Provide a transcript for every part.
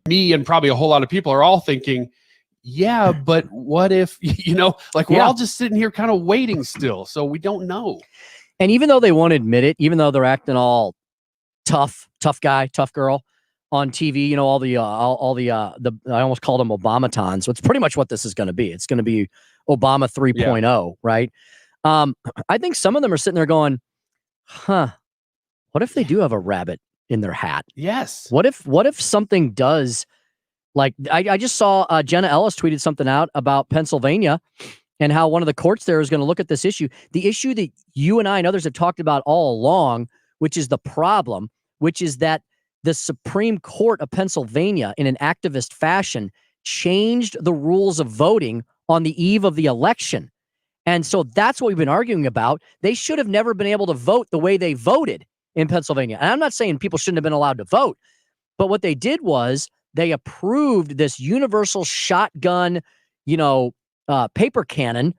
me and probably a whole lot of people are all thinking, yeah, but what if, we're all just sitting here kind of waiting still. So we don't know. And even though they won't admit it, even though they're acting all tough guy, tough girl on TV, all the I almost called them Obamatons. So it's pretty much what this is going to be. It's going to be Obama 3.0, right? I think some of them are sitting there going, what if they do have a rabbit in their hat? Yes. What if something does, like, I just saw Jenna Ellis tweeted something out about Pennsylvania and how one of the courts there is going to look at this issue. The issue that you and I and others have talked about all along, which is the problem, which is that the Supreme Court of Pennsylvania, in an activist fashion, changed the rules of voting on the eve of the election. And so that's what we've been arguing about. They should have never been able to vote the way they voted in Pennsylvania. And I'm not saying people shouldn't have been allowed to vote, but what they did was they approved this universal shotgun, paper cannon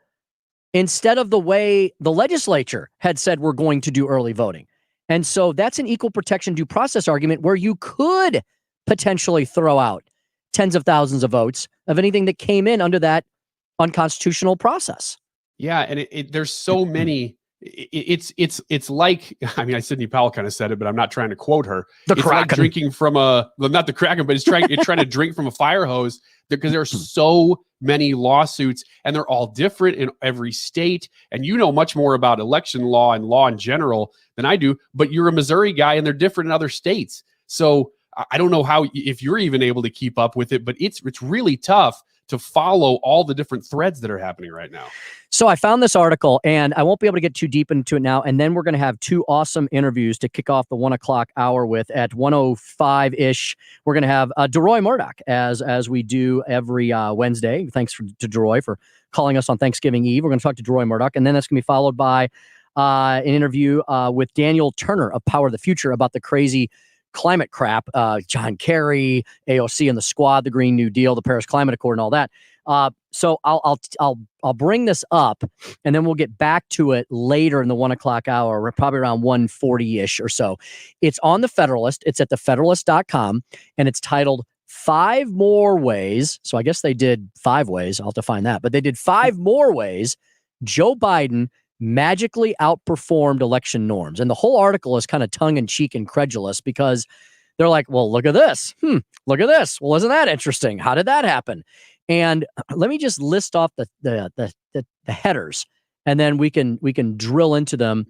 instead of the way the legislature had said we're going to do early voting. And so that's an equal protection due process argument where you could potentially throw out tens of thousands of votes of anything that came in under that unconstitutional process. Yeah, and there's so many. It's like, Sidney Powell kind of said it, but I'm not trying to quote her. It's like drinking from not the Kraken, but it's trying to drink from a fire hose, because there are so many lawsuits and they're all different in every state. And you know much more about election law and law in general than I do, but you're a Missouri guy and they're different in other states. So I don't know if you're even able to keep up with it, but it's really tough to follow all the different threads that are happening right now. So I found this article, and I won't be able to get too deep into it now. And then we're going to have two awesome interviews to kick off the 1 o'clock hour with. At 1:05-ish, we're going to have DeRoy Murdoch, as we do every Wednesday. Thanks to DeRoy for calling us on Thanksgiving Eve. We're going to talk to DeRoy Murdoch, and then that's going to be followed by an interview with Daniel Turner of Power of the Future about the crazy climate crap, John Kerry, AOC and the Squad, the Green New Deal, the Paris Climate Accord, and all that. So I'll bring this up, and then we'll get back to it later in the 1 o'clock hour. We're probably around 1:40-ish or so. It's on the Federalist. It's at thefederalist.com, and it's titled 5 More Ways. So I guess they did 5 ways. I'll have to find that. But they did 5 more ways Joe Biden magically outperformed election norms. And the whole article is kind of tongue-in-cheek and credulous, because they're like, well, look at this. Look at this. Well, isn't that interesting? How did that happen? And let me just list off the headers, and then we can drill into them.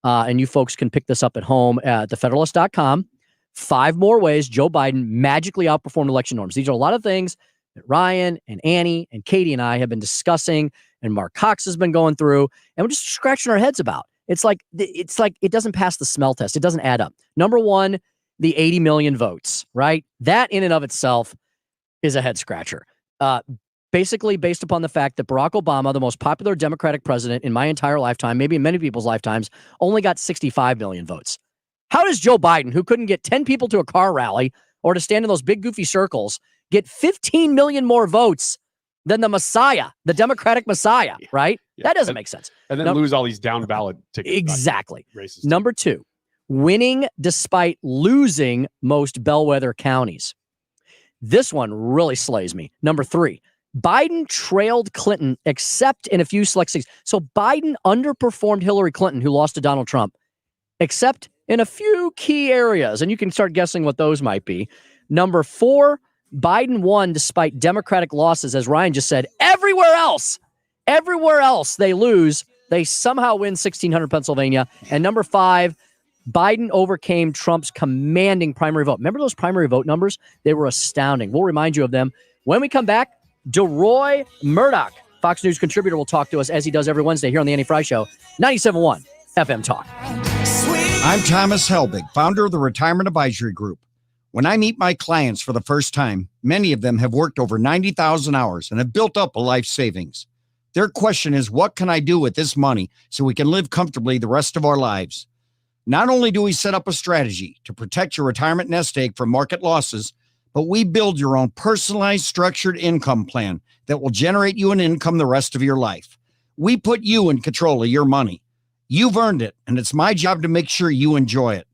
And you folks can pick this up at home at thefederalist.com. 5 more ways Joe Biden magically outperformed election norms. These are a lot of things that Ryan and Annie and Katie and I have been discussing, and Mark Cox has been going through, and we're just scratching our heads about. It's like it doesn't pass the smell test. It doesn't add up. Number one, the 80 million votes, right? That in and of itself is a head scratcher. Basically based upon the fact that Barack Obama, the most popular Democratic president in my entire lifetime, maybe in many people's lifetimes, only got 65 million votes. How does Joe Biden, who couldn't get 10 people to a car rally or to stand in those big goofy circles, get 15 million more votes than the Messiah, the Democratic Messiah, right? Yeah. That doesn't make sense. And then lose all these down ballot tickets. Exactly. Number 2, winning despite losing most bellwether counties. This one really slays me. Number 3, Biden trailed Clinton except in a few select states. So Biden underperformed Hillary Clinton, who lost to Donald Trump, except in a few key areas. And you can start guessing what those might be. Number 4, Biden won despite Democratic losses, as Ryan just said. Everywhere else they lose. They somehow win 1,600 Pennsylvania. And number 5, Biden overcame Trump's commanding primary vote. Remember those primary vote numbers? They were astounding. We'll remind you of them. When we come back, DeRoy Murdoch, Fox News contributor, will talk to us as he does every Wednesday here on the Andy Frey Show, 97.1 FM Talk. I'm Thomas Helbig, founder of the Retirement Advisory Group. When I meet my clients for the first time, many of them have worked over 90,000 hours and have built up a life savings. Their question is, what can I do with this money so we can live comfortably the rest of our lives? Not only do we set up a strategy to protect your retirement nest egg from market losses, but we build your own personalized structured income plan that will generate you an income the rest of your life. We put you in control of your money. You've earned it, and it's my job to make sure you enjoy it.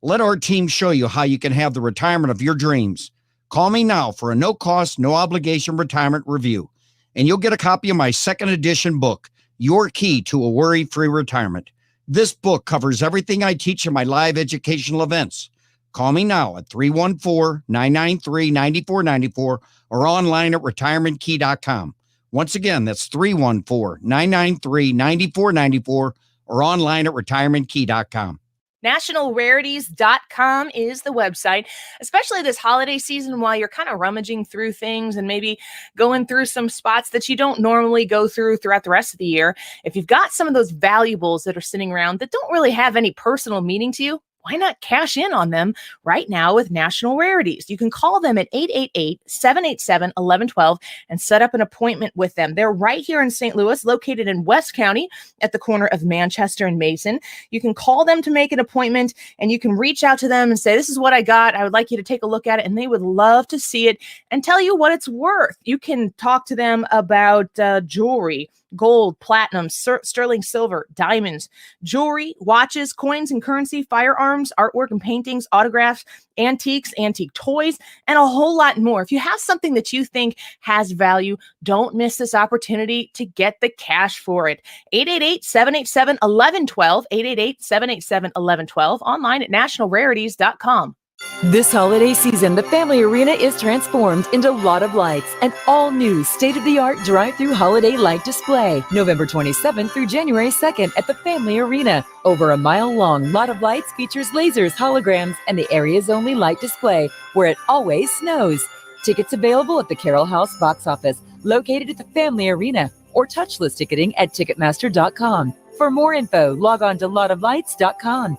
Let our team show you how you can have the retirement of your dreams. Call me now for a no-cost, no-obligation retirement review, and you'll get a copy of my second edition book, Your Key to a Worry-Free Retirement. This book covers everything I teach in my live educational events. Call me now at 314-993-9494 or online at retirementkey.com. Once again, that's 314-993-9494 or online at retirementkey.com. NationalRarities.com is the website, especially this holiday season while you're kind of rummaging through things and maybe going through some spots that you don't normally go through throughout the rest of the year. If you've got some of those valuables that are sitting around that don't really have any personal meaning to you, why not cash in on them right now with National Rarities? You can call them at 888-787-1112 and set up an appointment with them. They're right here in St. Louis, located in West County at the corner of Manchester and Mason. You can call them to make an appointment, and you can reach out to them and say, this is what I got. I would like you to take a look at it, and they would love to see it and tell you what it's worth. You can talk to them about jewelry, gold, platinum, sterling silver, diamonds, jewelry, watches, coins and currency, firearms, artwork and paintings, autographs, antiques, antique toys, and a whole lot more. If you have something that you think has value, don't miss this opportunity to get the cash for it. 888-787-1112, 888-787-1112, online at nationalrarities.com. This holiday season, the Family Arena is transformed into Lot of Lights, an all-new state-of-the-art drive-through holiday light display. November 27th through January 2nd at the Family Arena. Over a mile-long Lot of Lights features lasers, holograms, and the area's only light display, where it always snows. Tickets available at the Carroll House box office, located at the Family Arena, or touchless ticketing at Ticketmaster.com. For more info, log on to lotoflights.com.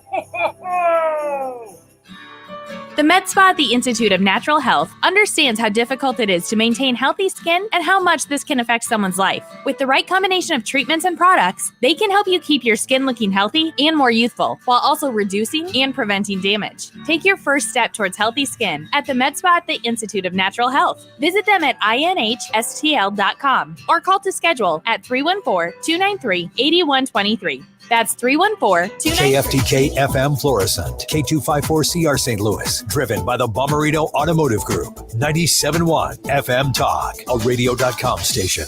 The Med Spa at the Institute of Natural Health understands how difficult it is to maintain healthy skin and how much this can affect someone's life. With the right combination of treatments and products, they can help you keep your skin looking healthy and more youthful, while also reducing and preventing damage. Take your first step towards healthy skin at the Med Spa at the Institute of Natural Health. Visit them at inhstl.com or call to schedule at 314-293-8123. That's 314-293. KFTK FM Florissant, K254CR St. Louis, driven by the Bommarito Automotive Group, 97.1 FM Talk, a radio.com station.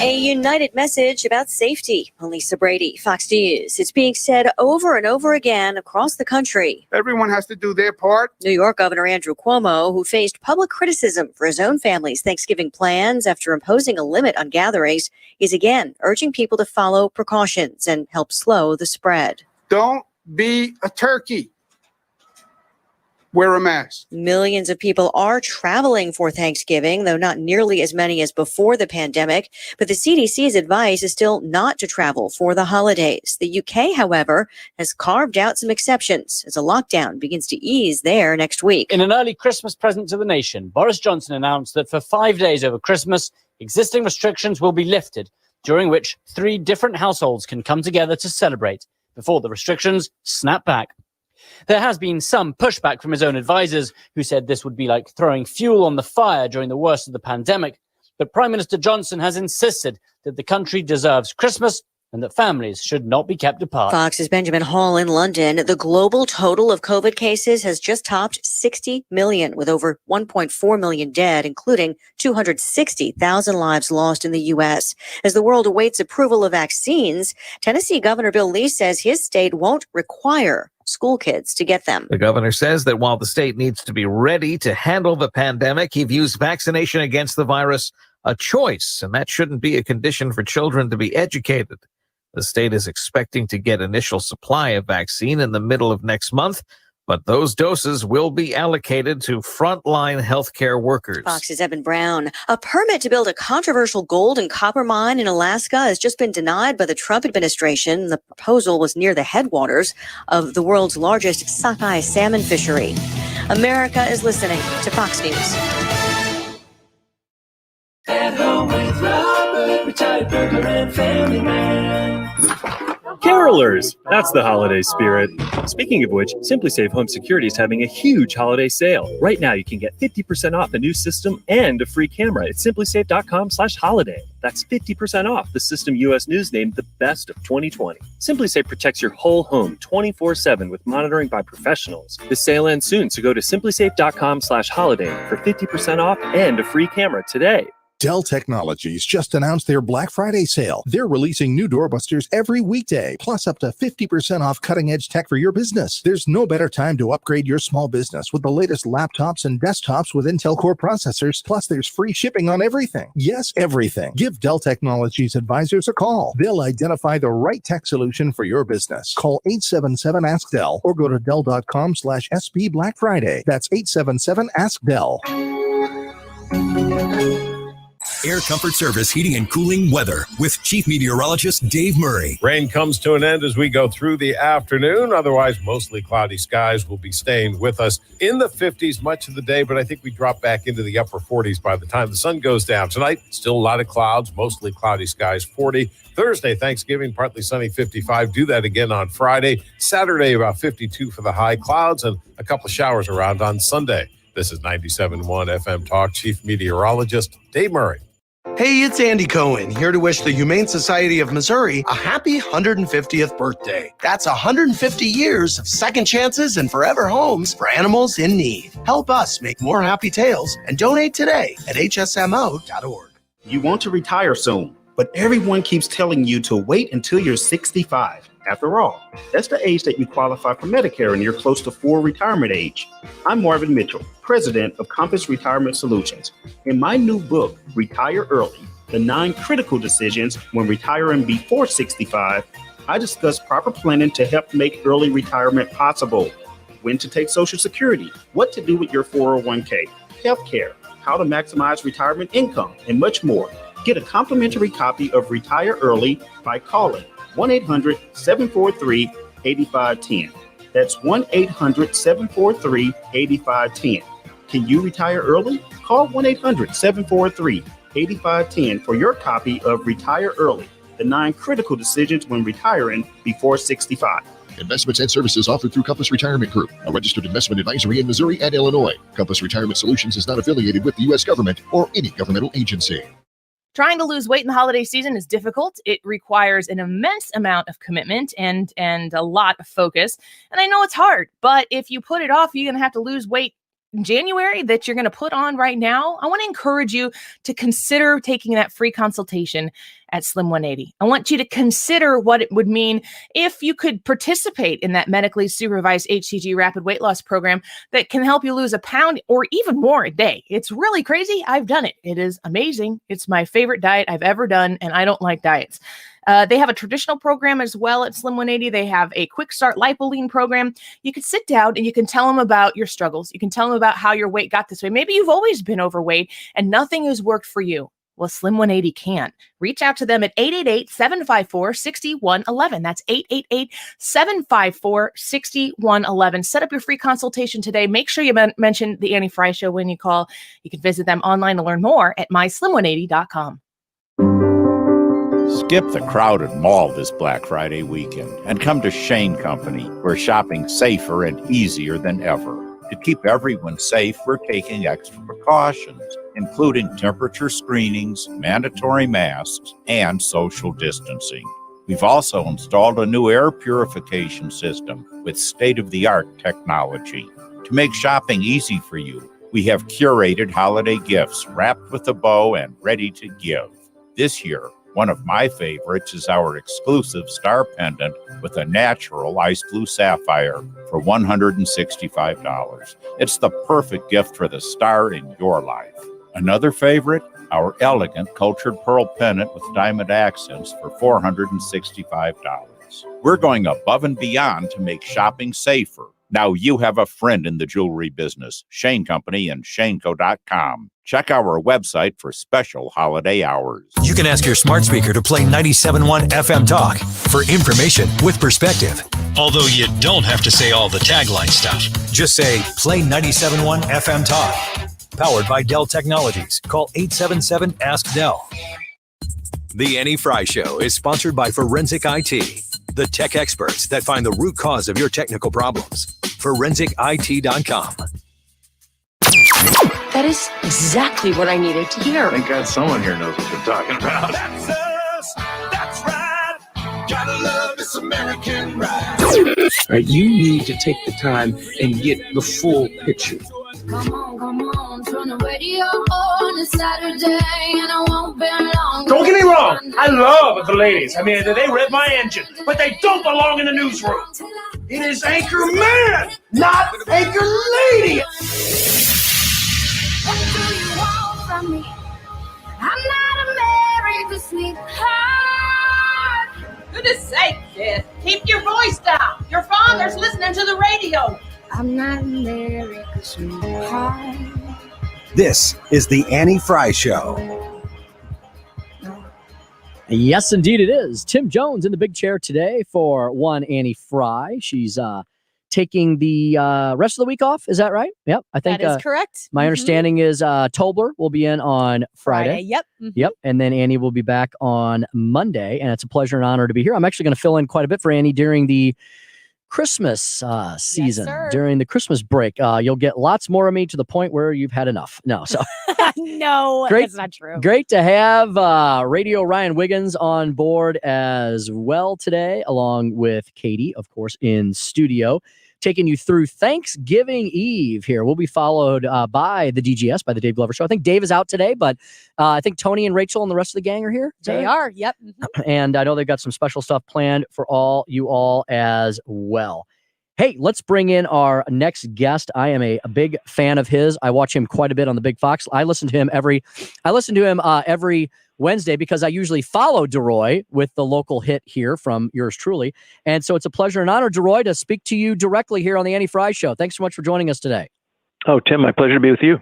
A united message about safety. Lisa Brady, Fox News. It's being said over and over again across the country. Everyone has to do their part. New York Governor Andrew Cuomo, who faced public criticism for his own family's Thanksgiving plans after imposing a limit on gatherings, is again urging people to follow precautions and help slow the spread. Don't be a turkey. Wear a mask. Millions of people are traveling for Thanksgiving, though not nearly as many as before the pandemic. But the CDC's advice is still not to travel for the holidays. The UK, however, has carved out some exceptions as a lockdown begins to ease there next week. In an early Christmas present to the nation, Boris Johnson announced that for 5 days over Christmas, existing restrictions will be lifted, during which 3 different households can come together to celebrate before the restrictions snap back. There has been some pushback from his own advisors, who said this would be like throwing fuel on the fire during the worst of the pandemic. But Prime Minister Johnson has insisted that the country deserves Christmas and that families should not be kept apart. Fox's Benjamin Hall in London. The global total of COVID cases has just topped 60 million, with over 1.4 million dead, including 260,000 lives lost in the U.S. As the world awaits approval of vaccines, Tennessee Governor Bill Lee says his state won't require school kids to get them. The governor says that while the state needs to be ready to handle the pandemic, he views vaccination against the virus a choice, and that shouldn't be a condition for children to be educated. The state is expecting to get initial supply of vaccine in the middle of next month, but those doses will be allocated to frontline healthcare workers. Fox's Evan Brown. A permit to build a controversial gold and copper mine in Alaska has just been denied by the Trump administration. The proposal was near the headwaters of the world's largest sockeye salmon fishery. America is listening to Fox News. At home with Robert, retired burglar and family man. Carol carolers. That's the holiday spirit. Speaking of which, Simply Safe Home Security is having a huge holiday sale. Right now, you can get 50% off a new system and a free camera at simplysafe.com/holiday. That's 50% off the system U.S. News named the best of 2020. Simply Safe protects your whole home 24/7 with monitoring by professionals. The sale ends soon, so go to simplysafe.com/holiday for 50% off and a free camera today. Dell Technologies just announced their Black Friday sale. They're releasing new doorbusters every weekday, plus up to 50% off cutting-edge tech for your business. There's no better time to upgrade your small business with the latest laptops and desktops with Intel Core processors, plus there's free shipping on everything. Yes, everything. Give Dell Technologies advisors a call. They'll identify the right tech solution for your business. Call 877-ASK-DELL or go to Dell.com/SB Black Friday. That's 877-ASK-DELL. Air Comfort Service Heating and Cooling weather with Chief Meteorologist Dave Murray. Rain comes to an end as we go through the afternoon. Otherwise, mostly cloudy skies will be staying with us in the 50s much of the day, but I think we drop back into the upper 40s by the time the sun goes down. Tonight, still a lot of clouds, mostly cloudy skies, 40. Thursday, Thanksgiving, partly sunny, 55. Do that again on Friday. Saturday, about 52 for the high clouds and a couple showers around on Sunday. This is 97.1 FM Talk. Chief Meteorologist Dave Murray. Hey, it's Andy Cohen, here to wish the Humane Society of Missouri a happy 150th birthday. That's 150 years of second chances and forever homes for animals in need. Help us make more happy tales and donate today at hsmo.org. You want to retire soon, but everyone keeps telling you to wait until you're 65. After all, that's the age that you qualify for Medicare and you're close to full retirement age. I'm Marvin Mitchell, president of Compass Retirement Solutions. In my new book, Retire Early, The 9 Critical Decisions When Retiring Before 65, I discuss proper planning to help make early retirement possible. When to take Social Security, what to do with your 401k, healthcare, how to maximize retirement income, and much more. Get a complimentary copy of Retire Early by calling 1-800-743-8510. That's 1-800-743-8510. Can you retire early? Call 1-800-743-8510 for your copy of Retire Early, the 9 critical decisions when retiring before 65. Investments and services offered through Compass Retirement Group, a registered investment advisory in Missouri and Illinois. Compass Retirement Solutions is not affiliated with the U.S. government or any governmental agency. Trying to lose weight in the holiday season is difficult. It requires an immense amount of commitment and a lot of focus. And I know it's hard, but if you put it off, you're going to have to lose weight in January that you're going to put on right now. I want to encourage you to consider taking that free consultation at Slim 180. I want you to consider what it would mean if you could participate in that medically supervised HCG rapid weight loss program that can help you lose a pound or even more a day. It's really crazy. I've done it. It is amazing. It's my favorite diet I've ever done, and I don't like diets. They have a traditional program as well at Slim 180. They have a quick start lipoline program. You can sit down and you can tell them about your struggles. You can tell them about how your weight got this way. Maybe you've always been overweight and nothing has worked for you. Well, Slim 180 can. Reach out to them at 888-754-6111. That's 888-754-6111. Set up your free consultation today. Make sure you mention the Annie Frey Show when you call. You can visit them online to learn more at myslim180.com. Skip the crowded mall this Black Friday weekend and come to Shane Company, where shopping's safer and easier than ever. To keep everyone safe, we're taking extra precautions, including temperature screenings, mandatory masks, and social distancing. We've also installed a new air purification system with state-of-the-art technology. To make shopping easy for you, we have curated holiday gifts wrapped with a bow and ready to give. This year, one of my favorites is our exclusive star pendant with a natural ice blue sapphire for $165. It's the perfect gift for the star in your life. Another favorite, our elegant cultured pearl pendant with diamond accents for $465. We're going above and beyond to make shopping safer. Now you have a friend in the jewelry business. Shane Company and shaneco.com. Check our website for special holiday hours. You can ask your smart speaker to play 97.1 FM Talk for information with perspective. Although you don't have to say all the tagline stuff. Just say, play 97.1 FM Talk. Powered by Dell Technologies. Call 877-ASK-DELL. The Annie Frey Show is sponsored by Forensic IT. The tech experts that find the root cause of your technical problems. ForensicIT.com. That is exactly what I needed to hear. Thank God someone here knows what they're talking about. That's us. That's right. Gotta love this American ride. Right, you need to take the time and get the full picture. Come on, turn the radio on. It's Saturday and I won't be long. Don't get me wrong, I love the ladies. I mean, they rev my engine, but they don't belong in the newsroom. It is Anchor Man, not Anchor Lady. What do you want from me? I'm not America's sweetheart. Goodness sake, kid. Keep your voice down. Your father's listening to the radio. I'm not America's sweetheart. This is the Annie Frey Show. Yes, indeed it is. Tim Jones in the big chair today for one Annie Frey. She's taking the rest of the week off. Is that right? Yep. I think that is correct. My understanding is Tobler will be in on Friday. Yep. Yep. And then Annie will be back on Monday. And it's a pleasure and honor to be here. I'm actually going to fill in quite a bit for Annie during the Christmas season, during the Christmas break. You'll get lots more of me to the point where you've had enough. No, so no, that's not true. Great to have Radio Ryan Wiggins on board as well today, along with Katie, of course, in studio, taking you through Thanksgiving Eve here. We'll be followed by the DGS, by the Dave Glover Show. I think Dave is out today, but I think Tony and Rachel and the rest of the gang are here. They are, yep. And I know they've got some special stuff planned for you all as well. Hey, let's bring in our next guest. I am a big fan of his. I watch him quite a bit on the Big Fox. I listen to him every Wednesday because I usually follow DeRoy with the local hit here from yours truly. And so it's a pleasure and honor, DeRoy, to speak to you directly here on the Annie Frey Show. Thanks so much for joining us today. Oh, Tim, my pleasure to be with you.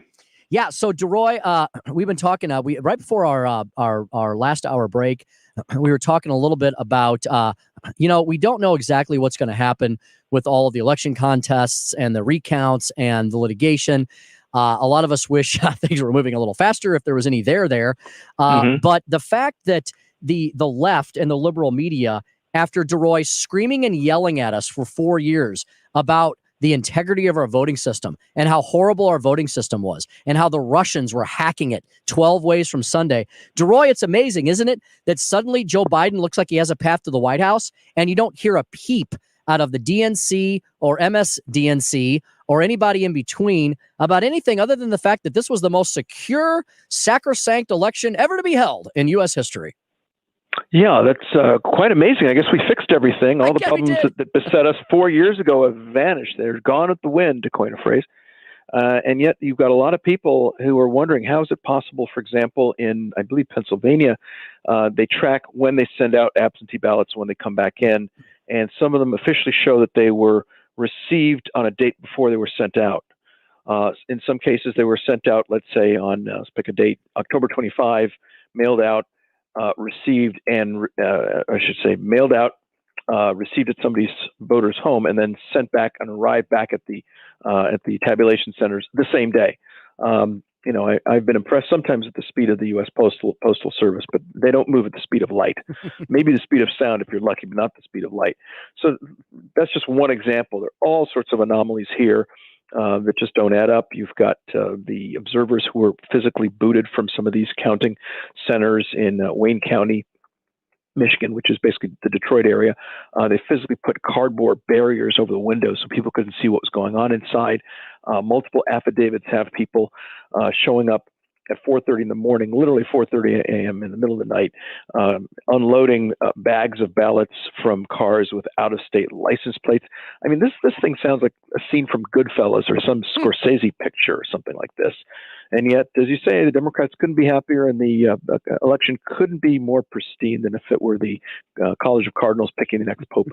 Yeah, so DeRoy, we've been talking, right before our last hour break, we were talking a little bit about, we don't know exactly what's going to happen with all of the election contests and the recounts and the litigation. A lot of us wish things were moving a little faster if there was any there. But the fact that the left and the liberal media, after DeRoy screaming and yelling at us for 4 years about the integrity of our voting system and how horrible our voting system was and how the Russians were hacking it 12 ways from Sunday. DeRoy, it's amazing, isn't it, that suddenly Joe Biden looks like he has a path to the White House and you don't hear a peep out of the DNC or MSDNC or anybody in between about anything other than the fact that this was the most secure, sacrosanct election ever to be held in U.S. history. Yeah, that's quite amazing. I guess we fixed everything. All the problems that beset us 4 years ago have vanished. They're gone at the wind, to coin a phrase. And yet you've got a lot of people who are wondering, how is it possible, for example, in, I believe, Pennsylvania, they track when they send out absentee ballots when they come back in. And some of them officially show that they were received on a date before they were sent out. In some cases, they were sent out, let's say, on, let's pick a date, October 25, mailed out, received, and mailed out, received at somebody's voter's home, and then sent back and arrived back at the tabulation centers the same day. I've been impressed sometimes at the speed of the U.S. Postal Service, but they don't move at the speed of light. Maybe the speed of sound if you're lucky, but not the speed of light. So that's just one example. There are all sorts of anomalies here that just don't add up. You've got the observers who were physically booted from some of these counting centers in Wayne County, Michigan, which is basically the Detroit area. They physically put cardboard barriers over the windows so people couldn't see what was going on inside. Multiple affidavits have people showing up at 4:30 in the morning, literally 4:30 a.m. in the middle of the night, unloading bags of ballots from cars with out-of-state license plates. I mean, this thing sounds like a scene from Goodfellas or some Scorsese picture or something like this. And yet, as you say, the Democrats couldn't be happier, and the election couldn't be more pristine than if it were the College of Cardinals picking the next pope.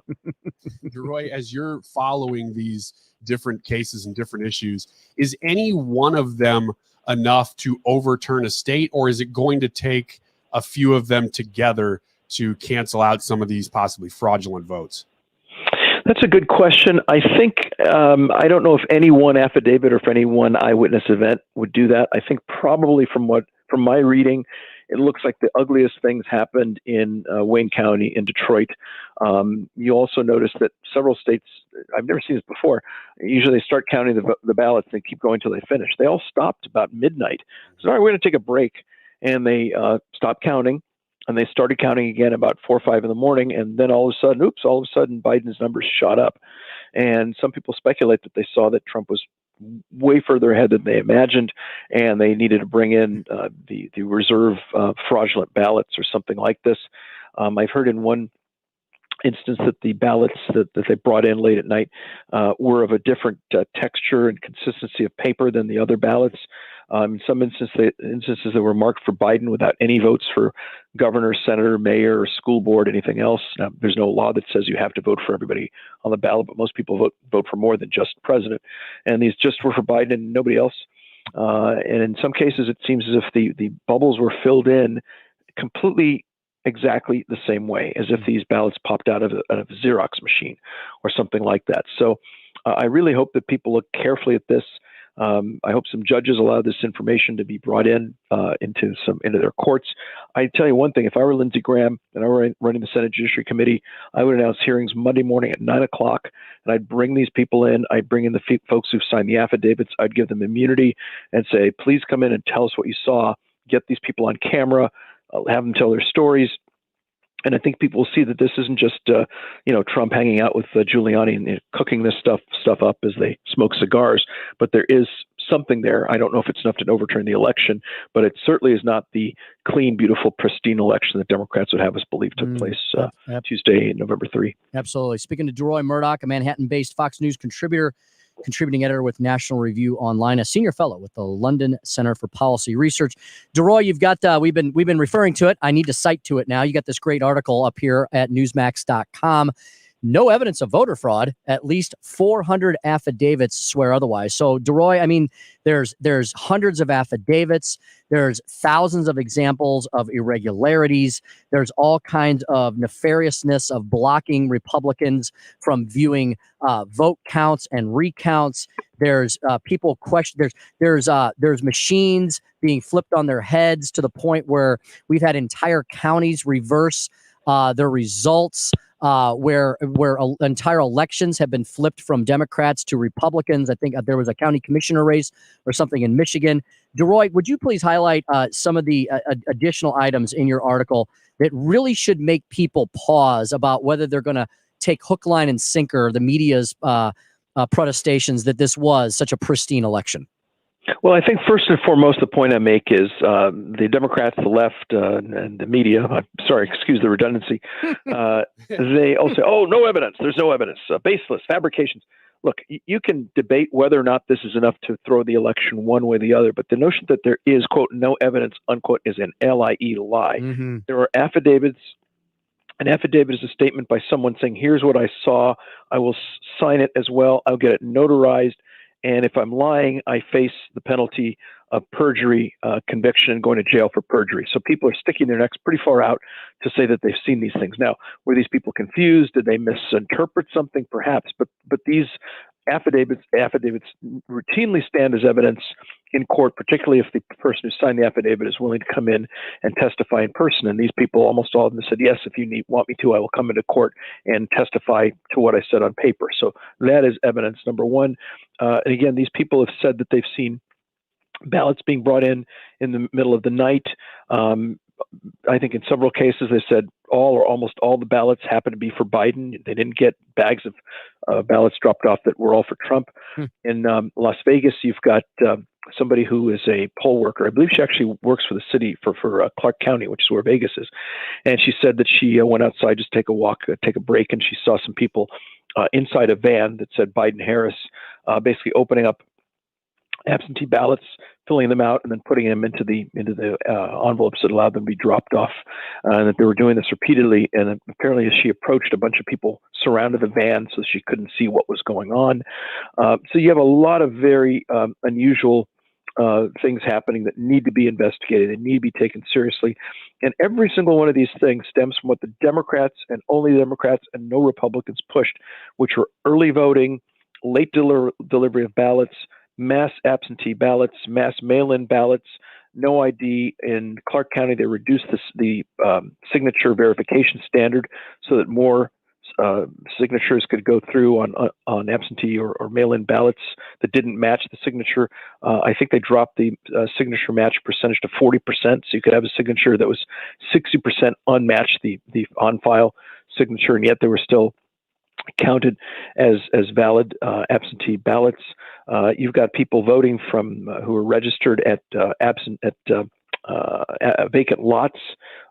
DeRoy, as you're following these different cases and different issues, is any one of them enough to overturn a state, or is it going to take a few of them together to cancel out some of these possibly fraudulent votes? That's a good question. I think, I don't know if any one affidavit or if any one eyewitness event would do that. I think probably from my reading, It looks like the ugliest things happened in Wayne County in Detroit. You also notice that several states, I've never seen this before, usually they start counting the ballots and they keep going until they finish. They all stopped about midnight. So, all right, we're going to take a break. And they stopped counting, and they started counting again about 4 or 5 in the morning. And then all of a sudden, Biden's numbers shot up. And some people speculate that they saw that Trump was way further ahead than they imagined, and they needed to bring in the reserve fraudulent ballots or something like this. I've heard in one instance that the ballots that they brought in late at night were of a different texture and consistency of paper than the other ballots. In some instances, they were marked for Biden without any votes for governor, senator, mayor, or school board, anything else. Now, there's no law that says you have to vote for everybody on the ballot, but most people vote for more than just president. And these just were for Biden and nobody else. And in some cases, it seems as if the bubbles were filled in completely exactly the same way, as if these ballots popped out of a Xerox machine or something like that. So I really hope that people look carefully at this. I hope some judges allow this information to be brought in into their courts. I tell you one thing: if I were Lindsey Graham and I were running the Senate Judiciary Committee, I would announce hearings Monday morning at 9:00, and I'd bring these people in. I'd bring in the folks who've signed the affidavits. I'd give them immunity and say, "Please come in and tell us what you saw. Get these people on camera. Have them tell their stories." And I think people will see that this isn't just, Trump hanging out with Giuliani and cooking this stuff up as they smoke cigars, but there is something there. I don't know if it's enough to overturn the election, but it certainly is not the clean, beautiful, pristine election that Democrats would have us believe took place Tuesday, November 3. Absolutely. Speaking to DeRoy Murdoch, a Manhattan-based Fox News contributor, contributing editor with National Review Online, a senior fellow with the London Center for Policy Research. DeRoy, you've got we've been referring to it. I need to cite to it now. You got this great article up here at newsmax.com. No evidence of voter fraud. At least 400 affidavits swear otherwise. So, DeRoy, I mean, there's hundreds of affidavits. There's thousands of examples of irregularities. There's all kinds of nefariousness of blocking Republicans from viewing vote counts and recounts. There's people question. There's machines being flipped on their heads to the point where we've had entire counties reverse their results. Where entire elections have been flipped from Democrats to Republicans. I think there was a county commissioner race or something in Michigan. DeRoy, would you please highlight some of the additional items in your article that really should make people pause about whether they're going to take hook, line, and sinker the media's protestations that this was such a pristine election? Well, I think first and foremost, the point I make is the Democrats, the left, and the media, excuse the redundancy, they all say, oh, no evidence. There's no evidence. Baseless, fabrications. Look, you can debate whether or not this is enough to throw the election one way or the other, but the notion that there is, quote, no evidence, unquote, is an LIE lie. Mm-hmm. There are affidavits. An affidavit is a statement by someone saying, here's what I saw. I will sign it as well. I'll get it notarized. And if I'm lying, I face the penalty of perjury, conviction, and going to jail for perjury. So people are sticking their necks pretty far out to say that they've seen these things. Now, were these people confused? Did they misinterpret something? Perhaps. But these affidavits routinely stand as evidence in court, particularly if the person who signed the affidavit is willing to come in and testify in person. And these people, almost all of them, said, yes, if you want me to, I will come into court and testify to what I said on paper. So that is evidence, number one. And again, these people have said that they've seen ballots being brought in the middle of the night. I think in several cases they said all or almost all the ballots happened to be for Biden. They didn't get bags of ballots dropped off that were all for Trump. In Las Vegas, you've got somebody who is a poll worker. I believe she actually works for the city for Clark County, which is where Vegas is. And she said that she went outside just to take a walk, take a break, and she saw some people inside a van that said Biden-Harris, basically opening up absentee ballots, filling them out, and then putting them into the envelopes that allowed them to be dropped off. And that they were doing this repeatedly. And apparently, as she approached, a bunch of people surrounded the van so she couldn't see what was going on. So you have a lot of very unusual things happening that need to be investigated and need to be taken seriously. And every single one of these things stems from what the Democrats and only the Democrats and no Republicans pushed, which were early voting, late delivery of ballots, mass absentee ballots, mass mail-in ballots, no ID. In Clark County, they reduced the signature verification standard so that more signatures could go through on absentee or mail-in ballots that didn't match the signature. I think they dropped the signature match percentage to 40%, so you could have a signature that was 60% unmatched the on-file signature, and yet they were still counted as valid absentee ballots. You've got people voting from who are registered at vacant lots.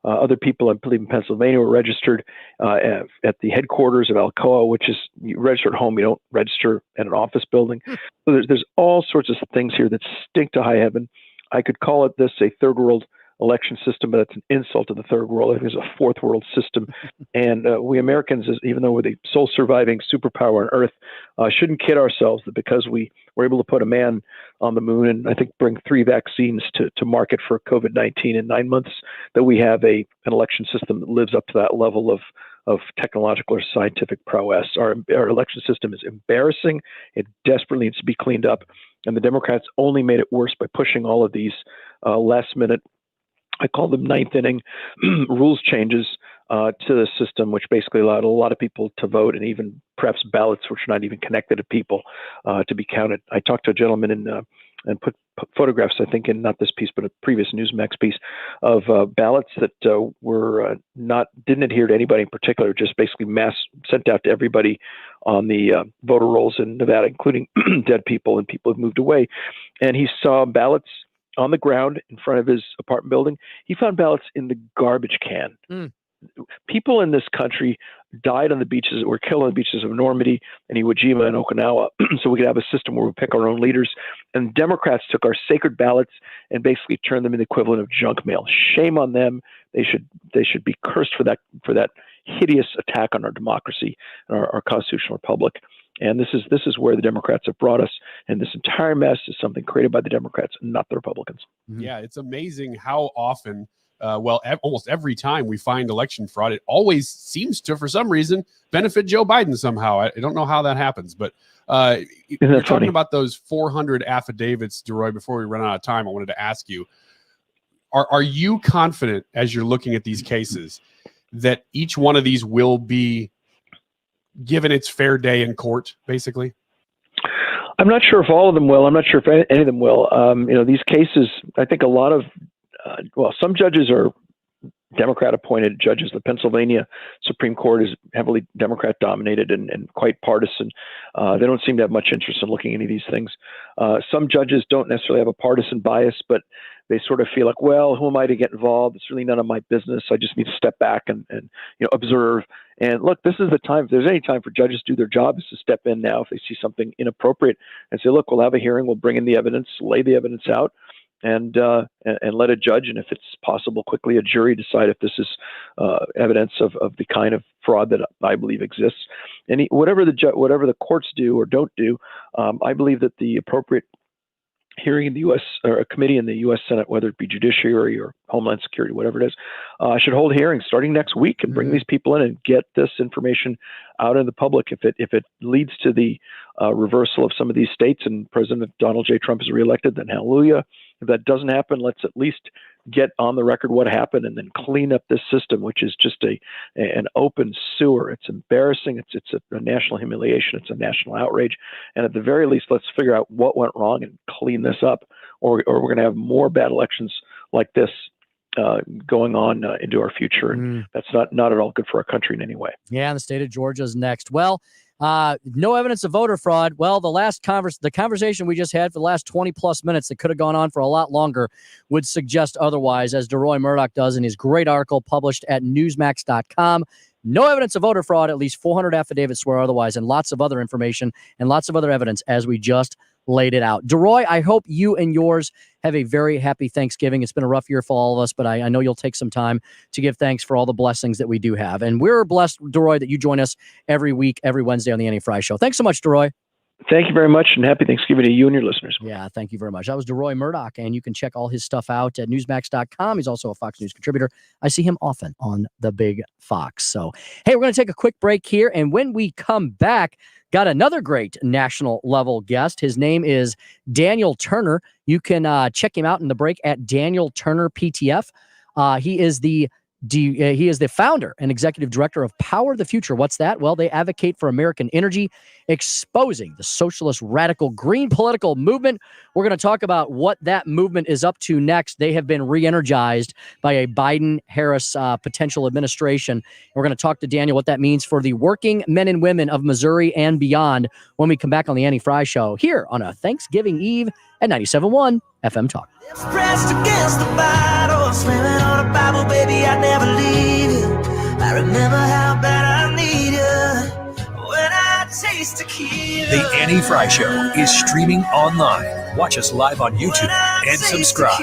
Other people, I believe in Pennsylvania, were registered at the headquarters of Alcoa, which is you register at home. You don't register at an office building. So there's all sorts of things here that stink to high heaven. I could call it this a third world election system, but it's an insult to the third world. I think it's a fourth world system. And we Americans, even though we're the sole surviving superpower on Earth, shouldn't kid ourselves that because we were able to put a man on the moon and I think bring 3 vaccines to market for COVID-19 in 9 months, that we have an election system that lives up to that level of technological or scientific prowess. Our election system is embarrassing. It desperately needs to be cleaned up. And the Democrats only made it worse by pushing all of these last minute, I call them ninth inning rules changes to the system, which basically allowed a lot of people to vote, and even perhaps ballots which are not even connected to people to be counted. I talked to a gentleman and put photographs, I think, in not this piece, but a previous Newsmax piece of ballots that were didn't adhere to anybody in particular, just basically mass sent out to everybody on the voter rolls in Nevada, including dead people and people who've moved away. And he saw ballots on the ground in front of his apartment building. He found ballots in the garbage can. People in this country died on the beaches, were killed on the beaches of Normandy and Iwo Jima and Okinawa, so we could have a system where we pick our own leaders. And Democrats took our sacred ballots and basically turned them into the equivalent of junk mail. Shame on them. They should be cursed for that hideous attack on our democracy and our constitutional republic. And this is where the Democrats have brought us. And this entire mess is something created by the Democrats, not the Republicans. Yeah, it's amazing how often, almost every time we find election fraud, it always seems to, for some reason, benefit Joe Biden somehow. I don't know how that happens, but you're talking about those 400 affidavits, DeRoy. Before we run out of time, I wanted to ask you, are you confident as you're looking at these cases that each one of these will be given its fair day in court, basically? I'm not sure if all of them will. I'm not sure if any of them will. These cases, I think a lot of, some judges are Democrat-appointed judges. The Pennsylvania Supreme Court is heavily Democrat-dominated and quite partisan. They don't seem to have much interest in looking at any of these things. Some judges don't necessarily have a partisan bias, but they sort of feel like, well, who am I to get involved? It's really none of my business. I just need to step back and observe. And look, this is the time. If there's any time for judges to do their job, is to step in now if they see something inappropriate and say, look, we'll have a hearing, we'll bring in the evidence, lay the evidence out, and let a judge, and if it's possible, quickly a jury decide if this is evidence of the kind of fraud that I believe exists. And whatever the courts do or don't do, I believe that the appropriate hearing in the U.S. or a committee in the U.S. Senate, whether it be Judiciary or Homeland Security, whatever it is, should hold hearings starting next week and bring these people in and get this information out in the public. If it leads to the reversal of some of these states and President Donald J. Trump is reelected, then hallelujah. If that doesn't happen, let's at least get on the record what happened and then clean up this system, which is just an open sewer. It's embarrassing. It's a national humiliation. It's a national outrage. And at the very least, let's figure out what went wrong and clean this up, or we're going to have more bad elections like this going on into our future. And that's not at all good for our country in any way. Yeah, and the state of Georgia is next. Well, no evidence of voter fraud. Well, the conversation we just had for the last 20 plus minutes that could have gone on for a lot longer would suggest otherwise, as DeRoy Murdoch does in his great article published at newsmax.com. No evidence of voter fraud, at least 400 affidavits swear otherwise, and lots of other information and lots of other evidence as we just laid it out. DeRoy, I hope you and yours have a very happy Thanksgiving. It's been a rough year for all of us, but I know you'll take some time to give thanks for all the blessings that we do have. And we're blessed, DeRoy, that you join us every week, every Wednesday on the Annie Frey Show. Thanks so much, DeRoy. Thank you very much, and happy Thanksgiving to you and your listeners. Yeah, thank you very much. That was DeRoy Murdoch, and you can check all his stuff out at Newsmax.com. He's also a Fox News contributor. I see him often on the Big Fox. So, hey, we're going to take a quick break here, and when we come back, got another great national level guest. His name is Daniel Turner. You can check him out in the break at Daniel Turner PTF. He is the founder and executive director of Power the Future. What's that? Well, they advocate for American energy, exposing the socialist radical green political movement. We're going to talk about what that movement is up to next. They have been re-energized by a Biden-Harris potential administration. We're going to talk to Daniel what that means for the working men and women of Missouri and beyond when we come back on the Annie Frey Show here on a Thanksgiving Eve at 97.1 FM Talk. Pressed against the bottle, slamming on a Bible, baby, I never leave you. I remember how bad I need you when I taste tequila. The Annie Frey Show is streaming online. Watch us live on YouTube and subscribe.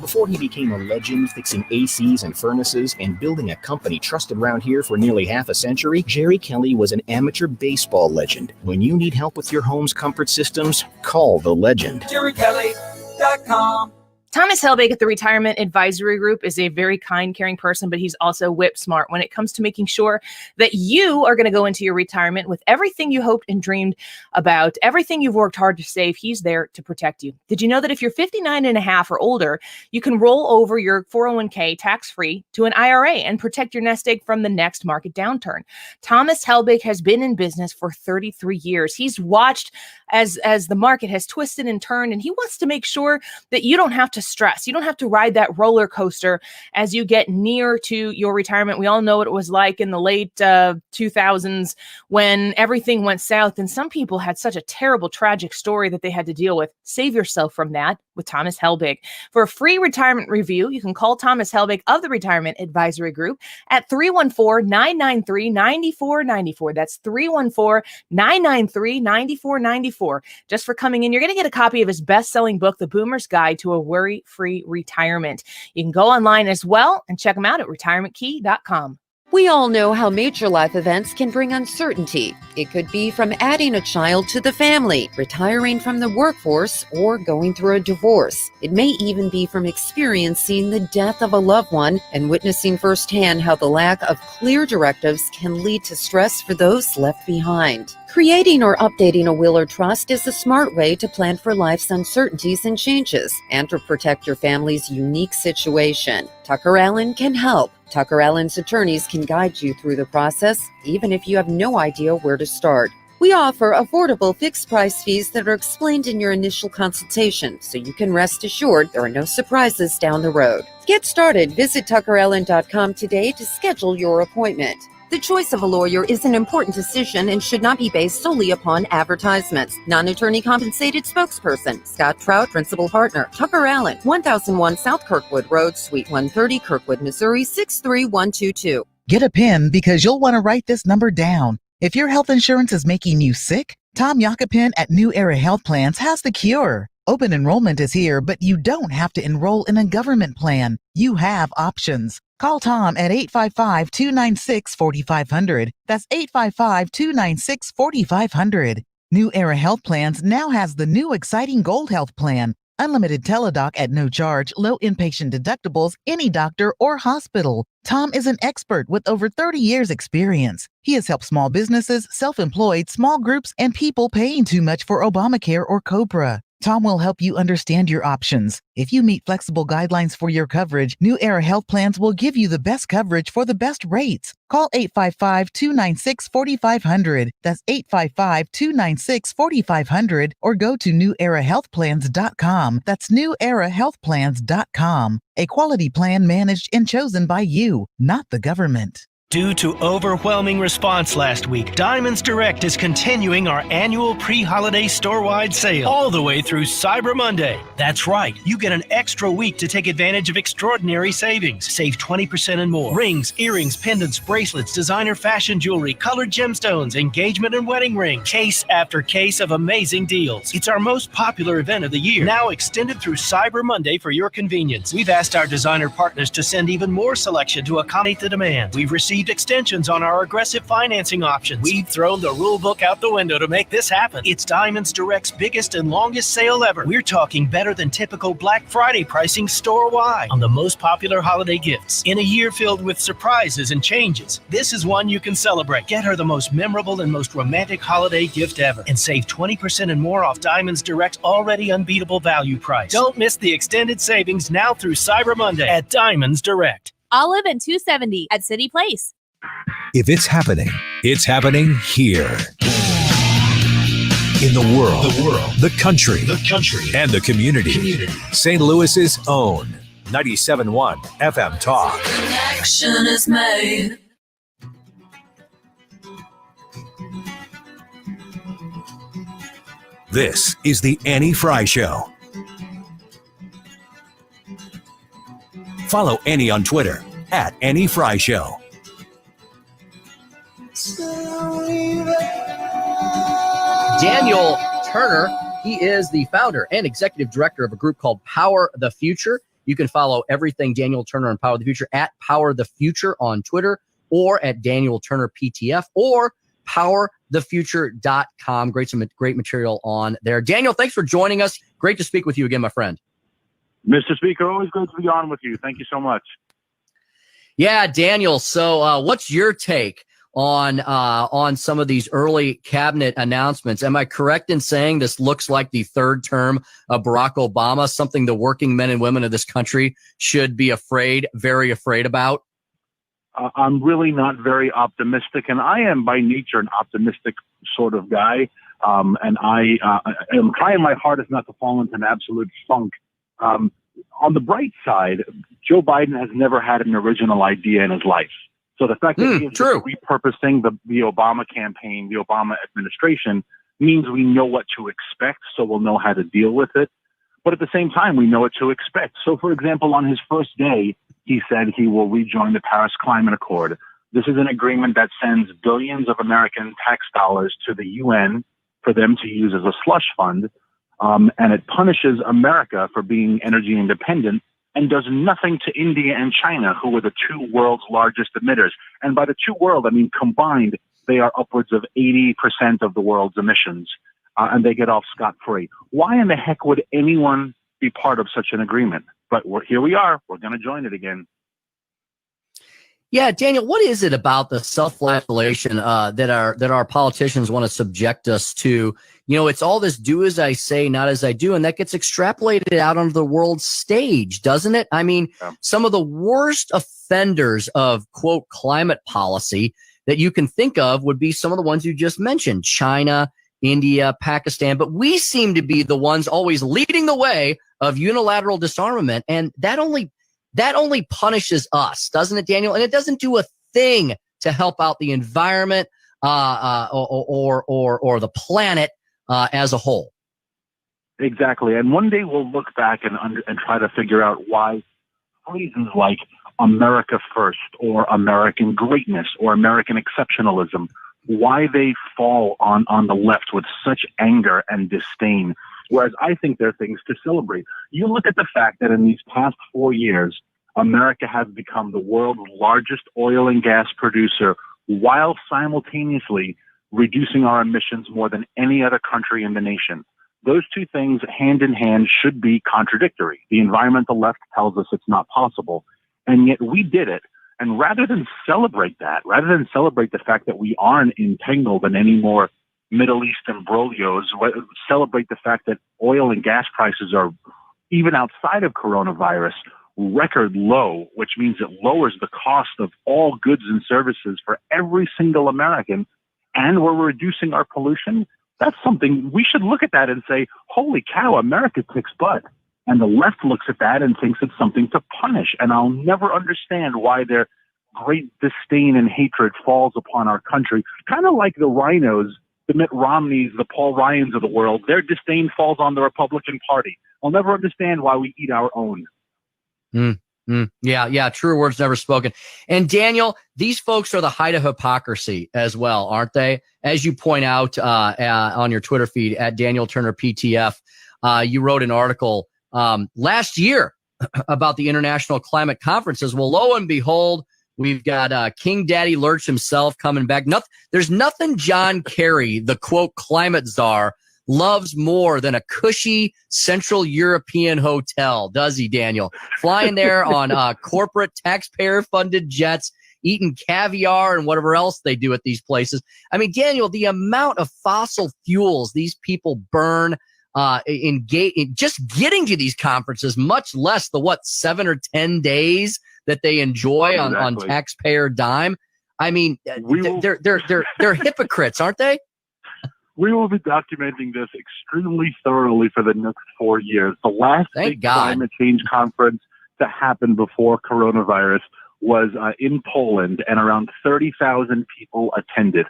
Before he became a legend fixing ACs and furnaces and building a company trusted around here for nearly half a century, Jerry Kelly was an amateur baseball legend. When you need help with your home's comfort systems, call the legend. JerryKelly.com. Thomas Helbig at the Retirement Advisory Group is a very kind, caring person, but he's also whip smart when it comes to making sure that you are going to go into your retirement with everything you hoped and dreamed about, everything you've worked hard to save. He's there to protect you. Did you know that if you're 59 and a half or older, you can roll over your 401k tax-free to an IRA and protect your nest egg from the next market downturn? Thomas Helbig has been in business for 33 years. He's watched as the market has twisted and turned, and he wants to make sure that you don't have to stress. You don't have to ride that roller coaster as you get near to your retirement. We all know what it was like in the late 2000s when everything went south, and some people had such a terrible, tragic story that they had to deal with. Save yourself from that with Thomas Helbig. For a free retirement review, you can call Thomas Helbig of the Retirement Advisory Group at 314-993-9494. That's 314-993-9494. Just for coming in, you're going to get a copy of his best-selling book, The Boomer's Guide to a Worry-Free Retirement. You can go online as well and check him out at retirementkey.com. We all know how major life events can bring uncertainty. It could be from adding a child to the family, retiring from the workforce, or going through a divorce. It may even be from experiencing the death of a loved one and witnessing firsthand how the lack of clear directives can lead to stress for those left behind. Creating or updating a will or trust is a smart way to plan for life's uncertainties and changes and to protect your family's unique situation. Tucker Allen can help. Tucker Allen's attorneys can guide you through the process, even if you have no idea where to start. We offer affordable fixed-price fees that are explained in your initial consultation, so you can rest assured there are no surprises down the road. Get started. Visit TuckerAllen.com today to schedule your appointment. The choice of a lawyer is an important decision and should not be based solely upon advertisements. Non-attorney compensated spokesperson, Scott Trout, Principal Partner, Tucker Allen, 1001 South Kirkwood Road, Suite 130, Kirkwood, Missouri, 63122. Get a pen because you'll want to write this number down. If your health insurance is making you sick, Tom Yakapin at New Era Health Plans has the cure. Open enrollment is here, but you don't have to enroll in a government plan. You have options. Call Tom at 855-296-4500. That's 855-296-4500. New Era Health Plans now has the new exciting Gold Health Plan. Unlimited teledoc at no charge, low inpatient deductibles, any doctor or hospital. Tom is an expert with over 30 years experience. He has helped small businesses, self-employed, small groups, and people paying too much for Obamacare or COBRA. Tom will help you understand your options. If you meet flexible guidelines for your coverage, New Era Health Plans will give you the best coverage for the best rates. Call 855-296-4500. That's 855-296-4500 or go to newerahealthplans.com. That's newerahealthplans.com. A quality plan managed and chosen by you, not the government. Due to overwhelming response last week, Diamonds Direct is continuing our annual pre-holiday store-wide sale all the way through Cyber Monday. That's right, you get an extra week to take advantage of extraordinary savings. Save 20% and more. Rings, earrings, pendants, bracelets, designer fashion jewelry, colored gemstones, engagement and wedding rings. Case after case of amazing deals. It's our most popular event of the year, now extended through Cyber Monday for your convenience. We've asked our designer partners to send even more selection to accommodate the demand. We've received received extensions on our aggressive financing options. We've thrown the rule book out the window to make this happen. It's Diamonds Direct's biggest and longest sale ever. We're talking better than typical Black Friday pricing store-wide on the most popular holiday gifts. In a year filled with surprises and changes, this is one you can celebrate. Get her the most memorable and most romantic holiday gift ever and save 20% and more off Diamonds Direct's already unbeatable value price. Don't miss the extended savings now through Cyber Monday at Diamonds Direct. Olive and 270 at City Place. If it's happening here. In the world, the country, and the community. St. Louis's own 97.1 FM Talk. Connection is made. This is the Annie Frey Show. Follow Annie on Twitter at Annie Frey Show. Daniel Turner, he is the founder and executive director of a group called Power the Future. You can follow everything Daniel Turner and Power the Future at Power the Future on Twitter or at Daniel Turner PTF or powerthefuture.com. Great material on there. Daniel, thanks for joining us. Great to speak with you again, my friend. Mr. Speaker, always good to be on with you. Thank you so much. Yeah, Daniel. So what's your take on some of these early cabinet announcements? Am I correct in saying this looks like the third term of Barack Obama, something the working men and women of this country should be very afraid about? I'm really not very optimistic, and I am by nature an optimistic sort of guy. And I am trying my hardest not to fall into an absolute funk. On the bright side, Joe Biden has never had an original idea in his life. So the fact that he's repurposing the Obama campaign, the Obama administration, means we know what to expect, so we'll know how to deal with it. But at the same time, we know what to expect. So, for example, on his first day, he said he will rejoin the Paris Climate Accord. This is an agreement that sends billions of American tax dollars to the UN for them to use as a slush fund. And it punishes America for being energy independent and does nothing to India and China, who are the two world's largest emitters. And by the two world, I mean combined, they are upwards of 80% of the world's emissions, and they get off scot-free. Why in the heck would anyone be part of such an agreement? But here we are. We're going to join it again. Yeah, Daniel, what is it about the self-flagellation that our politicians want to subject us to? You know, it's all this do as I say, not as I do, and that gets extrapolated out onto the world stage, doesn't it? I mean, some of the worst offenders of, quote, climate policy that you can think of would be some of the ones you just mentioned, China, India, Pakistan, but we seem to be the ones always leading the way of unilateral disarmament, and that only punishes us, doesn't it, Daniel? And it doesn't do a thing to help out the environment or the planet as a whole. Exactly. And one day we'll look back and try to figure out why phrases like America first or American greatness or American exceptionalism, why they fall on the left with such anger and disdain. Whereas I think they're things to celebrate. You look at the fact that in these past 4 years, America has become the world's largest oil and gas producer while simultaneously reducing our emissions more than any other country in the nation. Those two things, hand in hand, should be contradictory. The environmental left tells us it's not possible, and yet we did it. And rather than celebrate that, rather than celebrate the fact that we aren't entangled in any more Middle East imbroglios, celebrate the fact that oil and gas prices are, even outside of coronavirus, record low, which means it lowers the cost of all goods and services for every single American, and we're reducing our pollution. That's something we should look at that and say, holy cow, America kicks butt. And the left looks at that and thinks it's something to punish. And I'll never understand why their great disdain and hatred falls upon our country. Kind of like the rhinos, the Mitt Romneys, the Paul Ryans of the world, their disdain falls on the Republican Party. I'll never understand why we eat our own. Yeah, truer words never spoken. And Daniel, these folks are the height of hypocrisy as well, aren't they? As you point out on your Twitter feed at Daniel Turner PTF, you wrote an article last year about the international climate conferences. Well, lo and behold, We've got King Daddy Lurch himself coming back. There's nothing John Kerry, the quote climate czar, loves more than a cushy Central European hotel, does he, Daniel? Flying there on corporate taxpayer-funded jets, eating caviar and whatever else they do at these places. I mean, Daniel, the amount of fossil fuels these people burn in just getting to these conferences, much less the 7 or 10 days that they enjoy on taxpayer dime. I mean, they're hypocrites, aren't they? We will be documenting this extremely thoroughly for the next 4 years. The last big climate change conference that happened before coronavirus was in Poland, and around 30,000 people attended.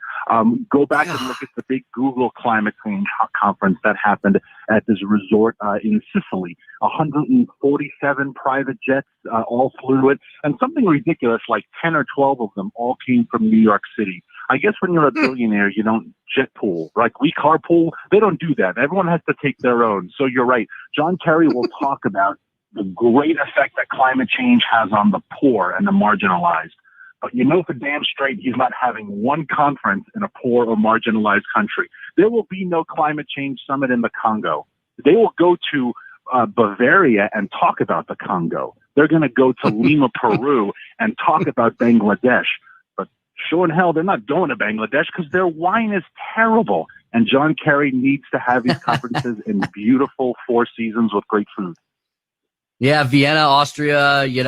Go back and look at the big Google climate change conference that happened at this resort in Sicily. 147 private jets all flew it, and something ridiculous like 10 or 12 of them all came from New York City. I guess when you're a billionaire, you don't jet pool. Like we carpool, they don't do that. Everyone has to take their own. So you're right. John Kerry will talk about the great effect that climate change has on the poor and the marginalized. But you know for damn straight he's not having one conference in a poor or marginalized country. There will be no climate change summit in the Congo. They will go to Bavaria and talk about the Congo. They're going to go to Lima, Peru and talk about Bangladesh. But sure in hell, they're not going to Bangladesh because their wine is terrible. And John Kerry needs to have these conferences in beautiful Four Seasons with great food. Yeah, Vienna, Austria, he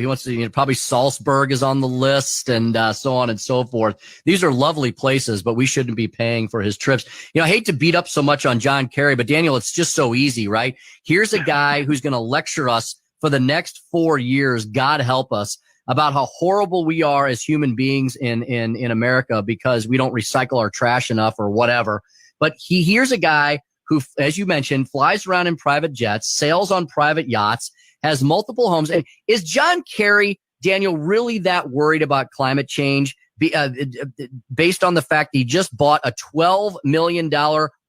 wants to, probably Salzburg is on the list and so on and so forth. These are lovely places, but we shouldn't be paying for his trips. I hate to beat up so much on John Kerry, but Daniel, it's just so easy, right? Here's a guy who's going to lecture us for the next 4 years, God help us, about how horrible we are as human beings in America because we don't recycle our trash enough or whatever. But here's a guy who, as you mentioned, flies around in private jets, sails on private yachts, has multiple homes. And is John Kerry, Daniel, really that worried about climate change based on the fact he just bought a $12 million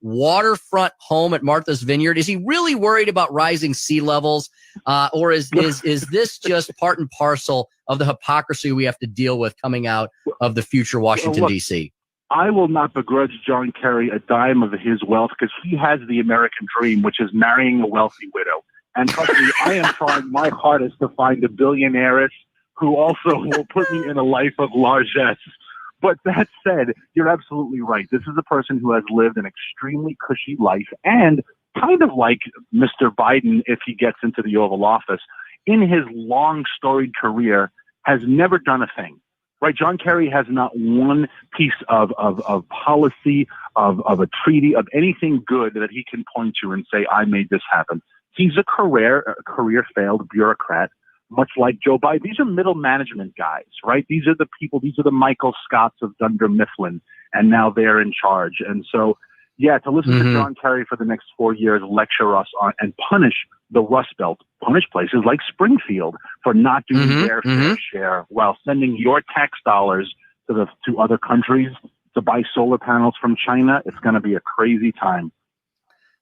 waterfront home at Martha's Vineyard? Is he really worried about rising sea levels? Or is this just part and parcel of the hypocrisy we have to deal with coming out of the future Washington, D.C.? I will not begrudge John Kerry a dime of his wealth because he has the American dream, which is marrying a wealthy widow. And trust me, I am trying my hardest to find a billionaire who also will put me in a life of largesse. But that said, you're absolutely right. This is a person who has lived an extremely cushy life and kind of like Mr. Biden, if he gets into the Oval Office, in his long storied career, has never done a thing. Right, John Kerry has not one piece of policy, of a treaty, of anything good that he can point to and say, I made this happen. He's a career failed bureaucrat, much like Joe Biden. These are middle management guys, right? These are the people, these are the Michael Scotts of Dunder Mifflin, and now they're in charge. And so, to listen to John Kerry for the next 4 years lecture us on and punish the Rust Belt, punish places like Springfield for not doing their fair share while sending your tax dollars to other countries to buy solar panels from China, it's going to be a crazy time.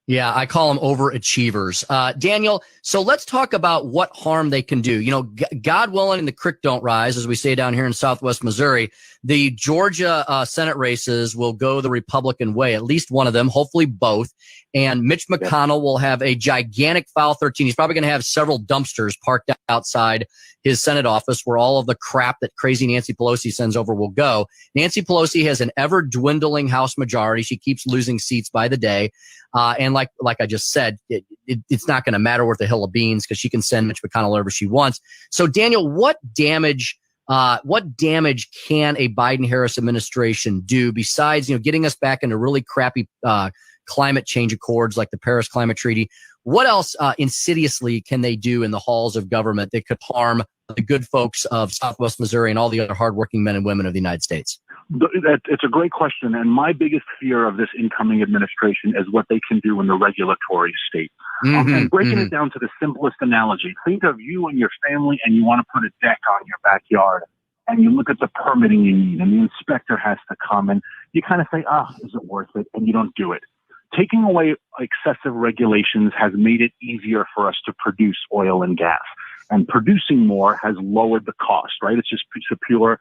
Yeah, I call them overachievers. Daniel, so let's talk about what harm they can do. God willing, and the creek don't rise, as we say down here in Southwest Missouri. The Georgia Senate races will go the Republican way, at least one of them, hopefully both. And Mitch McConnell will have a gigantic file 13. He's probably going to have several dumpsters parked outside his Senate office where all of the crap that crazy Nancy Pelosi sends over will go. Nancy Pelosi has an ever dwindling House majority. She keeps losing seats by the day. And like I just said, it's not going to matter worth a hill of beans because she can send Mitch McConnell wherever she wants. So, Daniel, what damage can a Biden-Harris administration do besides, getting us back into really crappy climate change accords like the Paris Climate Treaty? What else insidiously can they do in the halls of government that could harm the good folks of Southwest Missouri and all the other hardworking men and women of the United States? It's a great question. And my biggest fear of this incoming administration is what they can do in the regulatory state. And breaking it down to the simplest analogy, think of you and your family and you want to put a deck on your backyard and you look at the permitting you need and the inspector has to come and you kind of say, is it worth it? And you don't do it. Taking away excessive regulations has made it easier for us to produce oil and gas. and producing more has lowered the cost, right? It's just pure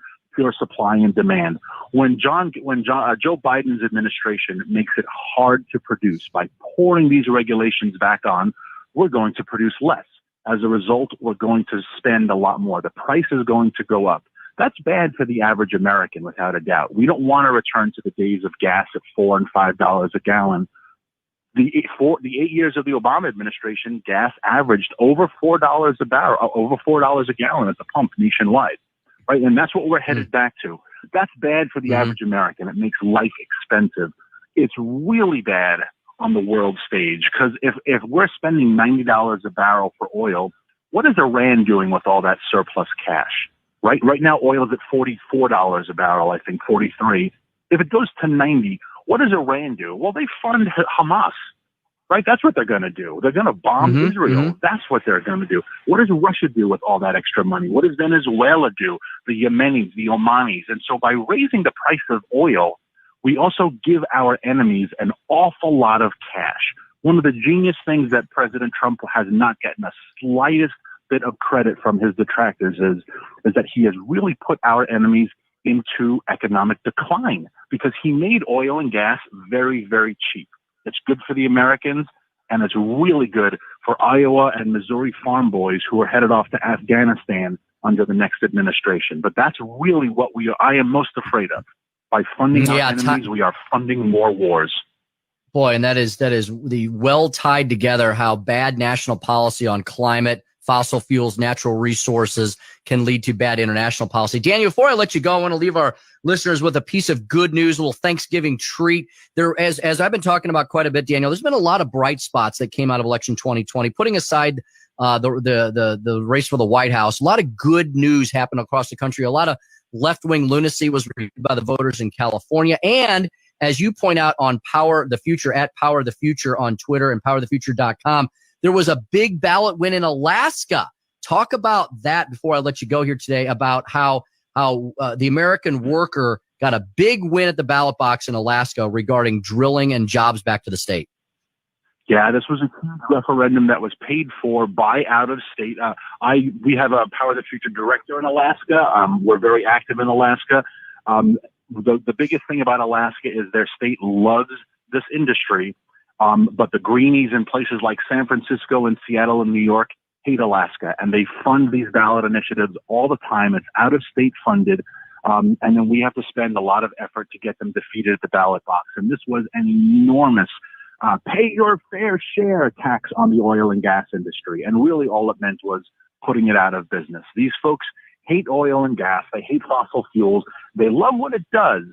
supply and demand. When Joe Biden's administration makes it hard to produce by pouring these regulations back on, we're going to produce less. As a result, we're going to spend a lot more. The price is going to go up. That's bad for the average American, without a doubt. We don't want to return to the days of gas at $4 and $5 a gallon. The 8 years of the Obama administration, gas averaged over $4 a barrel, over $4 a gallon at the pump nationwide, right? And that's what we're headed back to. That's bad for the average American. It makes life expensive. It's really bad on the world stage, because if we're spending $90 a barrel for oil, what is Iran doing with all that surplus cash? Right now, oil is at $44 a barrel, I think 43. If it goes to 90, what does Iran do? Well, they fund Hamas, right? That's what they're going to do. They're going to bomb Israel. That's what they're going to do. What does Russia do with all that extra money? What does Venezuela do? The Yemenis, the Omanis. And so by raising the price of oil, we also give our enemies an awful lot of cash. One of the genius things that President Trump has not gotten the slightest bit of credit from his detractors is that he has really put our enemies into economic decline, because he made oil and gas very, very cheap. It's good for the Americans, and it's really good for Iowa and Missouri farm boys who are headed off to Afghanistan under the next administration. But that's really what I am most afraid of. By funding our enemies, we are funding more wars. Boy, and that is the well tied together how bad national policy on climate, fossil fuels, natural resources can lead to bad international policy. Daniel, before I let you go, I want to leave our listeners with a piece of good news, a little Thanksgiving treat. There, as I've been talking about quite a bit, Daniel, there's been a lot of bright spots that came out of election 2020, putting aside the race for the White House. A lot of good news happened across the country. A lot of left-wing lunacy was reviewed by the voters in California. And as you point out on Power the Future, at Power the Future on Twitter and powerthefuture.com, there was a big ballot win in Alaska. Talk about that before I let you go here today, about how the American worker got a big win at the ballot box in Alaska regarding drilling and jobs back to the state. Yeah, this was a huge referendum that was paid for by out of state. We have a Power the Future director in Alaska. We're very active in Alaska. The biggest thing about Alaska is their state loves this industry. But the greenies in places like San Francisco and Seattle and New York hate Alaska, and they fund these ballot initiatives all the time. It's out of state funded. And then we have to spend a lot of effort to get them defeated at the ballot box. And this was an enormous pay your fair share tax on the oil and gas industry. And really all it meant was putting it out of business. These folks hate oil and gas. They hate fossil fuels. They love what it does,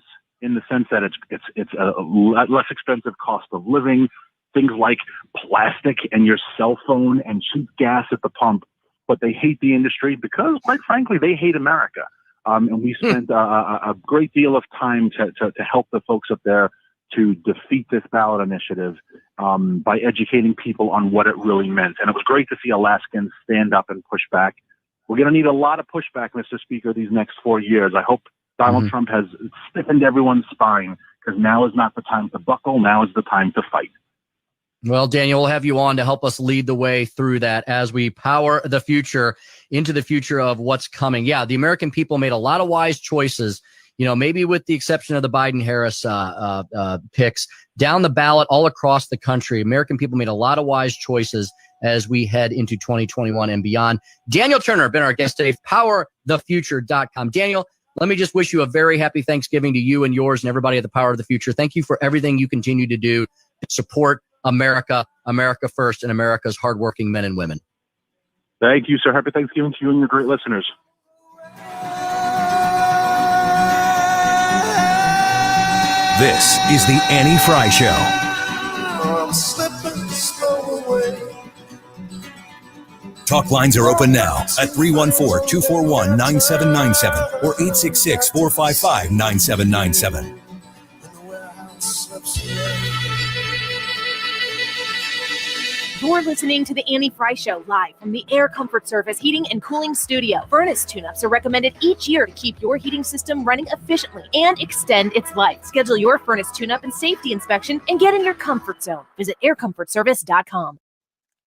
in the sense that it's a less expensive cost of living, things like plastic and your cell phone and cheap gas at the pump. But they hate the industry because, quite frankly, they hate America. And we spent a great deal of time to help the folks up there to defeat this ballot initiative by educating people on what it really meant. And it was great to see Alaskans stand up and push back. We're going to need a lot of pushback, Mr. Speaker, these next 4 years. I hope Donald Trump has stiffened everyone's spine, because now is not the time to buckle. Now is the time to fight. Well, Daniel, we'll have you on to help us lead the way through that as we power the future into the future of what's coming. Yeah, the American people made a lot of wise choices, maybe with the exception of the Biden-Harris picks down the ballot all across the country. American people made a lot of wise choices as we head into 2021 and beyond. Daniel Turner, been our guest today, powerthefuture.com. Daniel, let me just wish you a very happy Thanksgiving to you and yours and everybody at the Power of the Future. Thank you for everything you continue to do to support America, America first, and America's hardworking men and women. Thank you, sir. Happy Thanksgiving to you and your great listeners. This is the Annie Frey Show. I'm slipping slow away. Talk lines are open now at 314-241-9797 or 866-455-9797. You're listening to the Annie Frey Show live from the Air Comfort Service Heating and Cooling Studio. Furnace tune-ups are recommended each year to keep your heating system running efficiently and extend its life. Schedule your furnace tune-up and safety inspection and get in your comfort zone. Visit aircomfortservice.com.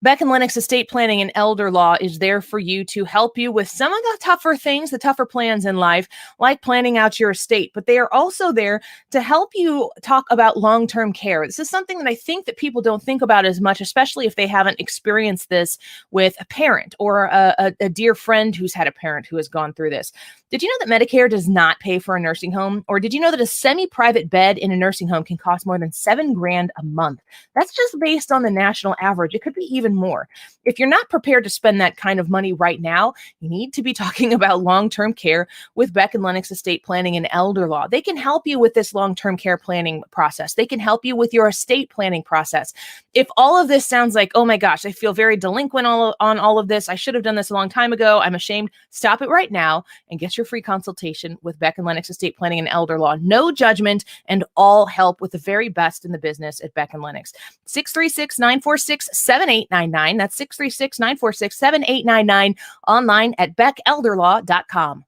Beck and Lennox Estate Planning and Elder Law is there for you to help you with some of the tougher things, the tougher plans in life, like planning out your estate. But they are also there to help you talk about long-term care. This is something that I think that people don't think about as much, especially if they haven't experienced this with a parent or a dear friend who's had a parent who has gone through this. Did you know that Medicare does not pay for a nursing home? Or did you know that a semi-private bed in a nursing home can cost more than $7,000 a month? That's just based on the national average. It could be even more. If you're not prepared to spend that kind of money right now, you need to be talking about long-term care with Beck and Lennox Estate Planning and Elder Law. They can help you with this long-term care planning process. They can help you with your estate planning process. If all of this sounds like, oh my gosh, I feel very delinquent on all of this, I should have done this a long time ago, I'm ashamed, stop it right now and get your free consultation with Beck and Lennox Estate Planning and Elder Law. No judgment and all help with the very best in the business at Beck and Lennox. 636-946-7899. That's 636-946-7899. Online at beckelderlaw.com.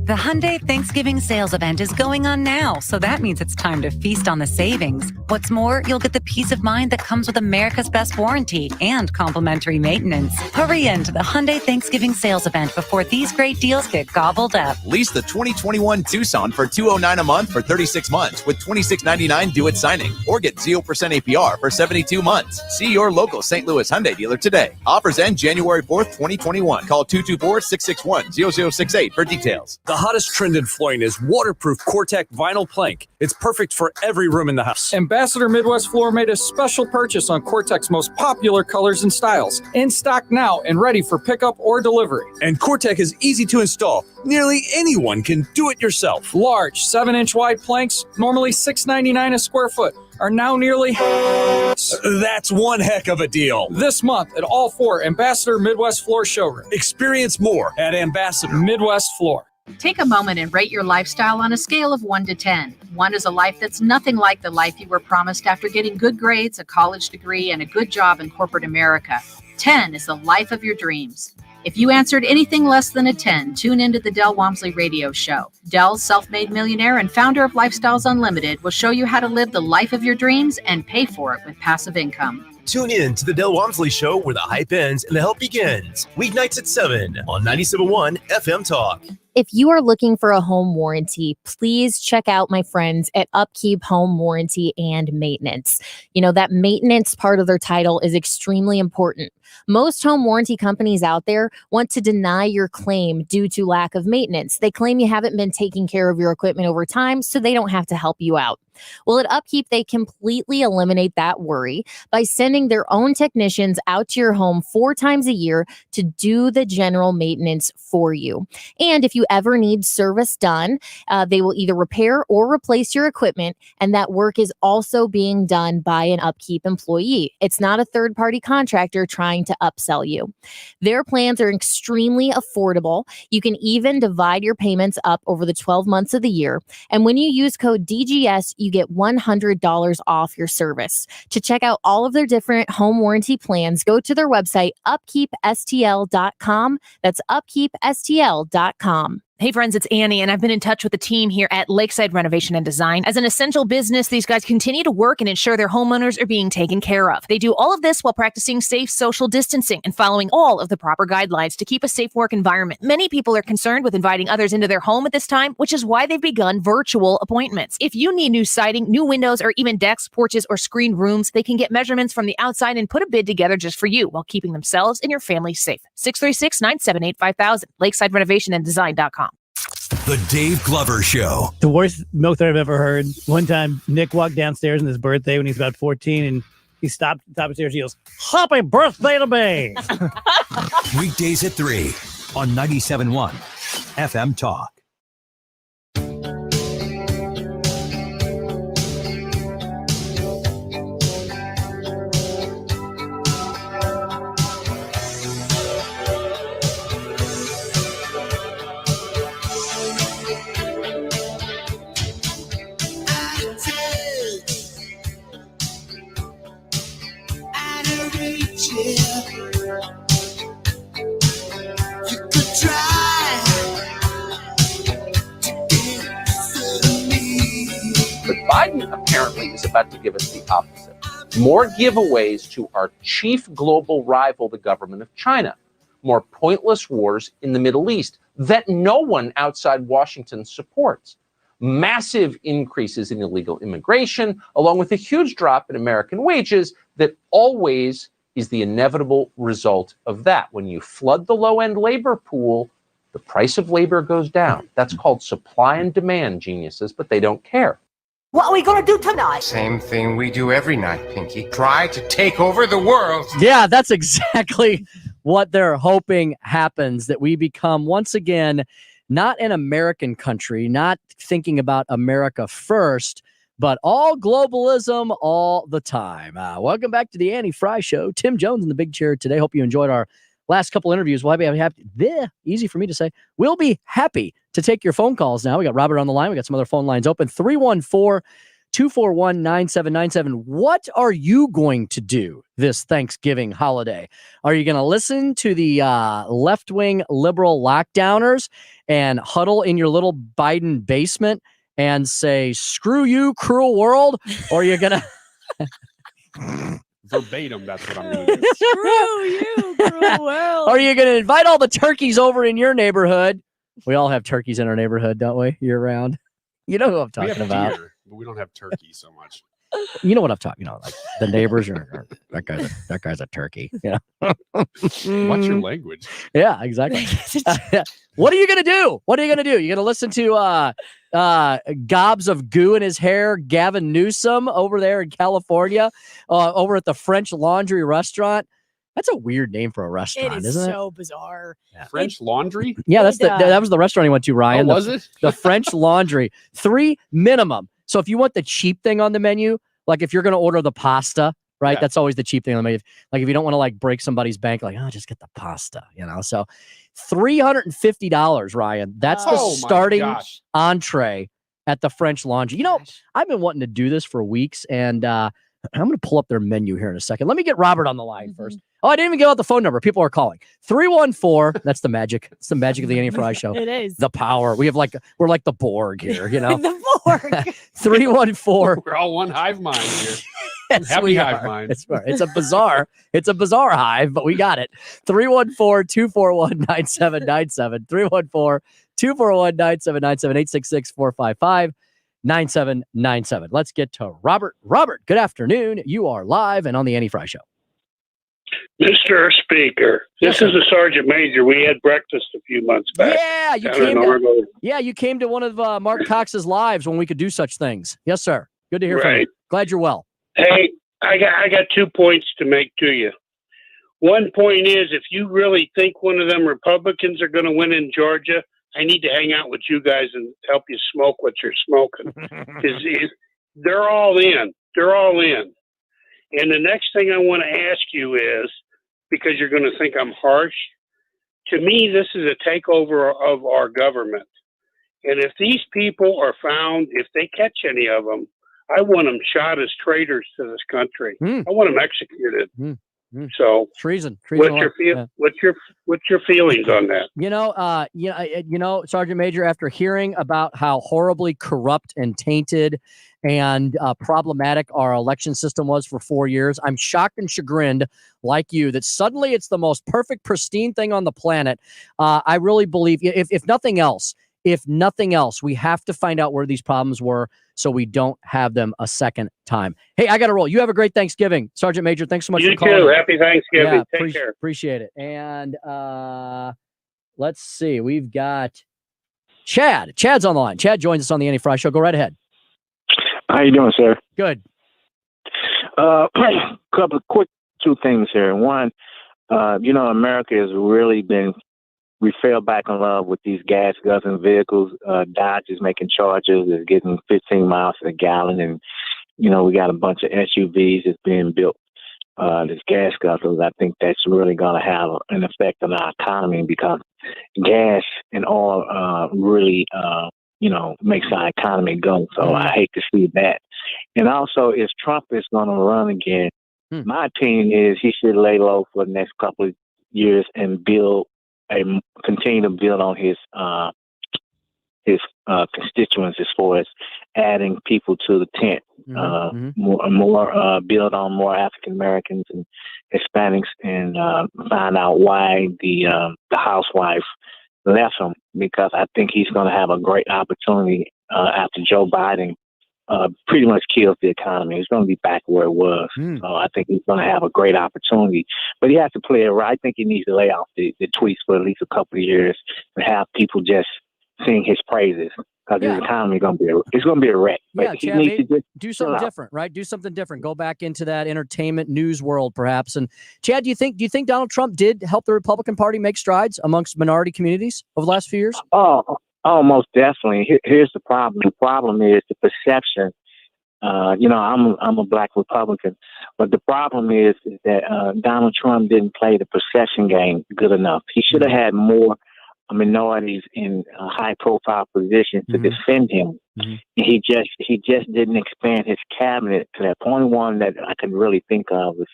The Hyundai Thanksgiving sales event is going on now, so that means it's time to feast on the savings. What's more, you'll get the peace of mind that comes with America's best warranty and complimentary maintenance. Hurry in to the Hyundai Thanksgiving sales event before these great deals get gobbled up. Lease the 2021 Tucson for $209 a month for 36 months with $26.99 due at signing, or get 0% APR for 72 months. See your local St. Louis Hyundai dealer today. Offers end January 4th, 2021. Call 224-661-0068 for details. The hottest trend in flooring is waterproof Cortec vinyl plank. It's perfect for every room in the house. Ambassador Midwest Floor made a special purchase on Cortec's most popular colors and styles. In stock now and ready for pickup or delivery. And Cortec is easy to install. Nearly anyone can do it yourself. Large 7-inch wide planks, normally $6.99 a square foot, are now nearly... That's one heck of a deal. This month at all 4 Ambassador Midwest Floor showrooms. Experience more at Ambassador Midwest Floor. Take a moment and rate your lifestyle on a scale of 1 to 10. 1 is a life that's nothing like the life you were promised after getting good grades, a college degree, and a good job in corporate America. 10 is the life of your dreams. If you answered anything less than a 10, tune into the Del Walmsley Radio Show. Del, self-made millionaire and founder of Lifestyles Unlimited, will show you how to live the life of your dreams and pay for it with passive income. Tune in to the Del Walmsley Show, where the hype ends and the help begins. Weeknights at 7 on 97.1 FM Talk. If you are looking for a home warranty, please check out my friends at Upkeep Home Warranty and Maintenance. You know, that maintenance part of their title is extremely important. Most home warranty companies out there want to deny your claim due to lack of maintenance. They claim you haven't been taking care of your equipment over time, so they don't have to help you out. Well, at Upkeep, they completely eliminate that worry by sending their own technicians out to your home 4 times a year to do the general maintenance for you. And if you ever need service done, they will either repair or replace your equipment, and that work is also being done by an Upkeep employee. It's not a third-party contractor trying to upsell you. Their plans are extremely affordable. You can even divide your payments up over the 12 months of the year. And when you use code DGS, you get $100 off your service. To check out all of their different home warranty plans, go to their website, upkeepstl.com. That's upkeepstl.com. Hey friends, it's Annie, and I've been in touch with the team here at Lakeside Renovation and Design. As an essential business, these guys continue to work and ensure their homeowners are being taken care of. They do all of this while practicing safe social distancing and following all of the proper guidelines to keep a safe work environment. Many people are concerned with inviting others into their home at this time, which is why they've begun virtual appointments. If you need new siding, new windows, or even decks, porches, or screened rooms, they can get measurements from the outside and put a bid together just for you while keeping themselves and your family safe. 636-978-5000, lakesidерenovationanddesign.com. The Dave Glover Show. The worst milk that I've ever heard. One time, Nick walked downstairs on his birthday when he's about 14, and he stopped at the top of the stairs. He goes, "Happy birthday to me!" Weekdays at 3 on 97.1 FM Talk. But Biden apparently is about to give us the opposite. more giveaways to our chief global rival, the government of China, more pointless wars in the Middle East that no one outside Washington supports, massive increases in illegal immigration, along with a huge drop in American wages that always is the inevitable result of that. When you flood the low-end labor pool, the price of labor goes down. That's called supply and demand, geniuses, but they don't care. What are we gonna do tonight? Same thing we do every night, Pinky. Try to take over the world. Yeah, that's exactly what they're hoping happens, that we become, once again, not an American country, not thinking about America first, but all globalism all the time. Welcome back to the Annie Frey Show. Tim Jones in the big chair today. Hope you enjoyed our last couple interviews. We'll be happy. Easy for me to say. We'll be happy to take your phone calls now. We got Robert on the line. We got some other phone lines open. 314-241-9797. What are you going to do this Thanksgiving holiday? Are you going to listen to the left-wing liberal lockdowners and huddle in your little Biden basement and say, screw you, cruel world? Or are you going to... Verbatim, that's what I'm going to do. Screw you, cruel world. Are you going to invite all the turkeys over in your neighborhood? We all have turkeys in our neighborhood, don't we? Year round. You know who I'm talking about. Deer, but we don't have turkey so much. You know what I'm talking, like the neighbors are that guy's a turkey. Yeah. What's your language? Yeah, exactly. What are you gonna do? What are you gonna do? You gonna listen to gobs of goo in his hair, Gavin Newsom over there in California, over at the French Laundry restaurant? That's a weird name for a restaurant, It is isn't so bizarre. Yeah. French Laundry? Yeah, that was the restaurant he went to, Ryan. Oh, was it? The French Laundry. 3 minimum. So if you want the cheap thing on the menu, like if you're going to order the pasta, right? Yeah. That's always the cheap thing on the menu. Like if you don't want to like break somebody's bank, like, just get the pasta, So $350, Ryan. That's the starting entree at the French Laundry. I've been wanting to do this for weeks, and I'm going to pull up their menu here in a second. Let me get Robert on the line first. Oh, I didn't even give out the phone number. People are calling. 314. That's the magic. It's the magic of the Annie Frey Show. It is. The power. We're like the Borg here, The Borg. 314. We're all one hive mind here. Yes, Happy we hive are. mind. It's a bizarre hive, but we got it. 314-241-9797. 314-241-9797. 866-455-9797. Let's get to Robert. Robert, good afternoon. You are live and on the Annie Frey Show. Mr. Speaker, this is a sergeant major. We had breakfast a few months back. Yeah, you came to one of Mark Cox's lives when we could do such things. Yes, sir. Good to hear from you. Glad you're well. Hey, I got 2 points to make to you. One point is, if you really think one of them Republicans are going to win in Georgia, I need to hang out with you guys and help you smoke what you're smoking. They're all in. They're all in. And the next thing I want to ask you is, because you're going to think I'm harsh, to me, this is a takeover of our government. And if these people are found, if they catch any of them, I want them shot as traitors to this country. I want them executed. So treason. What's your feelings on that? Sergeant Major, after hearing about how horribly corrupt and tainted and problematic our election system was for 4 years, I'm shocked and chagrined, like you, that suddenly it's the most perfect, pristine thing on the planet. I really believe, if nothing else, we have to find out where these problems were so we don't have them a second time. Hey, I got to roll. You have a great Thanksgiving. Sergeant Major, thanks so much for calling. You too. Happy Thanksgiving. Yeah, Take care. Appreciate it. And let's see. We've got Chad. Chad's on the line. Chad joins us on the Annie Frey Show. Go right ahead. How you doing, sir? Good. Couple of quick 2 things here. One, America has really we fell back in love with these gas guzzling vehicles. Dodge is making Chargers, is getting 15 miles a gallon, and we got a bunch of SUVs that's being built. This gas guzzlers, I think that's really going to have an effect on our economy, because gas and oil really makes our economy go. So I hate to see that. And also, if Trump is going to run again, my opinion is he should lay low for the next couple of years and continue to build on his constituents as far as adding people to the tent. more build on more African Americans and Hispanics, and find out why the housewife left him, because I think he's going to have a great opportunity after Joe Biden pretty much kills the economy. It's going to be back where it was. So I think he's going to have a great opportunity. But he has to play it right. I think he needs to lay off the tweets for at least a couple of years and have people just sing his praises, because his economy going to be a wreck. But he Chad, needs to just do something different, right? Do something different. Go back into that entertainment news world, perhaps. And Chad, do you think Donald Trump did help the Republican Party make strides amongst minority communities over the last few years? Oh, most definitely. Here's the problem. The problem is the perception. I'm a black Republican, but the problem is that Donald Trump didn't play the perception game good enough. He should have had more minorities in high-profile positions to defend him. He just didn't expand his cabinet to that point. One that I can really think of is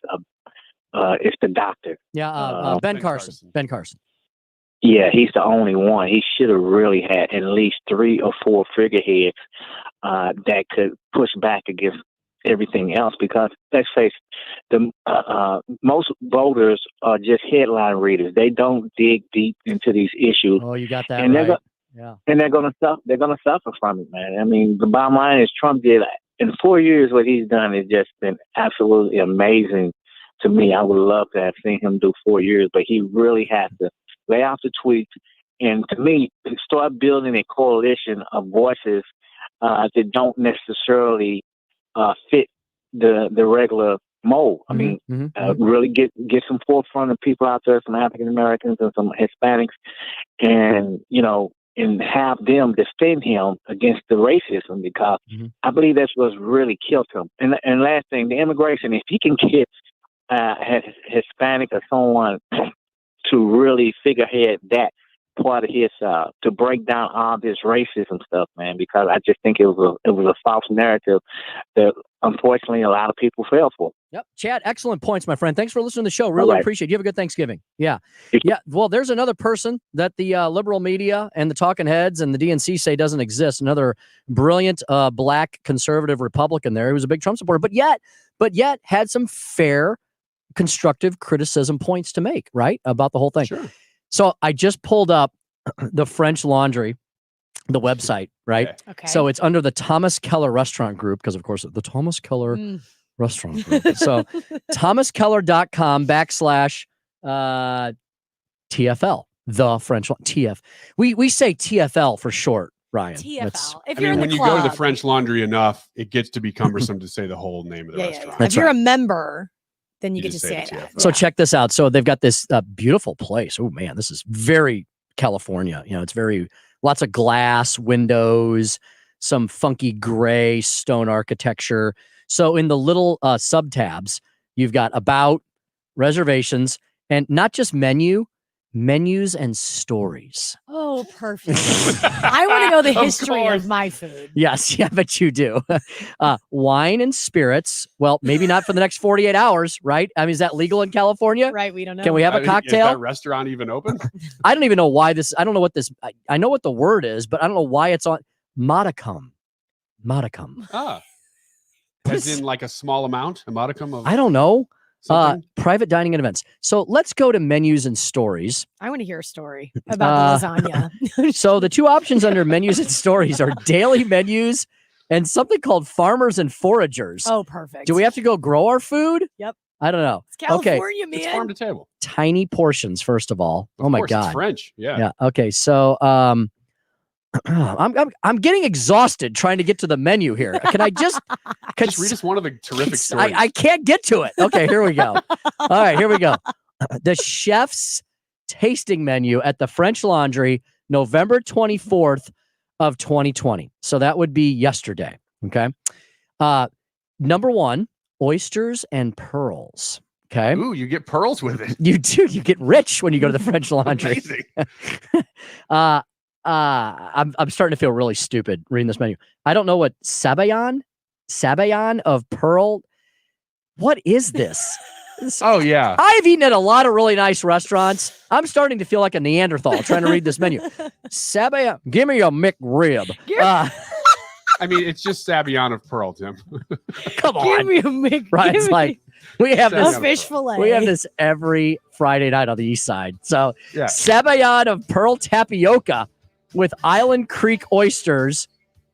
the doctor. Ben Carson. Ben Carson. Yeah, he's the only one. He should have really had at least 3 or 4 figureheads that could push back against everything else. Because let's face it, the most voters are just headline readers. They don't dig deep into these issues. Oh, you got that and right. And they're gonna suffer. They're gonna suffer from it, man. I mean, the bottom line is Trump did in 4 years. What he's done has just been absolutely amazing to me. I would love to have seen him do 4 years, but he really has to lay out the tweets, and to me, start building a coalition of voices that don't necessarily fit the regular mold. I mean, really get some forefront of people out there, some African Americans and some Hispanics, and and have them defend him against the racism, because I believe that's what's really killed him. And last thing, the immigration. If he can get Hispanic or someone to really figurehead that part of his to break down all this racism stuff, man, because I just think it was a false narrative that unfortunately a lot of people fell for. Yep. Chad, excellent points, my friend. Thanks for listening to the show. Really appreciate it. You have a good Thanksgiving. Yeah. Well, there's another person that the liberal media and the talking heads and the DNC say doesn't exist. Another brilliant black conservative Republican there. He was a big Trump supporter, but yet had some fair, constructive criticism points to make, right, about the whole thing. Sure. So I just pulled up the French Laundry, the website, right? Okay. So it's under the Thomas Keller Restaurant Group, because of course the Thomas Keller Restaurant Group. So thomaskeller.com /TFL, the French TF. We say TFL for short, Ryan. TFL. When you go to the French Laundry enough, it gets to be cumbersome to say the whole name of the restaurant. If you're a member, then you get to say that. So check this out. So they've got this beautiful place. Oh man, this is very California. It's very lots of glass windows, some funky gray stone architecture. So in the little sub-tabs, you've got about, reservations, and not just menus and stories. Oh, perfect. I want to know the history of my food. Yes, yeah, but you do. Wine and spirits. Well, maybe not for the next 48 hours, right? I mean, is that legal in California? Right, we don't know. Can we have a cocktail? Is that restaurant even open? I don't even know why this. I don't know what this. I know what the word is, but I don't know why it's on modicum. Modicum. As in like a small amount, a modicum of. I don't know. Private dining and events. So let's go to menus and stories. I want to hear a story about the lasagna. So the two options under menus and stories are daily menus and something called farmers and foragers. Oh, perfect. Do we have to go grow our food? Yep. I don't know. It's California, man. It's farm to table. Tiny portions, first of all. Oh my God. It's French. Yeah. Yeah. Okay. So I'm getting exhausted trying to get to the menu here. Can I just read us one of the terrific stories? I can't get to it. Okay, here we go. All right, here we go. The chef's tasting menu at the French Laundry, November 24th of 2020. So that would be yesterday. Okay. Number 1, oysters and pearls. Okay. Ooh, you get pearls with it. You do. You get rich when you go to the French Laundry. Amazing. I'm starting to feel really stupid reading this menu. I don't know what sabayon of pearl. What is this? Oh yeah. I've eaten at a lot of really nice restaurants. I'm starting to feel like a Neanderthal trying to read this menu. Sabayon, give me a McRib. I mean, it's just Savion of Pearl, Tim. Come on. Give me a Mick. Ryan's like, we have Savion this of fish Pearl. fillet. We have this every Friday night on the east side. So Yeah. Sabayon of Pearl Tapioca with Island Creek oysters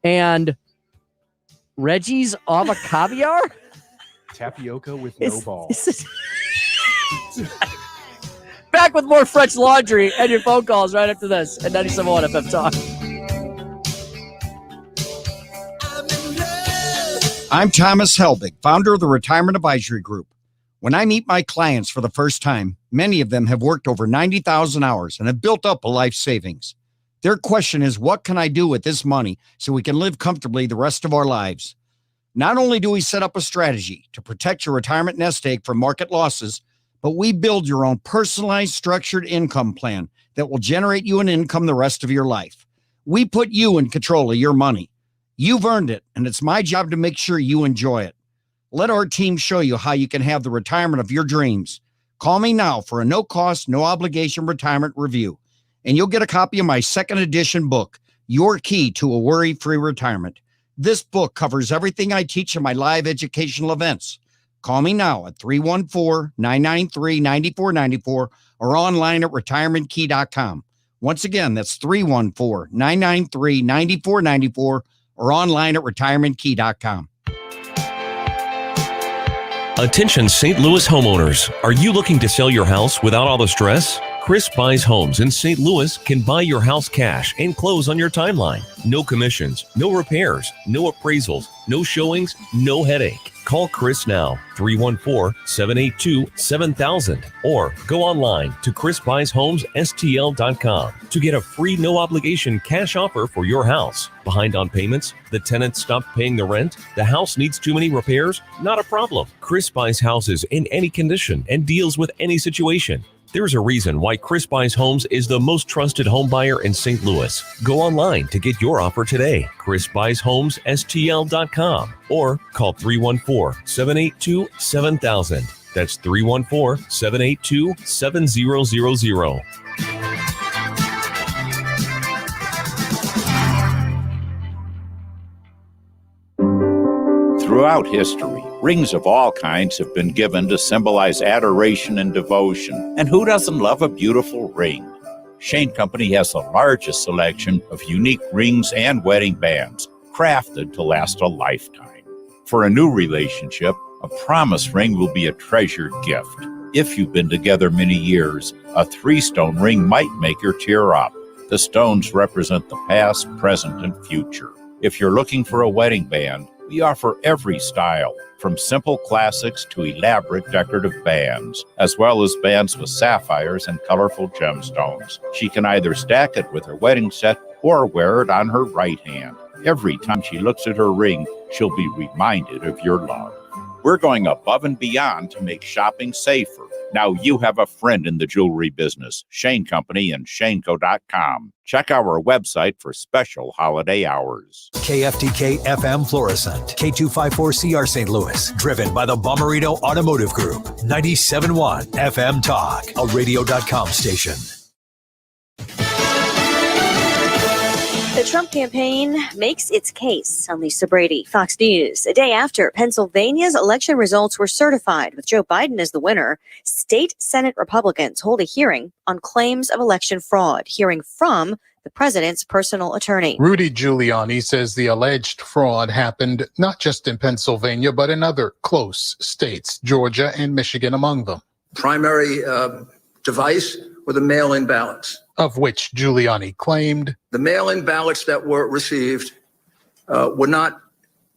and Reggie's Avocaviar. Tapioca with no balls. Back with more French Laundry and your phone calls right after this at 97.1 FM Talk. I'm Thomas Helbig, founder of the Retirement Advisory Group. When I meet my clients for the first time, many of them have worked over 90,000 hours and have built up a life savings. Their question is, what can I do with this money so we can live comfortably the rest of our lives? Not only do we set up a strategy to protect your retirement nest egg from market losses, but we build your own personalized structured income plan that will generate you an income the rest of your life. We put you in control of your money. You've earned it, and it's my job to make sure you enjoy it. Let our team show you how you can have the retirement of your dreams. Call me now for a no-cost, no-obligation retirement review, and you'll get a copy of my second edition book, Your Key to a Worry-Free Retirement. This book covers everything I teach in my live educational events. Call me now at 314-993-9494 or online at retirementkey.com. Once again, that's 314-993-9494 or online at retirementkey.com. Attention St. Louis homeowners. Are you looking to sell your house without all the stress? Chris Buys Homes in St. Louis can buy your house cash and close on your timeline. No commissions, no repairs, no appraisals, no showings, no headache. Call Chris now, 314-782-7000, or go online to chrisbuysHomesSTL.com to get a free no-obligation cash offer for your house. Behind on payments? The tenant stopped paying the rent? The house needs too many repairs? Not a problem. Chris buys houses in any condition and deals with any situation. There's a reason why Chris Buys Homes is the most trusted home buyer in St. Louis. Go online to get your offer today. chrisbuysHomesSTL.com or call 314-782-7000. That's 314-782-7000. Throughout history, rings of all kinds have been given to symbolize adoration and devotion. And who doesn't love a beautiful ring? Shane Company has the largest selection of unique rings and wedding bands, crafted to last a lifetime. For a new relationship, a promise ring will be a treasured gift. If you've been together many years, a 3-stone ring might make her tear up. The stones represent the past, present, and future. If you're looking for a wedding band, we offer every style, from simple classics to elaborate decorative bands, as well as bands with sapphires and colorful gemstones. She can either stack it with her wedding set or wear it on her right hand. Every time she looks at her ring, she'll be reminded of your love. We're going above and beyond to make shopping safer. Now you have a friend in the jewelry business. Shane Company and shaneco.com. Check our website for special holiday hours. KFTK FM Florissant, K254CR St. Louis, driven by the Bomarito Automotive Group, 97.1 FM Talk, a radio.com station. The Trump campaign makes its case. I'm Lisa Brady, Fox News. A day after Pennsylvania's election results were certified with Joe Biden as the winner, state Senate Republicans hold a hearing on claims of election fraud, hearing from the president's personal attorney. Rudy Giuliani says the alleged fraud happened not just in Pennsylvania, but in other close states, Georgia and Michigan among them. Primary device were the mail-in ballots, of which Giuliani claimed the mail-in ballots that were received were not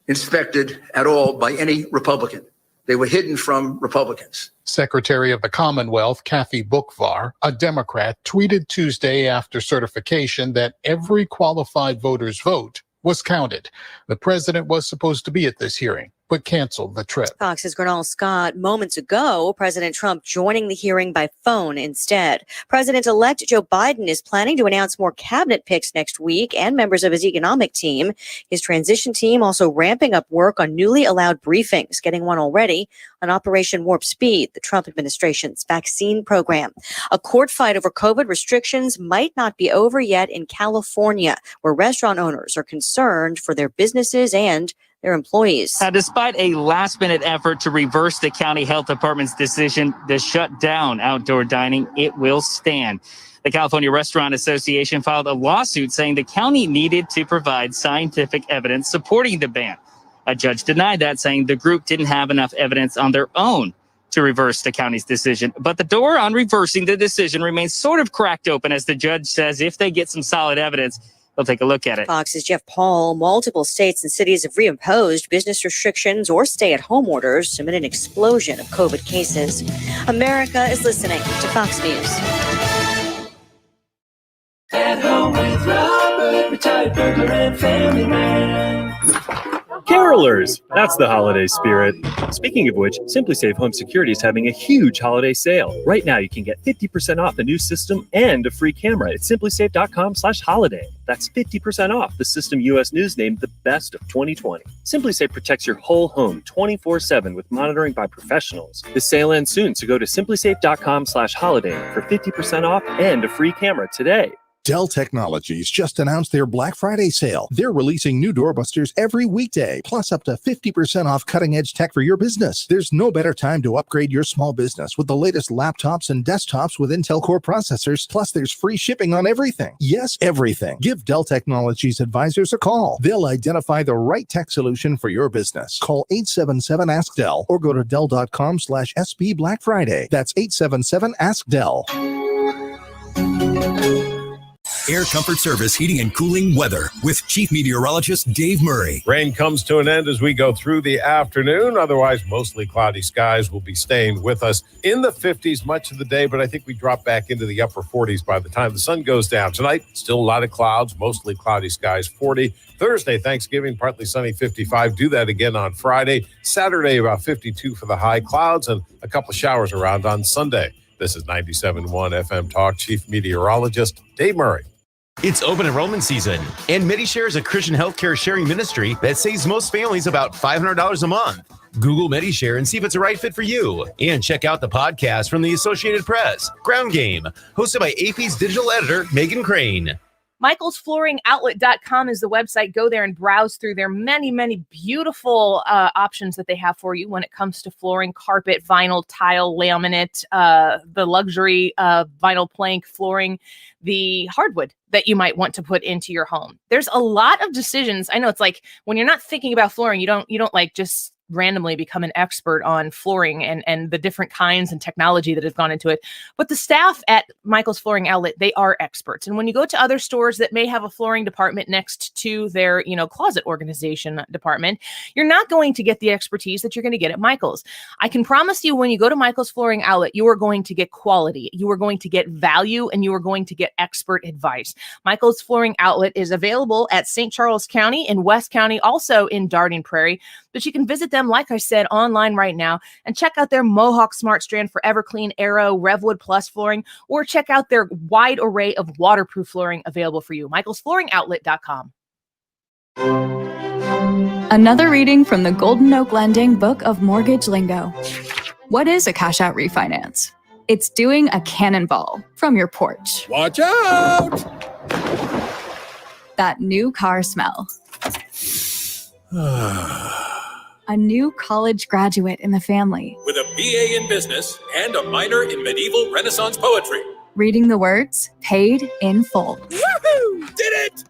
inspected at all by any Republican. They were hidden from Republicans. Secretary of the Commonwealth, Kathy Boockvar, a Democrat, tweeted Tuesday after certification that every qualified voter's vote was counted. The president was supposed to be at this hearing. but canceled the trip. Fox's Gernal Scott moments ago, President Trump joining the hearing by phone instead. President-elect Joe Biden is planning to announce more cabinet picks next week and members of his economic team. His transition team also ramping up work on newly allowed briefings, getting one already on Operation Warp Speed, the Trump administration's vaccine program. A court fight over COVID restrictions might not be over yet in California, where restaurant owners are concerned for their businesses and their employees. Despite a last-minute effort to reverse the county health department's decision to shut down outdoor dining, it will stand. The California Restaurant Association filed a lawsuit saying the county needed to provide scientific evidence supporting the ban. A judge denied that, saying the group didn't have enough evidence on their own to reverse the county's decision. But the door on reversing the decision remains sort of cracked open, as the judge says if they get some solid evidence, they'll take a look at it. Fox's Jeff Paul. Multiple states and cities have reimposed business restrictions or stay-at-home orders amid an explosion of COVID cases. America is listening to Fox News. At home with Robert, retired burglar and family man. Carolers! That's the holiday spirit. Speaking of which, Simply Safe Home Security is having a huge holiday sale. Right now, you can get 50% off a new system and a free camera at simplysafe.com/holiday. That's 50% off the system U.S. News named the best of 2020. Simply Safe protects your whole home 24/7 with monitoring by professionals. This sale ends soon, so go to simplysafe.com/holiday for 50% off and a free camera today. Dell Technologies just announced their Black Friday sale. They're releasing new doorbusters every weekday, plus up to 50% off cutting-edge tech for your business. There's no better time to upgrade your small business with the latest laptops and desktops with Intel Core processors, plus there's free shipping on everything. Yes, everything. Give Dell Technologies advisors a call. They'll identify the right tech solution for your business. Call 877-ASK-DELL or go to Dell.com/SB Black Friday. That's 877-ASK-DELL. Air Comfort Service Heating and Cooling Weather with Chief Meteorologist Dave Murray. Rain comes to an end as we go through the afternoon. Otherwise, mostly cloudy skies will be staying with us in the 50s much of the day, but I think we drop back into the upper 40s by the time the sun goes down. Tonight, still a lot of clouds, mostly cloudy skies, 40. Thursday, Thanksgiving, partly sunny, 55. Do that again on Friday. Saturday, about 52 for the high, clouds and a couple of showers around on Sunday. This is 97.1 FM Talk. Chief Meteorologist Dave Murray. It's open enrollment season, and MediShare is a Christian healthcare sharing ministry that saves most families about $500 a month. Google MediShare and see if it's a right fit for you. And check out the podcast from the Associated Press, Ground Game, hosted by AP's digital editor, Megan Crane. MichaelsFlooringOutlet.com is the website. Go there and browse through their many, many beautiful options that they have for you when it comes to flooring, carpet, vinyl, tile, laminate, the luxury vinyl plank flooring, the hardwood that you might want to put into your home. There's a lot of decisions. I know it's like when you're not thinking about flooring, you don't like just randomly become an expert on flooring and the different kinds and technology that has gone into it. But the staff at Michael's Flooring Outlet, they are experts. And when you go to other stores that may have a flooring department next to their, closet organization department, you're not going to get the expertise that you're going to get at Michael's. I can promise you when you go to Michael's Flooring Outlet, you are going to get quality, you are going to get value, and you are going to get expert advice. Michael's Flooring Outlet is available at St. Charles County in West County, also in Darting Prairie. But you can visit them, like I said, online right now and check out their Mohawk Smart Strand for Everclean, Aero, Revwood Plus flooring, or check out their wide array of waterproof flooring available for you. MichaelsFlooringOutlet.com. Another reading from the Golden Oak Lending Book of Mortgage Lingo. What is a cash out refinance? It's doing a cannonball from your porch. Watch out! That new car smell. A new college graduate in the family. With a BA in business and a minor in medieval Renaissance poetry. Reading the words, paid in full. Woohoo! Did it!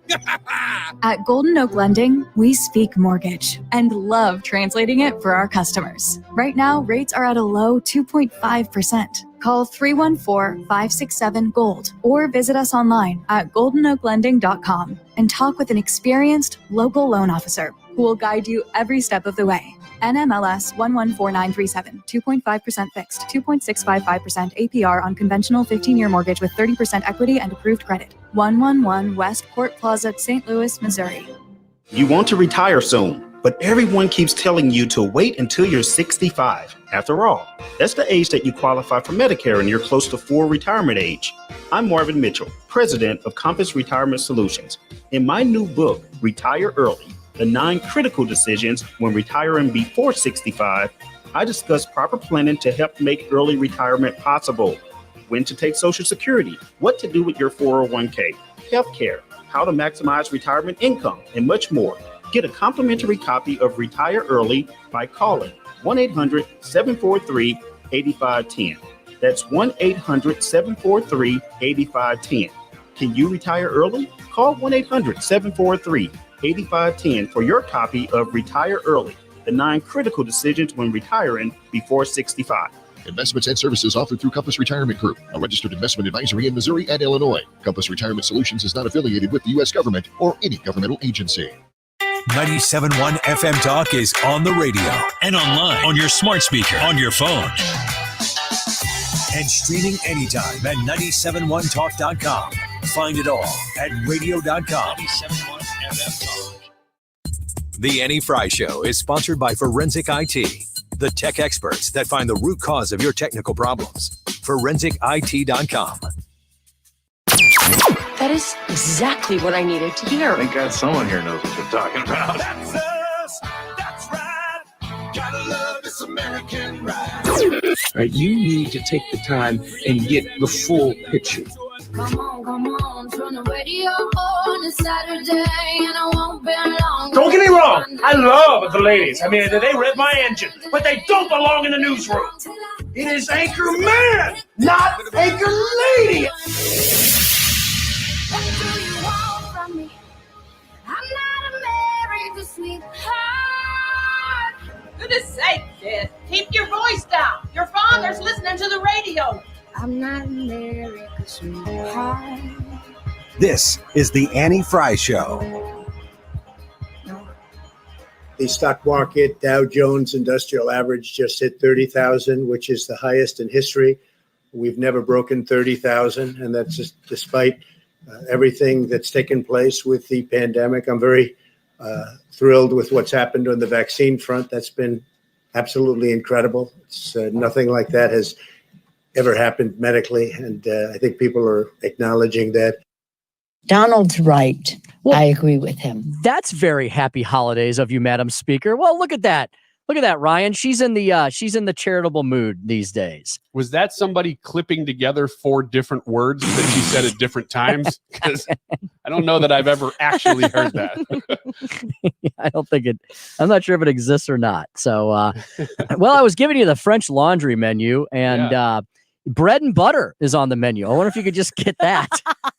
At Golden Oak Lending, we speak mortgage and love translating it for our customers. Right now, rates are at a low 2.5%. Call 314-567-GOLD or visit us online at goldenoaklending.com and talk with an experienced local loan officer who will guide you every step of the way. NMLS 114937, 2.5% fixed, 2.655% APR on conventional 15-year mortgage with 30% equity and approved credit. 111 West Port Plaza, St. Louis, Missouri. You want to retire soon? But everyone keeps telling you to wait until you're 65. After all, that's the age that you qualify for Medicare and you're close to full retirement age. I'm Marvin Mitchell, president of Compass Retirement Solutions. In my new book, Retire Early, The 9 Critical Decisions When Retiring Before 65, I discuss proper planning to help make early retirement possible. When to take Social Security, what to do with your 401k, healthcare, how to maximize retirement income, and much more. Get a complimentary copy of Retire Early by calling 1-800-743-8510. That's 1-800-743-8510. Can you retire early? Call 1-800-743-8510 for your copy of Retire Early, The 9 Critical Decisions When Retiring Before 65. Investments and services offered through Compass Retirement Group, a registered investment advisory in Missouri and Illinois. Compass Retirement Solutions is not affiliated with the U.S. government or any governmental agency. 97.1 FM Talk is on the radio and online on your smart speaker, on your phone. And streaming anytime at 971talk.com. Find it all at radio.com. 97.1 FM Talk. The Annie Frey Show is sponsored by Forensic IT, the tech experts that find the root cause of your technical problems. ForensicIT.com. That is exactly what I needed to hear. Thank God someone here knows what they're talking about. That's us. That's right. Gotta love this American ride. Right, you need to take the time and get the full picture. Come on, turn the radio on. It's Saturday and I won't be long. Don't get me wrong, I love the ladies. I mean, they rev my engine, but they don't belong in the newsroom. It is Anchor Man, not Anchor Lady. What do you want from me? I'm not a married sweetheart. Goodness sake, kid. Keep your voice down. Your father's listening to the radio. I'm not a married sweetheart. This is the Annie Frey Show. The stock market, Dow Jones Industrial Average, just hit 30,000, which is the highest in history. We've never broken 30,000, and that's just despite everything that's taken place with the pandemic. I'm very thrilled with what's happened on the vaccine front. That's been absolutely incredible. It's nothing like that has ever happened medically, and I think people are acknowledging that. Donald's right. Well, I agree with him. That's very happy holidays of you, Madam Speaker. Well, look at that. Look at that, Ryan. She's in the charitable mood these days. Was that somebody clipping together 4 different words that she said at different times? Because I don't know that I've ever actually heard that. I don't think it. I'm not sure if it exists or not. So, well, I was giving you the French Laundry menu, and bread and butter is on the menu. I wonder if you could just get that.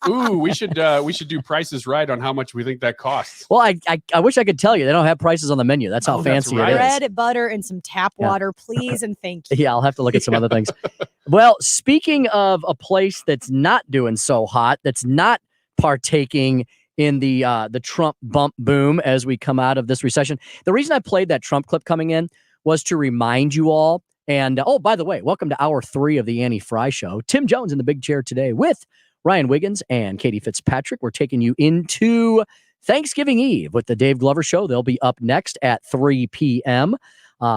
Ooh, we should do prices right on how much we think that costs. Well, I wish I could tell you. They don't have prices on the menu. That's how fancy it is. Bread, butter, and some tap water, please, and thank you. Yeah, I'll have to look at some other things. Well, speaking of a place that's not doing so hot, that's not partaking in the Trump bump boom as we come out of this recession. The reason I played that Trump clip coming in was to remind you all. And, oh, by the way, welcome to hour 3 of the Annie Frey Show. Tim Jones in the big chair today with Ryan Wiggins and Katie Fitzpatrick. We're taking you into Thanksgiving Eve with the Dave Glover Show. They'll be up next at 3 p.m.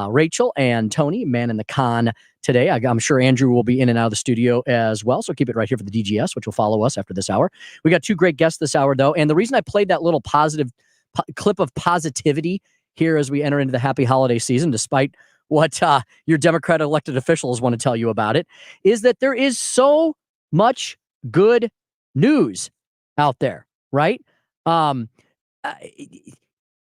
Rachel and Tony, man in the con today. I'm sure Andrew will be in and out of the studio as well. So keep it right here for the DGS, which will follow us after this hour. We got 2 great guests this hour, though. And the reason I played that little positive clip of positivity here as we enter into the happy holiday season, despite what your Democrat elected officials want to tell you about it, is that there is so much good news out there, right?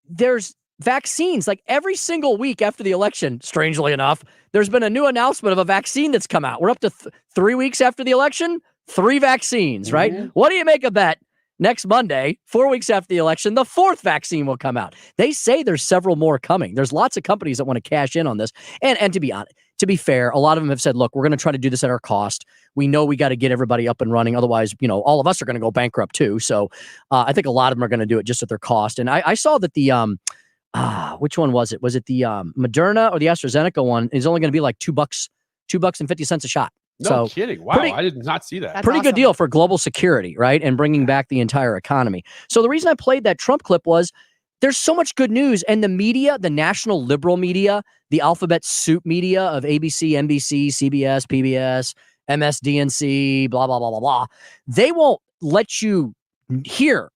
There's vaccines. Like every single week after the election, strangely enough, there's been a new announcement of a vaccine that's come out. We're up to 3 weeks after the election, 3 vaccines, right? Mm-hmm. What do you make of that? Next Monday, 4 weeks after the election, the 4th vaccine will come out. They say there's several more coming. There's lots of companies that want to cash in on this. And to be honest, to be fair, a lot of them have said, look, we're going to try to do this at our cost. We know we got to get everybody up and running. Otherwise, all of us are going to go bankrupt too. So I think a lot of them are going to do it just at their cost. And I saw that the, which one was it? Was it the Moderna or the AstraZeneca one is only going to be like $2.50 a shot. No kidding. Wow. I did not see that. Pretty good deal for global security, right? And bringing back the entire economy. So the reason I played that Trump clip was there's so much good news. And the media, the national liberal media, the alphabet soup media of ABC, NBC, CBS, PBS, MSDNC, blah, blah, blah, blah, blah, they won't let you hear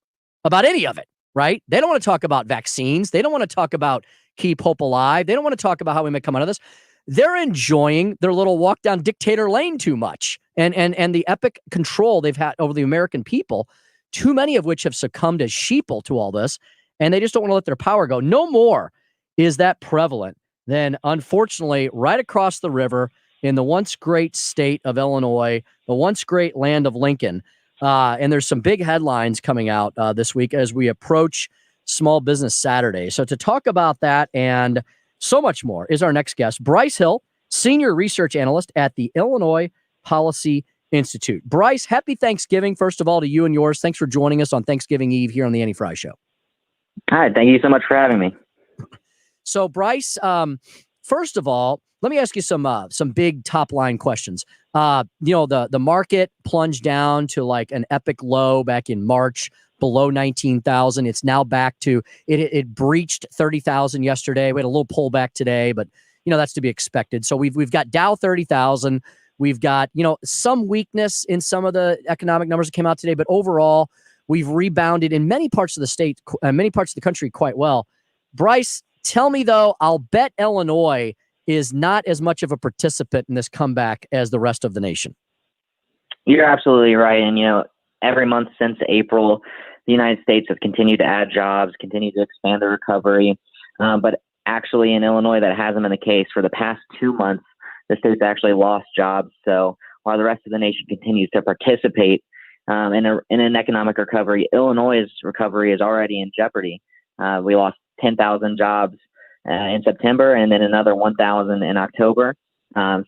about any of it, right? They don't want to talk about vaccines. They don't want to talk about keep hope alive. They don't want to talk about how we may come out of this. They're enjoying their little walk down dictator lane too much. And the epic control they've had over the American people, too many of which have succumbed as sheeple to all this, and they just don't want to let their power go. No more is that prevalent than, unfortunately, right across the river in the once great state of Illinois, the once great land of Lincoln. And there's some big headlines coming out this week as we approach Small Business Saturday. So to talk about that and so much more is our next guest, Bryce Hill, Senior Research Analyst at the Illinois Policy Institute. Bryce, happy Thanksgiving, first of all, to you and yours. Thanks for joining us on Thanksgiving Eve here on the Annie Frey Show. Hi, thank you so much for having me. So, Bryce, first of all, let me ask you some big top line questions. The market plunged down to like an epic low back in March, below 19,000. It's now back to it breached 30,000 yesterday. We had a little pullback today, but that's to be expected. So we've got Dow 30,000. We've got some weakness in some of the economic numbers that came out today, but overall we've rebounded in many parts of the state, many parts of the country quite well. Bryce, tell me though, I'll bet Illinois is not as much of a participant in this comeback as the rest of the nation. You're absolutely right. And, every month since April, the United States has continued to add jobs, continued to expand the recovery. But actually in Illinois, that hasn't been the case. For the past 2 months, the state's actually lost jobs. So while the rest of the nation continues to participate in an economic recovery, Illinois' recovery is already in jeopardy. We lost 10,000 jobs in September, and then another 1,000 in October.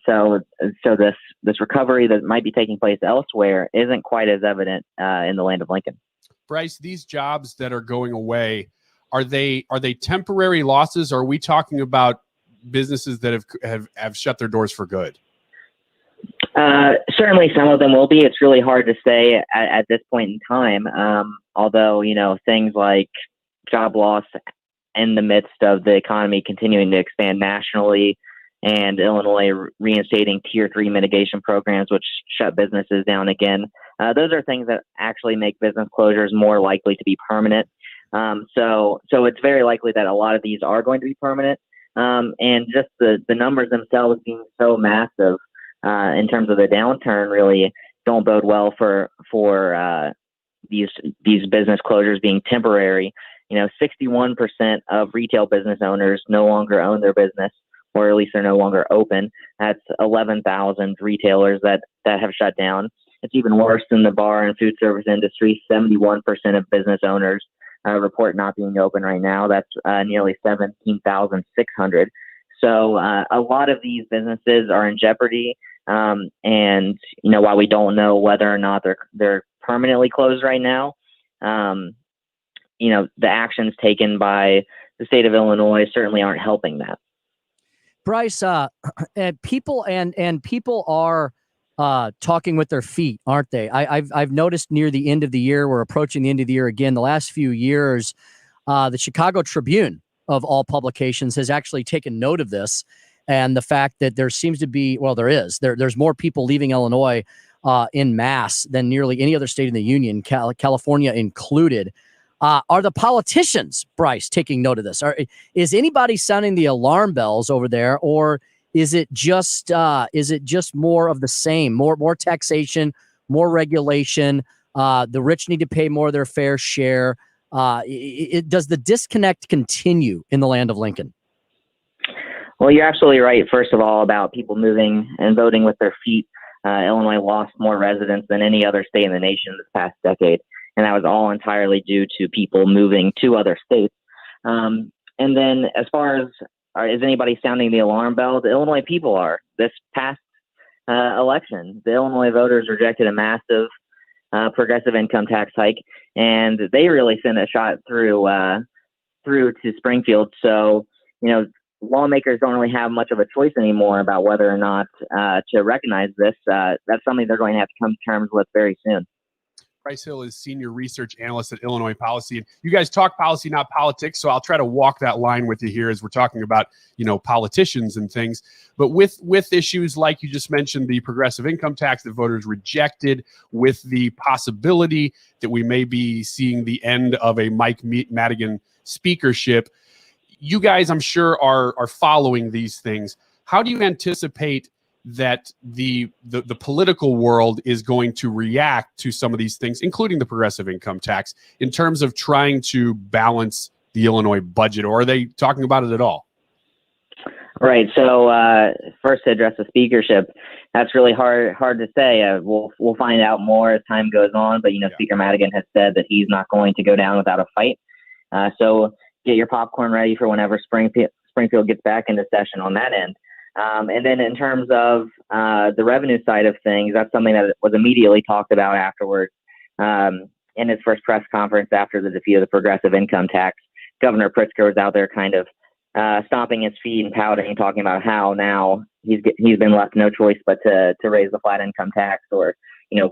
So this recovery that might be taking place elsewhere isn't quite as evident in the land of Lincoln. Bryce, these jobs that are going away, are they temporary losses? Or are we talking about businesses that have shut their doors for good? Certainly some of them will be. It's really hard to say at this point in time. Although, things like job loss in the midst of the economy continuing to expand nationally and Illinois reinstating Tier 3 mitigation programs, which shut businesses down again. Those are things that actually make business closures more likely to be permanent. So it's very likely that a lot of these are going to be permanent. And just the numbers themselves being so massive in terms of the downturn really don't bode well for these business closures being temporary. 61% of retail business owners no longer own their business, or at least they're no longer open. That's 11,000 retailers that have shut down. It's even worse in the bar and food service industry. 71% of business owners report not being open right now. That's nearly 17,600. So a lot of these businesses are in jeopardy. And while we don't know whether or not they're permanently closed right now, the actions taken by the state of Illinois certainly aren't helping that. Bryce, people are talking with their feet, aren't they? I've noticed near the end of the year, we're approaching the end of the year again. The last few years, the Chicago Tribune, of all publications, has actually taken note of this, and the fact that there seems to be, there's more people leaving Illinois in mass than nearly any other state in the union, California included. Are the politicians, Bryce, taking note of this? Is anybody sounding the alarm bells over there, or is it just more of the same? More taxation, more regulation. The rich need to pay more of their fair share. Does the disconnect continue in the land of Lincoln? Well, you're absolutely right. First of all, about people moving and voting with their feet. Illinois lost more residents than any other state in the nation this past decade. And that was all entirely due to people moving to other states. And then as far as is anybody sounding the alarm bell, the Illinois people are. This past election, the Illinois voters rejected a massive progressive income tax hike, and they really sent a shot through to Springfield. So, lawmakers don't really have much of a choice anymore about whether or not to recognize this. That's something they're going to have to come to terms with very soon. Bryce Hill is senior research analyst at Illinois Policy. And you guys talk policy, not politics. So I'll try to walk that line with you here as we're talking about, politicians and things. But with issues like you just mentioned, the progressive income tax that voters rejected, with the possibility that we may be seeing the end of a Mike Madigan speakership, you guys, I'm sure, are following these things. How do you anticipate that the political world is going to react to some of these things, including the progressive income tax, in terms of trying to balance the Illinois budget, or are they talking about it at all? Right. So first, to address the speakership, that's really hard to say. We'll find out more as time goes on. But Speaker Madigan has said that he's not going to go down without a fight. So get your popcorn ready for whenever Springfield gets back into session on that end. And then in terms of the revenue side of things, that's something that was immediately talked about afterwards. In his first press conference after the defeat of the progressive income tax, Governor Pritzker was out there kind of stomping his feet and pouting and talking about how now he's been left no choice but to raise the flat income tax or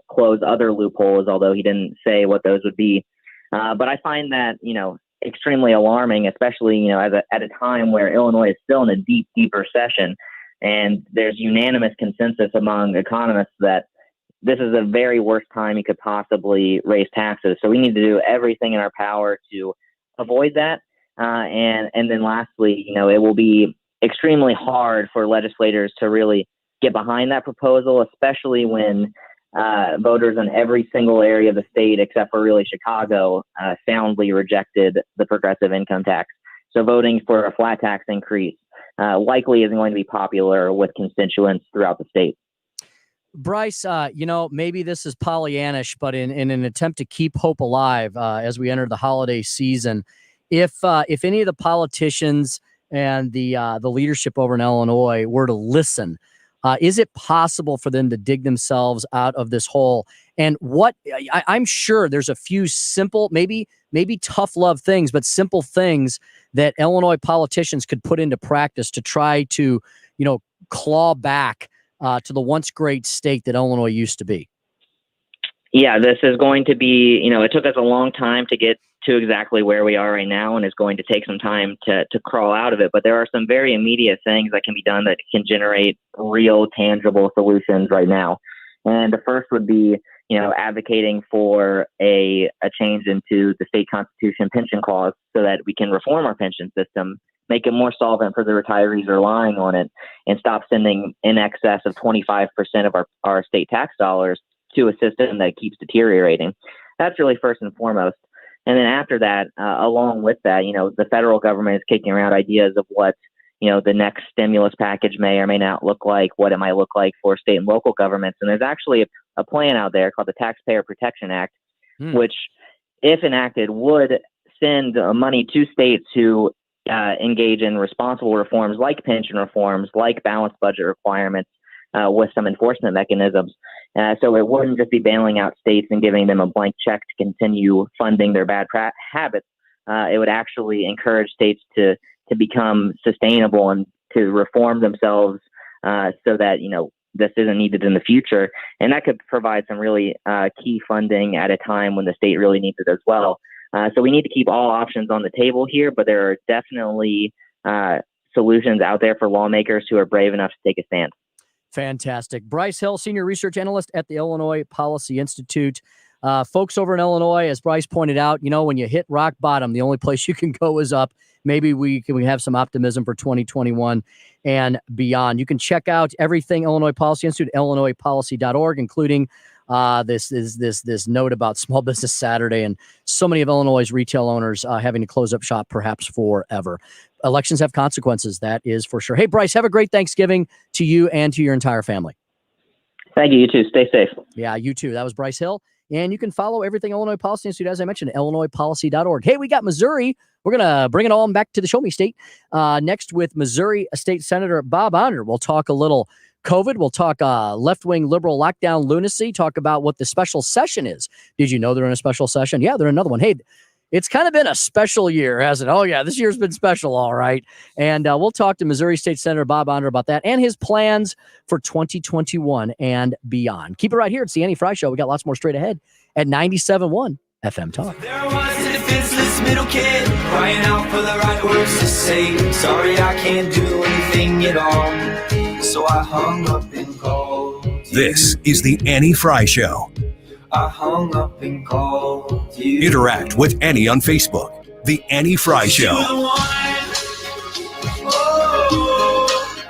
close other loopholes, although he didn't say what those would be. But I find that extremely alarming, especially at a time where Illinois is still in a deep recession, and there's unanimous consensus among economists that this is the very worst time you could possibly raise taxes. So we need to do everything in our power to avoid that. And then lastly, it will be extremely hard for legislators to really get behind that proposal, especially when voters in every single area of the state, except for really Chicago, soundly rejected the progressive income tax. So voting for a flat tax increase likely isn't going to be popular with constituents throughout the state. Bryce, maybe this is Pollyannish, but in an attempt to keep hope alive as we enter the holiday season, if any of the politicians and the leadership over in Illinois were to listen, is it possible for them to dig themselves out of this hole? And I'm sure there's a few simple, maybe tough love things, but simple things that Illinois politicians could put into practice to try to, claw back to the once great state that Illinois used to be. Yeah, this is going to be, it took us a long time to get to exactly where we are right now, and it's going to take some time to crawl out of it. But there are some very immediate things that can be done that can generate real, tangible solutions right now. And the first would be, advocating for a change into the state constitution pension clause so that we can reform our pension system, make it more solvent for the retirees relying on it, and stop sending in excess of 25% of our state tax dollars to a system that keeps deteriorating. That's really first and foremost. And then after that, along with that, the federal government is kicking around ideas of what, the next stimulus package may or may not look like, what it might look like for state and local governments. And there's actually a plan out there called the Taxpayer Protection Act, which, if enacted, would send money to states who engage in responsible reforms like pension reforms, like balanced budget requirements, with some enforcement mechanisms. So it wouldn't just be bailing out states and giving them a blank check to continue funding their bad habits. It would actually encourage states to become sustainable and to reform themselves so that, this isn't needed in the future. And that could provide some really key funding at a time when the state really needs it as well. So we need to keep all options on the table here, but there are definitely solutions out there for lawmakers who are brave enough to take a stand. Fantastic. Bryce Hill, senior research analyst at the Illinois Policy Institute. Folks over in Illinois, as Bryce pointed out, when you hit rock bottom, the only place you can go is up. Maybe we have some optimism for 2021 and beyond. You can check out everything Illinois Policy Institute, illinoispolicy.org, including this note about Small Business Saturday and so many of Illinois' retail owners having to close up shop perhaps forever. Elections have consequences, that is for sure. Hey, Bryce, have a great Thanksgiving to you and to your entire family. Thank you. You too. Stay safe. Yeah, you too. That was Bryce Hill. And you can follow everything Illinois Policy Institute, as I mentioned, illinoispolicy.org. Hey, we got Missouri. We're going to bring it all back to the Show Me State. Next with Missouri State Senator Bob Honor. We'll talk a little COVID. We'll talk left-wing liberal lockdown lunacy, talk about what the special session is. Did you know they're in a special session? Yeah, they're in another one. Hey, it's kind of been a special year, hasn't it? Oh, yeah, this year's been special, all right. And we'll talk to Missouri State Senator Bob Onder about that and his plans for 2021 and beyond. Keep it right here. It's the Annie Frey Show. We got lots more straight ahead at 97.1 FM Talk. There was a defenseless middle kid crying out for the right words to say. Sorry, I can't do anything at all. So I hung up and called. This is the Annie Frey Show. I hung up and called you. Interact with Annie on Facebook. The Annie Frey Show.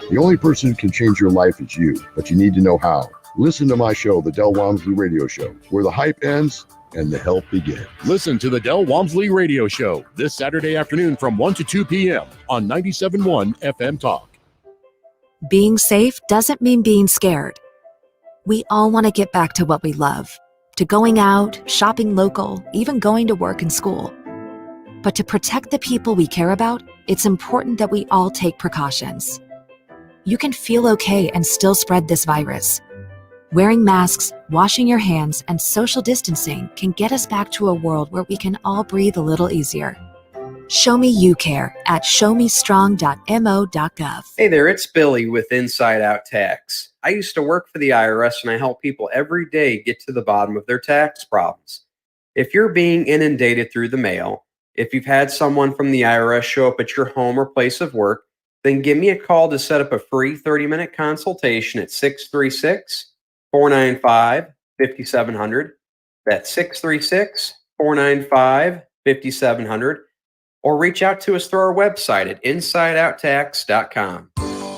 The only person who can change your life is you, but you need to know how. Listen to my show, The Del Walmsley Radio Show, where the hype ends and the help begins. Listen to the Del Walmsley Radio Show this Saturday afternoon from 1 to 2 p.m. on 97.1 FM Talk. Being safe doesn't mean being scared. We all want to get back to what we love, to going out, shopping local, even going to work and school. But to protect the people we care about, it's important that we all take precautions. You can feel okay and still spread this virus. Wearing masks, washing your hands, and social distancing can get us back to a world where we can all breathe a little easier. Show me you care at showmestrong.mo.gov. Hey there, it's Billy with Inside Out Tax. I used to work for the IRS and I help people every day get to the bottom of their tax problems. If you're being inundated through the mail, if you've had someone from the IRS show up at your home or place of work, then give me a call to set up a free 30-minute consultation at 636-495-5700. That's 636-495-5700. Or reach out to us through our website at InsideOutTax.com.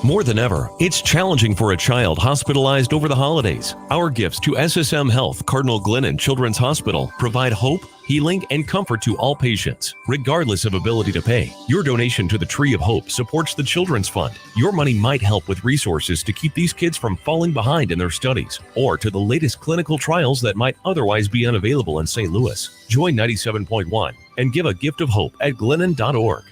More than ever, it's challenging for a child hospitalized over the holidays. Our gifts to SSM Health Cardinal Glennon Children's Hospital provide hope, healing, and comfort to all patients, regardless of ability to pay. Your donation to the Tree of Hope supports the Children's Fund. Your money might help with resources to keep these kids from falling behind in their studies, or to the latest clinical trials that might otherwise be unavailable in St. Louis. Join 97.1 and give a gift of hope at glennon.org.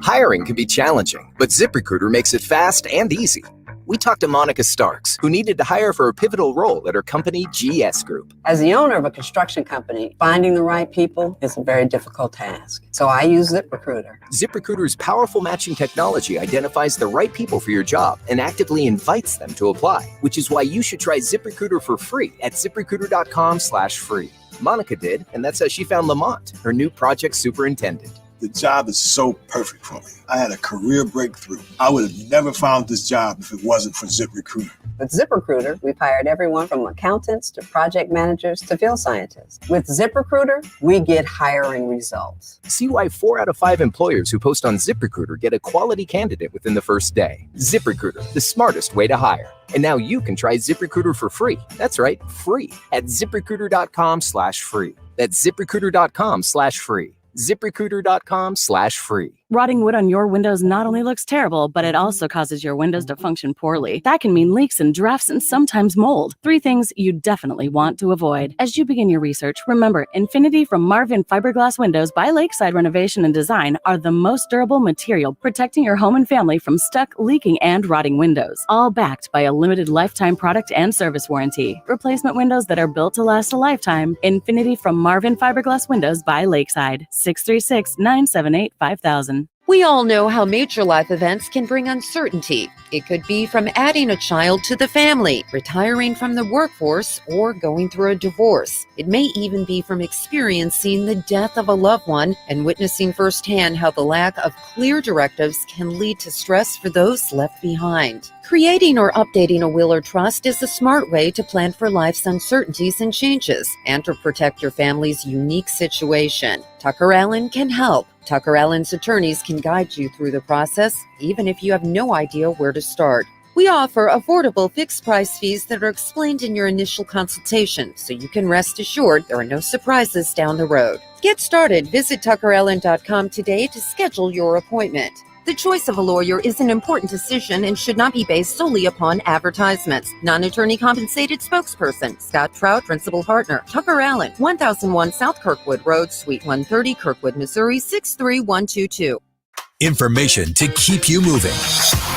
Hiring can be challenging, but ZipRecruiter makes it fast and easy. We talked to Monica Starks, who needed to hire for a pivotal role at her company, GS Group. As the owner of a construction company, finding the right people is a very difficult task. So I use ZipRecruiter. ZipRecruiter's powerful matching technology identifies the right people for your job and actively invites them to apply, which is why you should try ZipRecruiter for free at ZipRecruiter.com/free. Monica did, and that's how she found Lamont, her new project superintendent. The job is so perfect for me. I had a career breakthrough. I would have never found this job if it wasn't for ZipRecruiter. With ZipRecruiter, we've hired everyone from accountants to project managers to field scientists. With ZipRecruiter, we get hiring results. See why 4 out of 5 employers who post on ZipRecruiter get a quality candidate within the first day. ZipRecruiter, the smartest way to hire. And now you can try ZipRecruiter for free. That's right, free at ZipRecruiter.com/free. That's ZipRecruiter.com/free. ZipRecruiter.com/free. Rotting wood on your windows not only looks terrible, but it also causes your windows to function poorly. That can mean leaks and drafts and sometimes mold. 3 things you definitely want to avoid. As you begin your research, remember, Infinity from Marvin Fiberglass Windows by Lakeside Renovation and Design are the most durable material, protecting your home and family from stuck, leaking, and rotting windows. All backed by a limited lifetime product and service warranty. Replacement windows that are built to last a lifetime. Infinity from Marvin Fiberglass Windows by Lakeside. 636-978-5000. We all know how major life events can bring uncertainty. It could be from adding a child to the family, retiring from the workforce, or going through a divorce. It may even be from experiencing the death of a loved one and witnessing firsthand how the lack of clear directives can lead to stress for those left behind. Creating or updating a will or trust is a smart way to plan for life's uncertainties and changes, and to protect your family's unique situation. Tucker Allen can help. Tucker Allen's attorneys can guide you through the process, even if you have no idea where to start. We offer affordable fixed-price fees that are explained in your initial consultation, so you can rest assured there are no surprises down the road. Get started. Visit TuckerAllen.com today to schedule your appointment. The choice of a lawyer is an important decision and should not be based solely upon advertisements. Non-attorney compensated spokesperson, Scott Trout, principal partner, Tucker Allen, 1001 South Kirkwood Road, Suite 130, Kirkwood, Missouri, 63122. Information to keep you moving.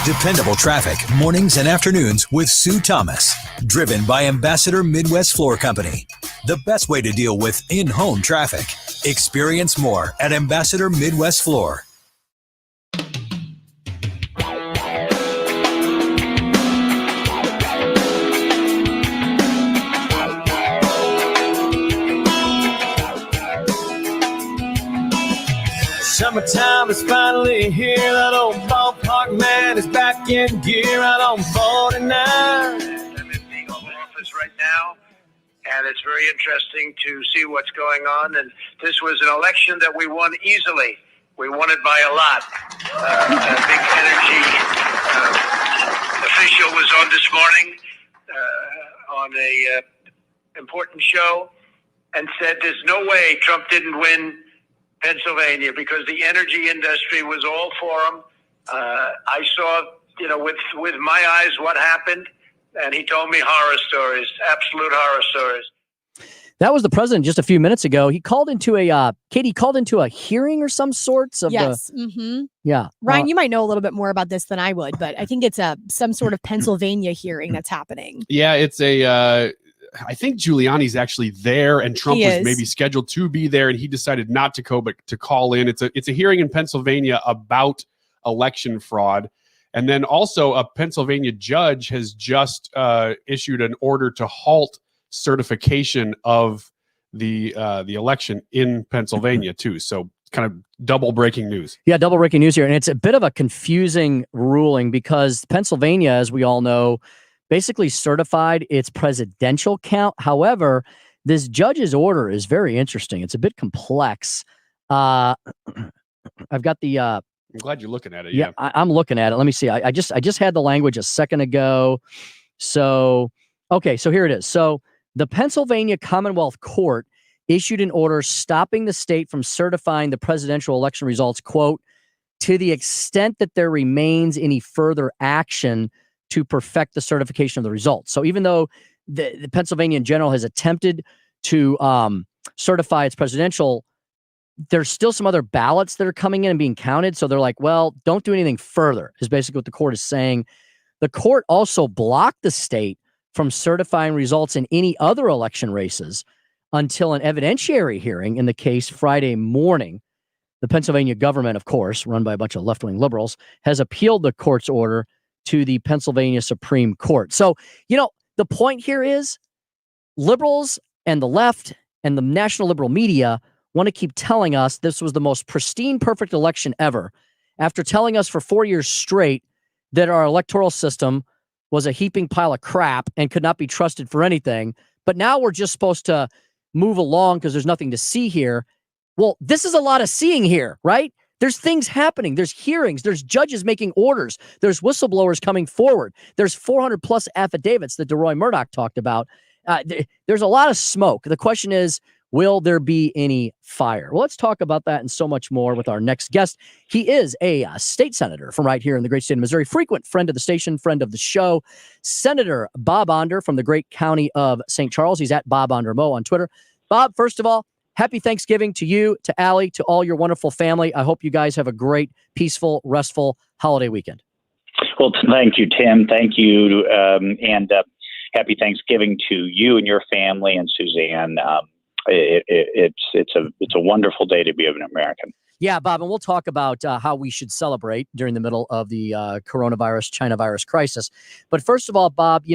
Dependable traffic, mornings and afternoons with Sue Thomas. Driven by Ambassador Midwest Floor Company. the best way to deal with in-home traffic. Experience more at Ambassador Midwest Floor. Summertime is finally here. That old ballpark man is back in gear out on 49. I'm in the Oval Office right now, and it's very interesting to see what's going on. And this was an election that we won easily. We won it by a lot. A big energy official was on this morning on a important show and said there's no way Trump didn't win Pennsylvania because the energy industry was all for him. I saw, with my eyes what happened, and he told me horror stories, absolute horror stories. That was the president just a few minutes ago. He called into Katie called into a hearing or some sorts of yes. Yeah. Ryan, you might know a little bit more about this than I would, but I think it's some sort of Pennsylvania hearing that's happening. Yeah, it's I think Giuliani's actually there, and Trump was maybe scheduled to be there, and he decided not to go, but to call in. It's a hearing in Pennsylvania about election fraud. And then also a Pennsylvania judge has just issued an order to halt certification of the election in Pennsylvania too. So kind of double breaking news. Yeah, double breaking news here. And it's a bit of a confusing ruling because Pennsylvania, as we all know, basically certified its presidential count. However, this judge's order is very interesting. It's a bit complex. I've got the I'm glad you're looking at it. Yeah, I'm looking at it. Let me see. I just had the language a second ago. So, okay, so here it is. So the Pennsylvania Commonwealth Court issued an order stopping the state from certifying the presidential election results, quote, to the extent that there remains any further action to perfect the certification of the results. So even though the Pennsylvania in general has attempted to certify its presidential, there's still some other ballots that are coming in and being counted. So they're like, well, don't do anything further, is basically what the court is saying. The court also blocked the state from certifying results in any other election races until an evidentiary hearing in the case Friday morning. The Pennsylvania government, of course, run by a bunch of left-wing liberals, has appealed the court's order to the Pennsylvania Supreme Court. So, the point here is liberals and the left and the national liberal media want to keep telling us this was the most pristine, perfect election ever, after telling us for 4 years straight that our electoral system was a heaping pile of crap and could not be trusted for anything. But now we're just supposed to move along because there's nothing to see here. Well, this is a lot of seeing here, right? There's things happening. There's hearings. There's judges making orders. There's whistleblowers coming forward. There's 400 plus affidavits that DeRoy Murdoch talked about. There's a lot of smoke. The question is, will there be any fire? Well, let's talk about that and so much more with our next guest. He is a state senator from right here in the great state of Missouri, frequent friend of the station, friend of the show, Senator Bob Onder from the great county of St. Charles. He's at Bob Ondermo on Twitter. Bob, first of all, happy Thanksgiving to you, to Allie, to all your wonderful family. I hope you guys have a great, peaceful, restful holiday weekend. Well, thank you, Tim. Thank you. And happy Thanksgiving to you and your family and Suzanne. It's a wonderful day to be an American. Yeah, Bob, and we'll talk about how we should celebrate during the middle of the coronavirus, China virus crisis. But first of all, Bob,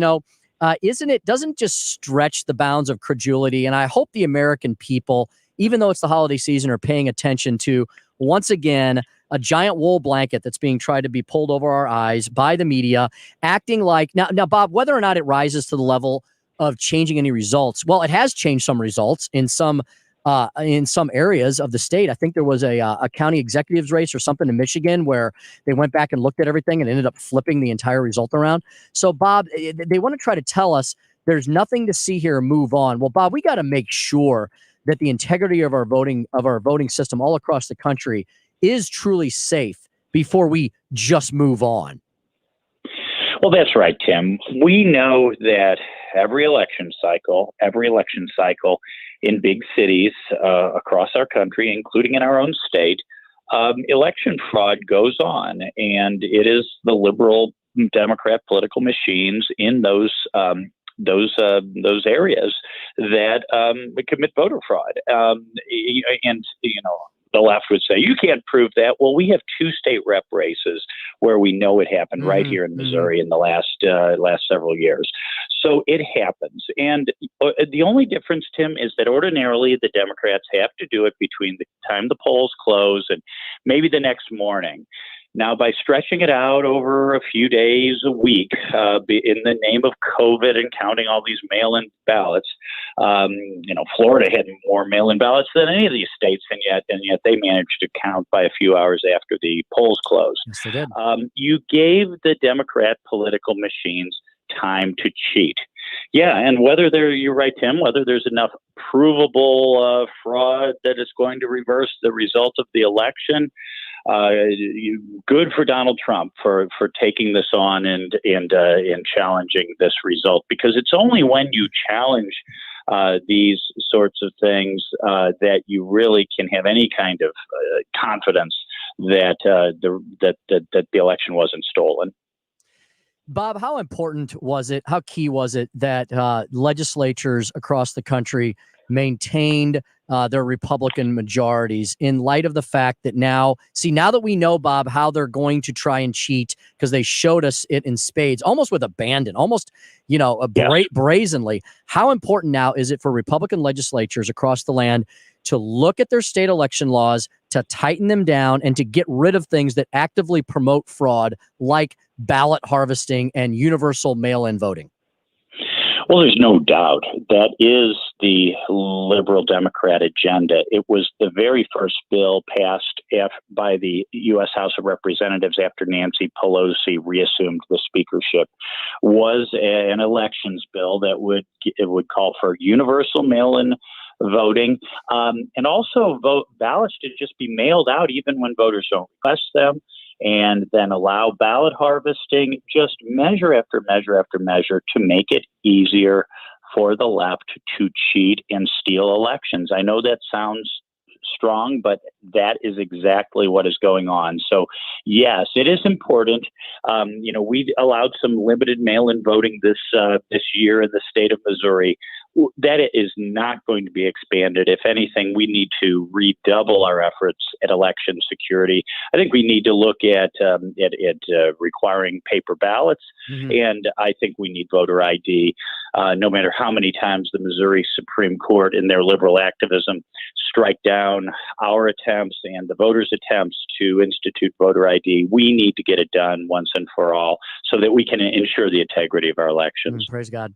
doesn't just stretch the bounds of credulity. And I hope the American people, even though it's the holiday season, are paying attention to, once again, a giant wool blanket that's being tried to be pulled over our eyes by the media, acting like now, Bob, whether or not it rises to the level of changing any results. Well, it has changed some results in some areas of the state. I think there was a county executives race or something in Michigan where they went back and looked at everything and ended up flipping the entire result around. So, Bob, they want to try to tell us there's nothing to see here, move on. Well, Bob, we got to make sure that the integrity of our voting system all across the country is truly safe before we just move on. Well, that's right, Tim. We know that every election cycle in big cities across our country, including in our own state, election fraud goes on. And it is the liberal Democrat political machines in those areas that commit voter fraud. And the left would say, you can't prove that. Well, we have 2 state rep races where we know it happened right here in Missouri in the last several years. So it happens. And the only difference, Tim, is that ordinarily the Democrats have to do it between the time the polls close and maybe the next morning. Now, by stretching it out over a few days, a week, in the name of COVID and counting all these mail-in ballots, Florida had more mail-in ballots than any of these states, and yet they managed to count by a few hours after the polls closed. Yes, they did. You gave the Democrat political machines time to cheat. Yeah, and you're right, Tim, whether there's enough provable fraud that is going to reverse the result of the election. Good for Donald Trump for taking this on and challenging this result, because it's only when you challenge these sorts of things that you really can have any kind of confidence that the election wasn't stolen. Bob, how important was it? How key was it that legislatures across the country maintained their Republican majorities in light of the fact that now that we know, Bob, how they're going to try and cheat, because they showed us it in spades, almost with abandon, almost, brazenly. How important now is it for Republican legislatures across the land to look at their state election laws, to tighten them down, and to get rid of things that actively promote fraud, like ballot harvesting and universal mail-in voting? Well, there's no doubt that is the liberal Democrat agenda. It was the very first bill passed by the U.S. House of Representatives after Nancy Pelosi reassumed the speakership, was an elections bill that would call for universal mail-in voting, and also ballots to just be mailed out even when voters don't request them, and then allow ballot harvesting, just measure after measure after measure to make it easier for the left to cheat and steal elections. I know that sounds strong, but that is exactly what is going on. So, yes, it is important. We allowed some limited mail-in voting this year in the state of Missouri. That is not going to be expanded. If anything, we need to redouble our efforts at election security. I think we need to look at requiring paper ballots, and I think we need voter ID. No matter how many times the Missouri Supreme Court, in their liberal activism, strike down our attempts and the voters' attempts to institute voter ID, we need to get it done once and for all so that we can ensure the integrity of our elections. Praise God.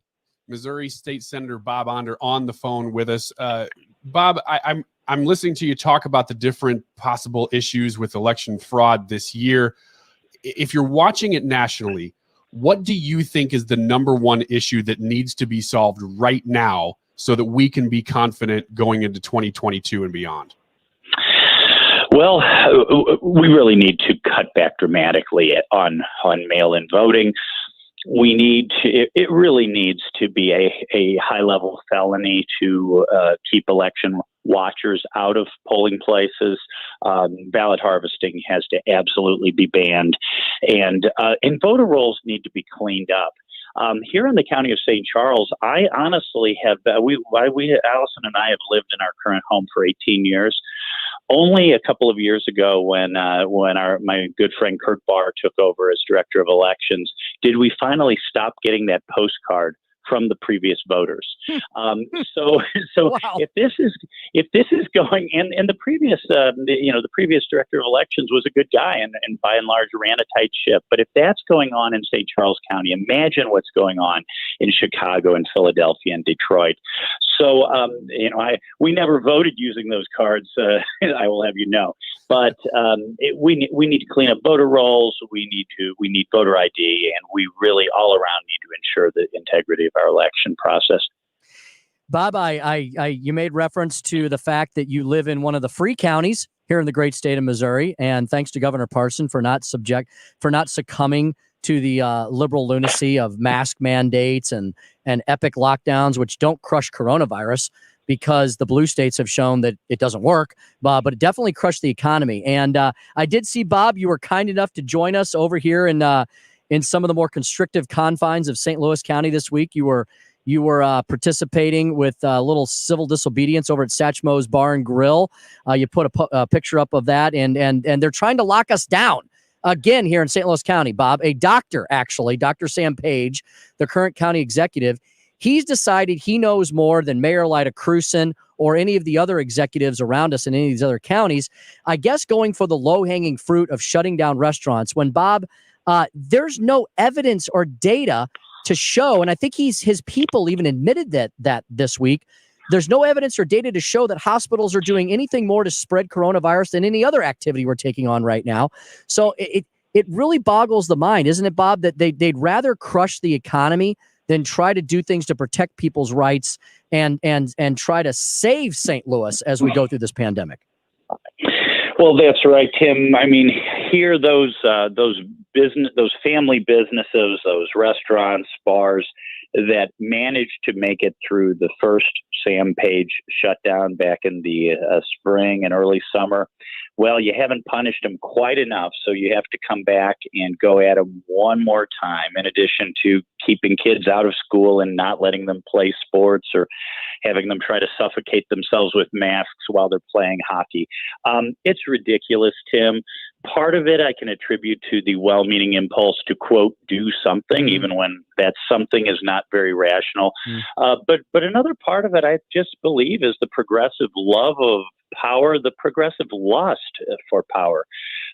Missouri State Senator Bob Onder on the phone with us. Bob, I'm listening to you talk about the different possible issues with election fraud this year. If you're watching it nationally, what do you think is the number one issue that needs to be solved right now so that we can be confident going into 2022 and beyond? Well, we really need to cut back dramatically on mail-in voting. It really needs to be a high-level felony to keep election watchers out of polling places. Ballot harvesting has to absolutely be banned, and voter rolls need to be cleaned up. Here in the county of St. Charles, I honestly have, Allison and I have lived in our current home for 18 years. Only a couple of years ago, when my good friend Kurt Barr took over as director of elections, did we finally stop getting that postcard from the previous voters. So wow. if this is going, and the previous the previous director of elections was a good guy and by and large ran a tight ship. But if that's going on in St. Charles County, imagine what's going on in Chicago and Philadelphia and Detroit. So we never voted using those cards. I will have you know, but we need to clean up voter rolls. We need voter ID, and we really all around need to ensure the integrity of our election process. Bob, you made reference to the fact that you live in one of the free counties here in the great state of Missouri, and thanks to Governor Parson for not succumbing to the liberal lunacy of mask mandates and epic lockdowns, which don't crush coronavirus because the blue states have shown that it doesn't work, but it definitely crushed the economy. And I did see, Bob, you were kind enough to join us over here in some of the more constrictive confines of St. Louis County this week. You were You were participating with a little civil disobedience over at Satchmo's Bar and Grill. You put a picture up of that, and they're trying to lock us down again here in St. Louis County, Bob. A doctor, actually, Dr. Sam Page, the current county executive, he's decided he knows more than Mayor Lyda Crewson or any of the other executives around us in any of these other counties, I guess going for the low-hanging fruit of shutting down restaurants when, Bob, there's no evidence or data to show, and I think his people even admitted that this week, there's no evidence or data to show that hospitals are doing anything more to spread coronavirus than any other activity we're taking on right now. So it really boggles the mind, isn't it, Bob, that they'd rather crush the economy than try to do things to protect people's rights and try to save St. Louis as we go through this pandemic. Well, that's right, Tim. I mean, here those family businesses, those restaurants, bars that managed to make it through the first Sam Page shutdown back in the spring and early summer. Well, you haven't punished them quite enough, so you have to come back and go at them one more time, in addition to keeping kids out of school and not letting them play sports or having them try to suffocate themselves with masks while they're playing hockey. It's ridiculous, Tim. Part of it I can attribute to the well-meaning impulse to, quote, do something, even when that something is not very rational. But another part of it I just believe is the progressive love of power, the progressive lust for power,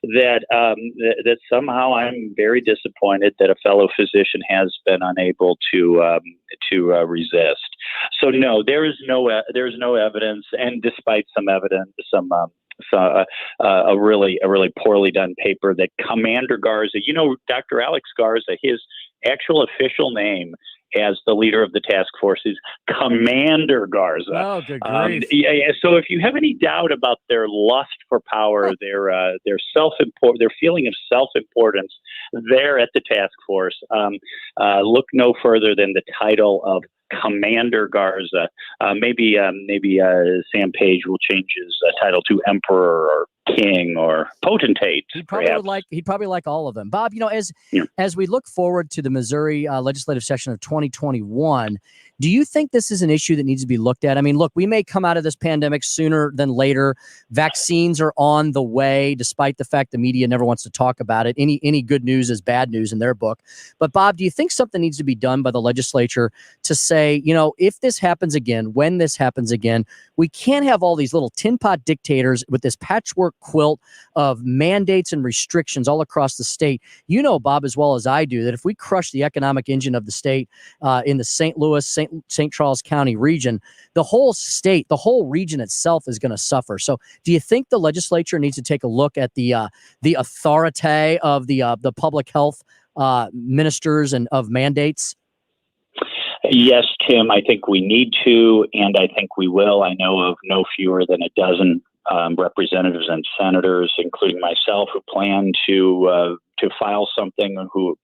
that somehow I'm very disappointed that a fellow physician has been unable to resist. So no, there is no evidence, and despite some evidence, a really poorly done paper that Commander Garza, Dr. Alex Garza, his actual official name as the leader of the task force is Commander Garza. Oh, good grief. So if you have any doubt about their lust for power, their feeling of self-importance there at the task force, look no further than the title of Commander Garza. Maybe Sam Page will change his title to Emperor or King or Potentate. He'd probably like all of them. Bob, as we look forward to the Missouri legislative session of 2021, do you think this is an issue that needs to be looked at? I mean, look, we may come out of this pandemic sooner than later. Vaccines are on the way, despite the fact the media never wants to talk about it. Any good news is bad news in their book. But Bob, do you think something needs to be done by the legislature to say, if this happens again, when this happens again, we can't have all these little tin pot dictators with this patchwork quilt of mandates and restrictions all across the state. Bob, as well as I do, that if we crush the economic engine of the state in the St. Louis, St. Charles County region, the whole state, the whole region itself is going to suffer. So do you think the legislature needs to take a look at the authority of the public health ministers and of mandates? Yes, Tim, I think we need to, and I think we will. I know of no fewer than a dozen representatives and senators, including myself, who plan to file something, who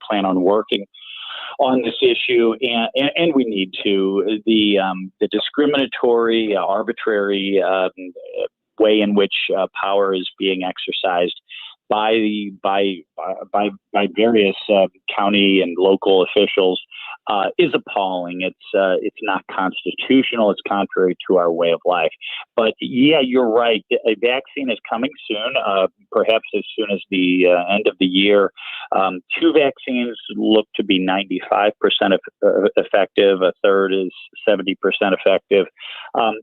plan on working on this issue, and we need to. The discriminatory, arbitrary way in which power is being exercised by various county and local officials is appalling. It's not constitutional. It's contrary to our way of life. But yeah, you're right. A vaccine is coming soon, perhaps as soon as the end of the year. 2 vaccines look to be 95% effective. A third is 70% effective.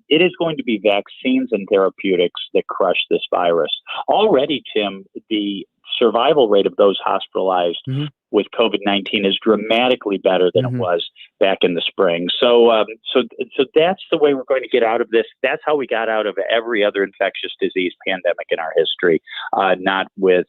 It is going to be vaccines and therapeutics that crush this virus. Already, Tim, the survival rate of those hospitalized with COVID-19 is dramatically better than it was back in the spring. So that's the way we're going to get out of this. That's how we got out of every other infectious disease pandemic in our history, not with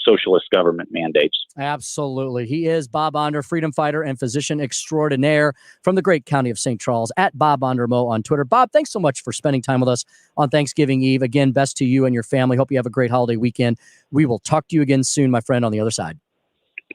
socialist government mandates. Absolutely. He is Bob Onder, freedom fighter and physician extraordinaire from the great county of St. Charles, at Bob Ondermo on Twitter. Bob, thanks so much for spending time with us on Thanksgiving Eve. Again, best to you and your family. Hope you have a great holiday weekend. We will talk to you again soon, my friend, on the other side.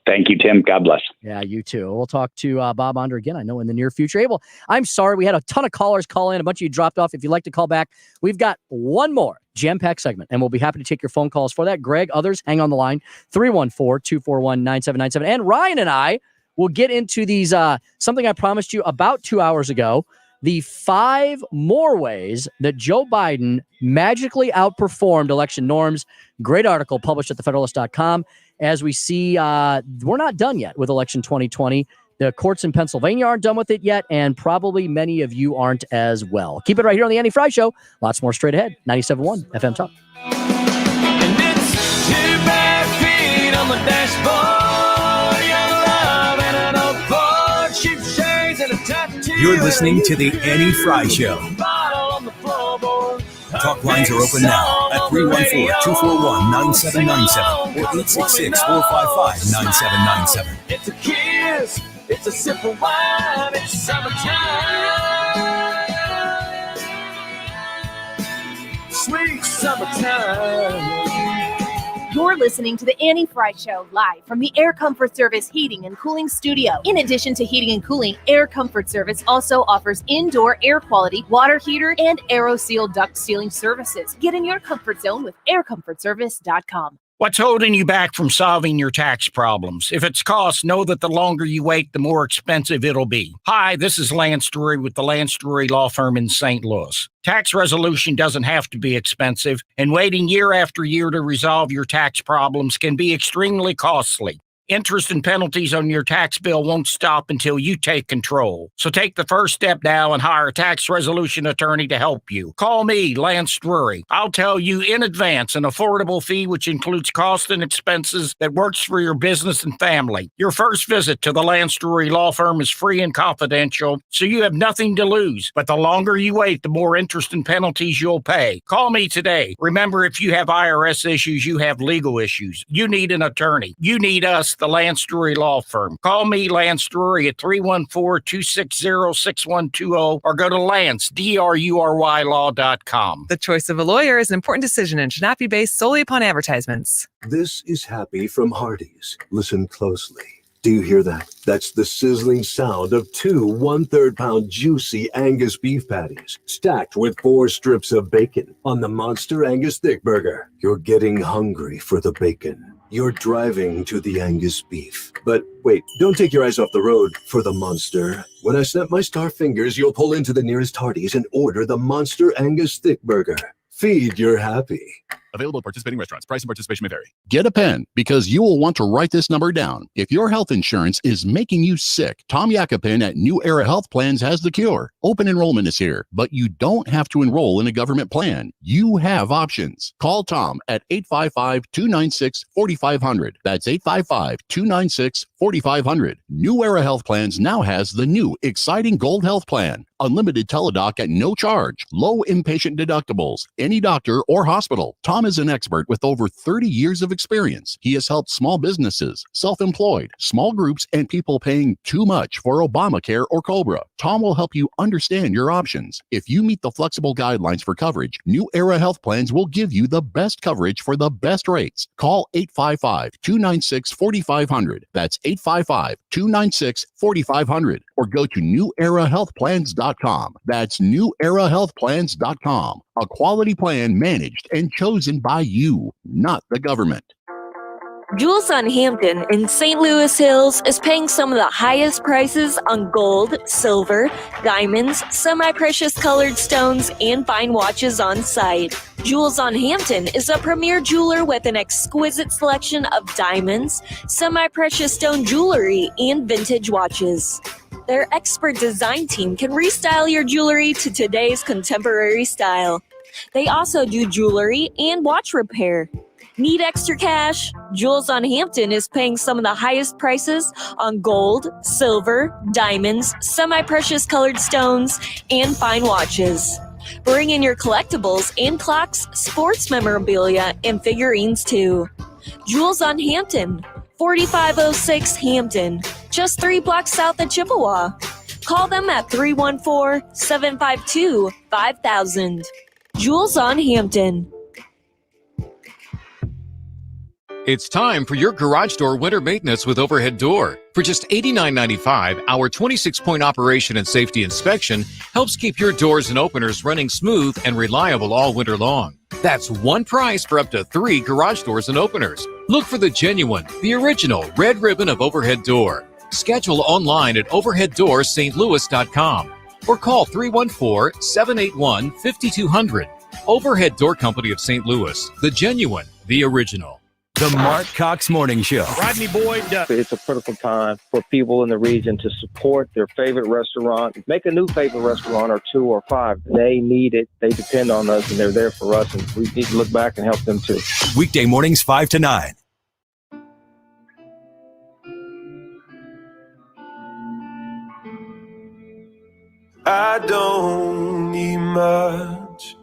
Thank you, Tim. God bless. Yeah, you too. We'll talk to Bob Onder again, I know, in the near future. Abel, I'm sorry. We had a ton of callers call in. A bunch of you dropped off. If you'd like to call back, we've got one more jam-packed segment, and we'll be happy to take your phone calls for that. Greg, others, hang on the line. 314-241-9797. And Ryan and I we'll get into these, something I promised you about 2 hours ago, the 5 more ways that Joe Biden magically outperformed election norms. Great article published at thefederalist.com. As we see, we're not done yet with election 2020. The courts in Pennsylvania aren't done with it yet, and probably many of you aren't as well. Keep it right here on the Andy Frey Show. Lots more straight ahead. 97.1 FM Talk. And it's 2 bare feet on the dashboard, young love and an old Ford, cheap shades and a tattoo. You're listening to the Andy Frey Show. Talk lines are open now at 314-241-9797 or 866-455-9797. It's a kiss, it's a sip of wine, it's summertime. Sweet summertime. You're listening to the Annie Frey Show live from the Air Comfort Service Heating and Cooling Studio. In addition to heating and cooling, Air Comfort Service also offers indoor air quality, water heater, and AeroSeal duct sealing services. Get in your comfort zone with aircomfortservice.com. What's holding you back from solving your tax problems? If it's cost, know that the longer you wait, the more expensive it'll be. Hi, this is Lance Drury with the Lance Drury Law Firm in St. Louis. Tax resolution doesn't have to be expensive, and waiting year after year to resolve your tax problems can be extremely costly. Interest and penalties on your tax bill won't stop until you take control. So take the first step now and hire a tax resolution attorney to help you. Call me, Lance Drury. I'll tell you in advance an affordable fee which includes costs and expenses that works for your business and family. Your first visit to the Lance Drury Law Firm is free and confidential, so you have nothing to lose. But the longer you wait, the more interest and penalties you'll pay. Call me today. Remember, if you have IRS issues, you have legal issues. You need an attorney. You need us, the Lance Drury Law Firm. Call me, Lance Drury, at 314-260-6120 or go to LanceDruryLaw.com. The choice of a lawyer is an important decision and should not be based solely upon advertisements. This is Happy from Hardee's. Listen closely. Do you hear that? That's the sizzling sound of 2 1/3 pound juicy Angus beef patties stacked with 4 strips of bacon on the Monster Angus Thick Burger. You're getting hungry for the bacon. You're driving to the Angus beef. But wait, don't take your eyes off the road for the monster. When I snap my star fingers, you'll pull into the nearest Hardee's and order the Monster Angus Thick Burger. Feed your Happy. Available at participating restaurants. Price and participation may vary. Get a pen because you will want to write this number down. If your health insurance is making you sick, Tom Yakapin at New Era Health Plans has the cure. Open enrollment is here, but you don't have to enroll in a government plan. You have options. Call Tom at 855-296-4500. That's 855-296-4500. New Era Health Plans now has the new exciting Gold Health Plan. Unlimited teledoc at no charge. Low inpatient deductibles. Any doctor or hospital. Tom is an expert with over 30 years of experience. He has helped small businesses, self-employed, small groups, and people paying too much for Obamacare or COBRA. Tom will help you understand your options. If you meet the flexible guidelines for coverage, New Era Health Plans will give you the best coverage for the best rates. Call 855-296-4500. That's 855-296-4500. Or go to newerahealthplans.com. That's newerahealthplans.com. A quality plan managed and chosen by you, not the government. Jules on Hampton in St. Louis Hills is paying some of the highest prices on gold, silver, diamonds, semi-precious colored stones, and fine watches on site. Jules on Hampton is a premier jeweler with an exquisite selection of diamonds, semi-precious stone jewelry, and vintage watches. Their expert design team can restyle your jewelry to today's contemporary style. They also do jewelry and watch repair. Need extra cash? Jules on Hampton is paying some of the highest prices on gold, silver, diamonds, semi-precious colored stones, and fine watches. Bring in your collectibles and clocks, sports memorabilia, and figurines too. Jules on Hampton, 4506 Hampton, just 3 blocks south of Chippewa. Call them at 314-752-5000. Jules on Hampton. It's time for your garage door winter maintenance with Overhead Door. For just $89.95, our 26-point operation and safety inspection helps keep your doors and openers running smooth and reliable all winter long. That's one price for up to 3 garage doors and openers. Look for the genuine, the original red ribbon of Overhead Door. Schedule online at overheaddoorsstlouis.com or call 314-781-5200. Overhead Door Company of St. Louis, the genuine, the original. The Mark Cox Morning Show. Rodney Boyd. It's a critical time for people in the region to support their favorite restaurant. Make a new favorite restaurant or 2 or 5. They need it. They depend on us, and they're there for us, and we need to look back and help them too. Weekday mornings 5 to 9. I don't need much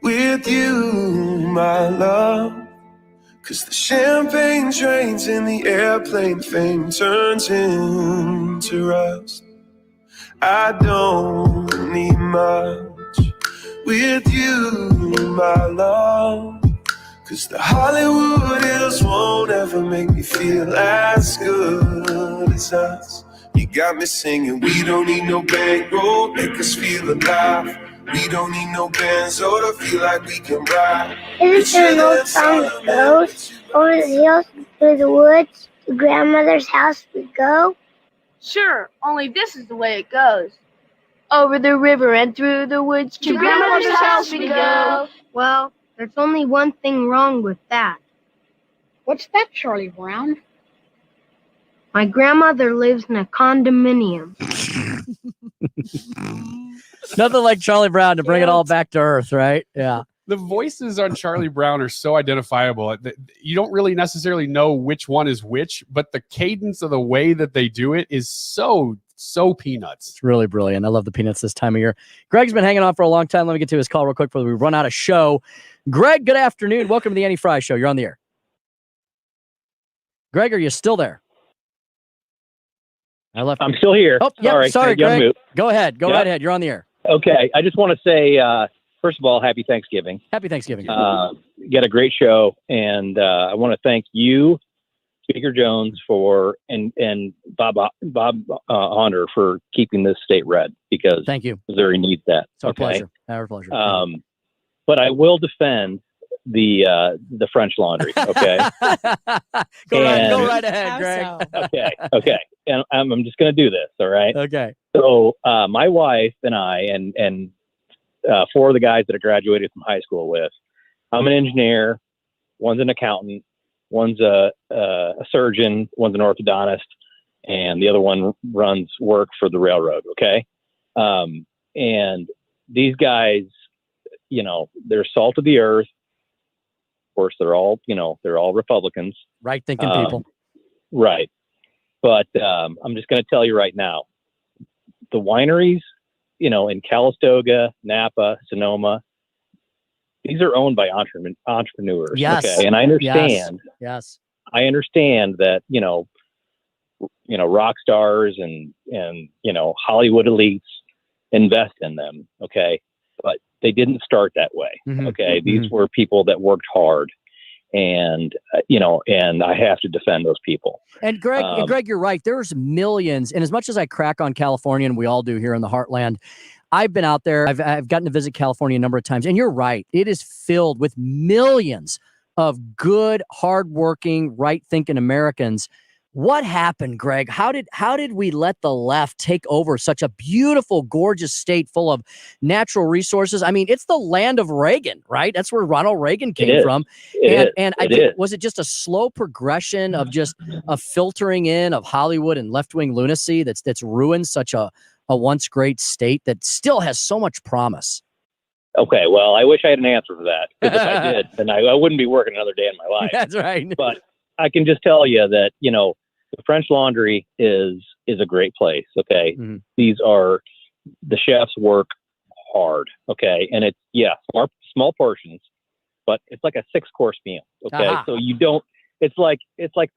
with you, my love. 'Cause the champagne drains and the airplane fame turns into rust. I don't need much with you, my love. 'Cause the Hollywood hills won't ever make me feel as good as us. You got me singing, we don't need no bankroll, make us feel alive. We don't need no bands or to feel like we can ride. Isn't there an old song that goes, over the hills, through the woods, to grandmother's house we go? Sure, only this is the way it goes. Over the river and through the woods, to grandmother's house we go. Well, there's only one thing wrong with that. What's that, Charlie Brown? My grandmother lives in a condominium. Nothing like Charlie Brown to bring it all back to earth, right? Yeah. The voices on Charlie Brown are so identifiable. You don't really necessarily know which one is which, but the cadence of the way that they do it is so peanuts. It's really brilliant. I love the peanuts this time of year. Greg's been hanging on for a long time. Let me get to his call real quick before we run out of show. Greg, good afternoon. Welcome to the Annie Frey Show. You're on the air. Greg, are you still there? I'm still here. Oh, yeah. Right. Sorry, Greg. Go ahead. Go right ahead. You're on the air. Okay. I just want to say, first of all, happy Thanksgiving. Happy Thanksgiving. You got a great show, and I want to thank you, Speaker Jones, and Bob Honor for keeping this state red, because thank you. Missouri needs that. It's our pleasure. Our pleasure. But I will defend the French Laundry. Okay. Go right ahead, Greg. Okay. And I'm just going to do this. All right. Okay. So my wife and I and 4 of the guys that I graduated from high school with, I'm an engineer, one's an accountant, one's a surgeon, one's an orthodontist, and the other one runs work for the railroad. Okay. And these guys, they're salt of the earth. Of course, they're all Republicans. Right thinking people. Right. But I'm just going to tell you right now, the wineries, in Calistoga, Napa, Sonoma, these are owned by entrepreneurs. Yes. Okay. And I understand. Yes. I understand that, rock stars and Hollywood elites invest in them. Okay. But they didn't start that way. Mm-hmm. Okay. These were people that worked hard. And, and I have to defend those people. And Greg, you're right. There's millions. And as much as I crack on California, and we all do here in the heartland, I've been out there. I've gotten to visit California a number of times. And you're right. It is filled with millions of good, hardworking, right-thinking Americans. What happened, Greg? How did we let the left take over such a beautiful, gorgeous state full of natural resources? I mean, it's the land of Reagan, right? That's where Ronald Reagan came from. Was it just a slow progression of just a filtering in of Hollywood and left-wing lunacy that's ruined such a once great state that still has so much promise? Okay, well, I wish I had an answer for that, because if I did, then I wouldn't be working another day in my life. That's right. But I can just tell you that, the French Laundry is a great place. Okay. Mm-hmm. The chefs work hard. Okay. And it's, small portions, but it's like a 6-course meal. Okay. Uh-huh. So it's like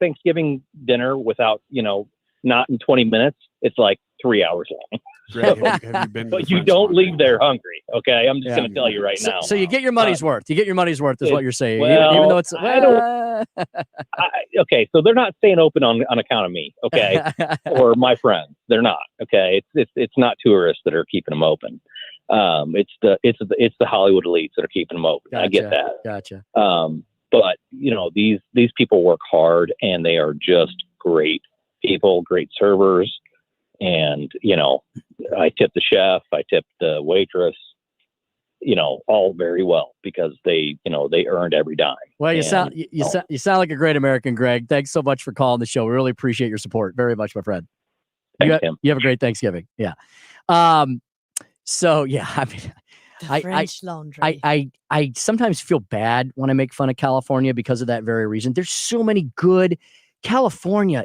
Thanksgiving dinner without, not in 20 minutes. It's like 3 hours long. Greg, have you been but you don't leave there hungry. Okay. I'm just going to tell you right now. So you get your money's worth. You get your money's worth is what you're saying. Well, even though it's, okay. So they're not staying open on account of me. Okay. Or my friends. They're not. Okay. It's not tourists that are keeping them open. It's the Hollywood elites that are keeping them open. Gotcha, I get that. Gotcha. But these people work hard, and they are just great people, great servers. And, I tipped the chef, I tipped the waitress, all very well because they earned every dime. Well, you sound like a great American, Greg. Thanks so much for calling the show. We really appreciate your support very much, my friend. Thanks, Tim. You have a great Thanksgiving. Yeah. So yeah, I mean, French laundry. I sometimes feel bad when I make fun of California because of that very reason. There's so many good. California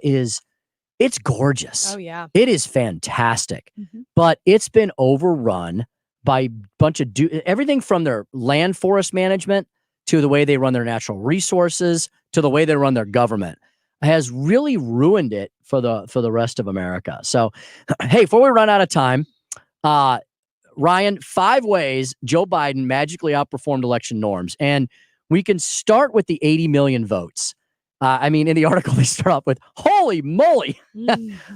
it's gorgeous. Oh yeah, it is fantastic, mm-hmm. but it's been overrun by a bunch of everything from their land forest management to the way they run their natural resources to the way they run their government has really ruined it for the rest of America. So, hey, before we run out of time, Ryan, 5 ways Joe Biden magically outperformed election norms. And we can start with the 80 million votes. In the article, they start off with, holy moly,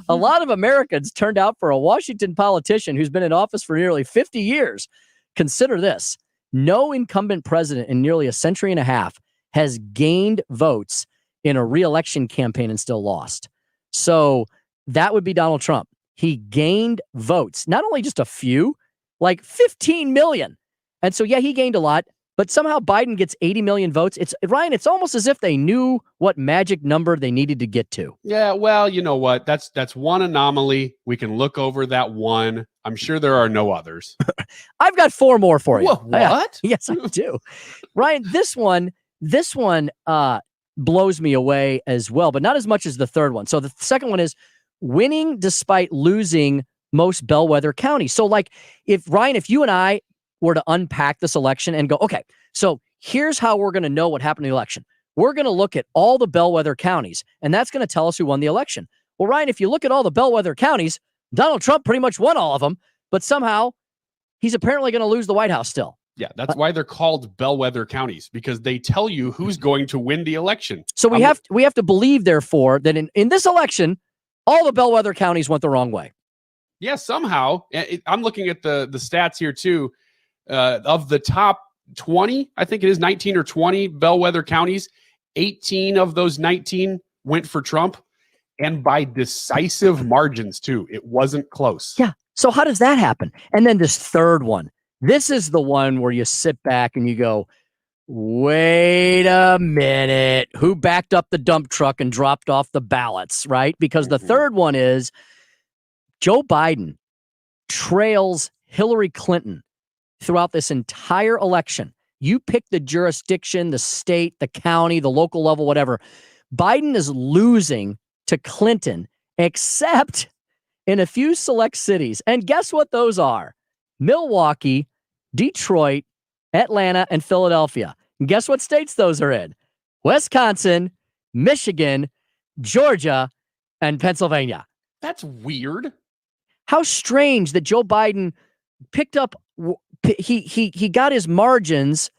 a lot of Americans turned out for a Washington politician who's been in office for nearly 50 years. Consider this. No incumbent president in nearly a century and a half has gained votes in a re-election campaign and still lost. So that would be Donald Trump. He gained votes, not only just a few, like 15 million. And so, yeah, he gained a lot, but somehow Biden gets 80 million votes. Ryan, it's almost as if they knew what magic number they needed to get to. Yeah, well, you know what? That's one anomaly. We can look over that one. I'm sure there are no others. I've got 4 more for you. What? Yes, I do. Ryan, this one blows me away as well, but not as much as the third one. So the second one is winning despite losing most bellwether counties. So like if you and I were to unpack this election and go, okay, so here's how we're going to know what happened in the election. We're going to look at all the bellwether counties, and that's going to tell us who won the election. Well, Ryan, if you look at all the bellwether counties, Donald Trump pretty much won all of them, but somehow he's apparently going to lose the White House still. Yeah, that's why they're called bellwether counties, because they tell you who's going to win the election. So we have to believe, therefore, that in this election, all the bellwether counties went the wrong way. Yeah, somehow. I'm looking at the stats here, too. Of the top 20, I think it is 19 or 20 bellwether counties, 18 of those 19 went for Trump, and by decisive margins, too. It wasn't close. Yeah. So how does that happen? And then this third one. This is the one where you sit back and you go, wait a minute. Who backed up the dump truck and dropped off the ballots, right? Because the third one is Joe Biden trails Hillary Clinton throughout this entire election. You pick the jurisdiction, the state, the county, the local level, whatever. Biden is losing to Clinton, except in a few select cities. And guess what those are? Milwaukee, Detroit, Atlanta, and Philadelphia. And guess what states those are in? Wisconsin, Michigan, Georgia, and Pennsylvania. That's weird. How strange that Joe Biden picked up. He got his margins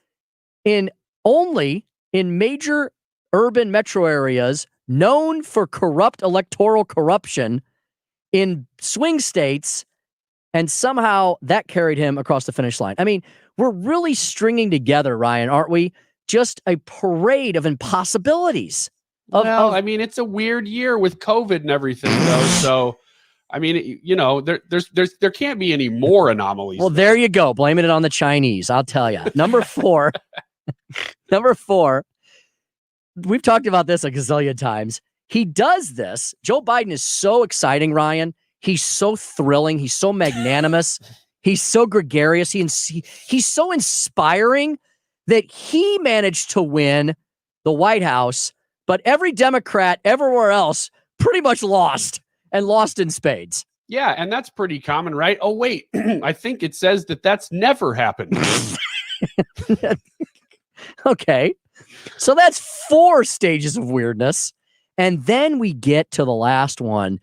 only in major urban metro areas known for corrupt electoral corruption in swing states, and somehow that carried him across the finish line. I mean, we're really stringing together, Ryan, aren't we? Just a parade of impossibilities. It's a weird year with COVID and everything, though. So, I mean, there can't be any more anomalies. Well, there you go. Blaming it on the Chinese. I'll tell you. Number 4. Number 4. We've talked about this a gazillion times. He does this. Joe Biden is so exciting, Ryan. He's so thrilling. He's so magnanimous. He's so gregarious. He's so inspiring that he managed to win the White House, but every Democrat everywhere else pretty much lost in spades. Yeah, and that's pretty common, right? Oh, wait. I think it says that's never happened. Okay. So that's 4 stages of weirdness. And then we get to the last one.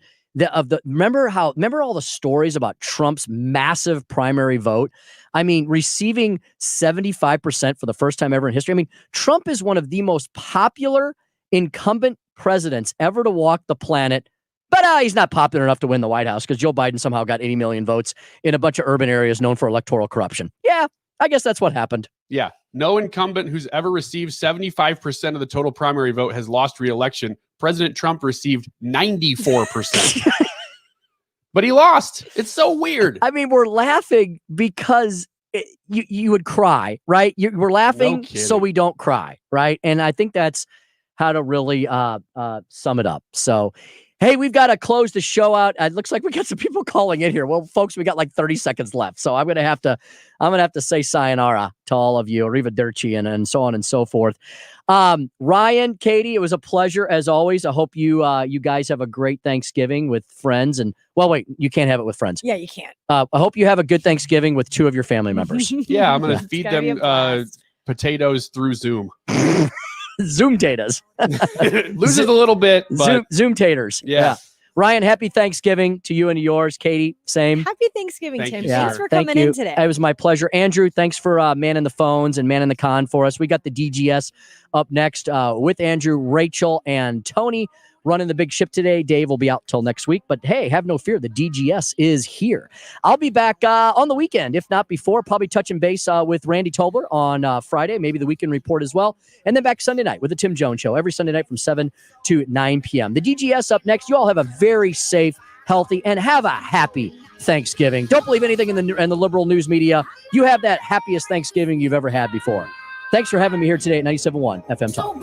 Remember all the stories about Trump's massive primary vote? I mean, receiving 75% for the first time ever in history. I mean, Trump is one of the most popular incumbent presidents ever to walk the planet. But he's not popular enough to win the White House because Joe Biden somehow got 80 million votes in a bunch of urban areas known for electoral corruption. Yeah, I guess that's what happened. Yeah. No incumbent who's ever received 75% of the total primary vote has lost re-election. President Trump received 94%. But he lost. It's so weird. I mean, we're laughing because you would cry, right? We're laughing so we don't cry, right? And I think that's how to really sum it up. So, hey, we've got to close the show out. It looks like we got some people calling in here. Well, folks, we got like 30 seconds left, so I'm gonna have to say sayonara to all of you, arrivederci, and so on and so forth. Ryan, Katie, it was a pleasure as always. I hope you guys have a great Thanksgiving with friends. And well, wait, you can't have it with friends. Yeah, you can't. I hope you have a good Thanksgiving with 2 of your family members. Yeah, I'm gonna feed them potatoes through Zoom. Zoom taters. Loses a little bit, but Zoom taters. Yeah. Ryan, happy Thanksgiving to you and yours. Katie, same. Happy Thanksgiving, Tim. Thanks for Thank coming you. in today. It was my pleasure. Andrew, thanks for manning the phones and manning the con for us. We got the DGS up next with Andrew, Rachel, and Tony running the big ship today. Dave will be out till next week. But hey, have no fear. The DGS is here. I'll be back on the weekend, if not before, probably touching base with Randy Tobler on Friday, maybe the weekend report as well. And then back Sunday night with the Tim Jones Show, every Sunday night from 7 to 9 p.m. The DGS up next. You all have a very safe, healthy, and have a happy Thanksgiving. Don't believe anything in the liberal news media. You have that happiest Thanksgiving you've ever had before. Thanks for having me here today at 97.1 FM Talk.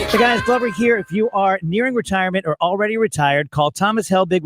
Hey guys, Glover here. If you are nearing retirement or already retired, call Thomas Helbig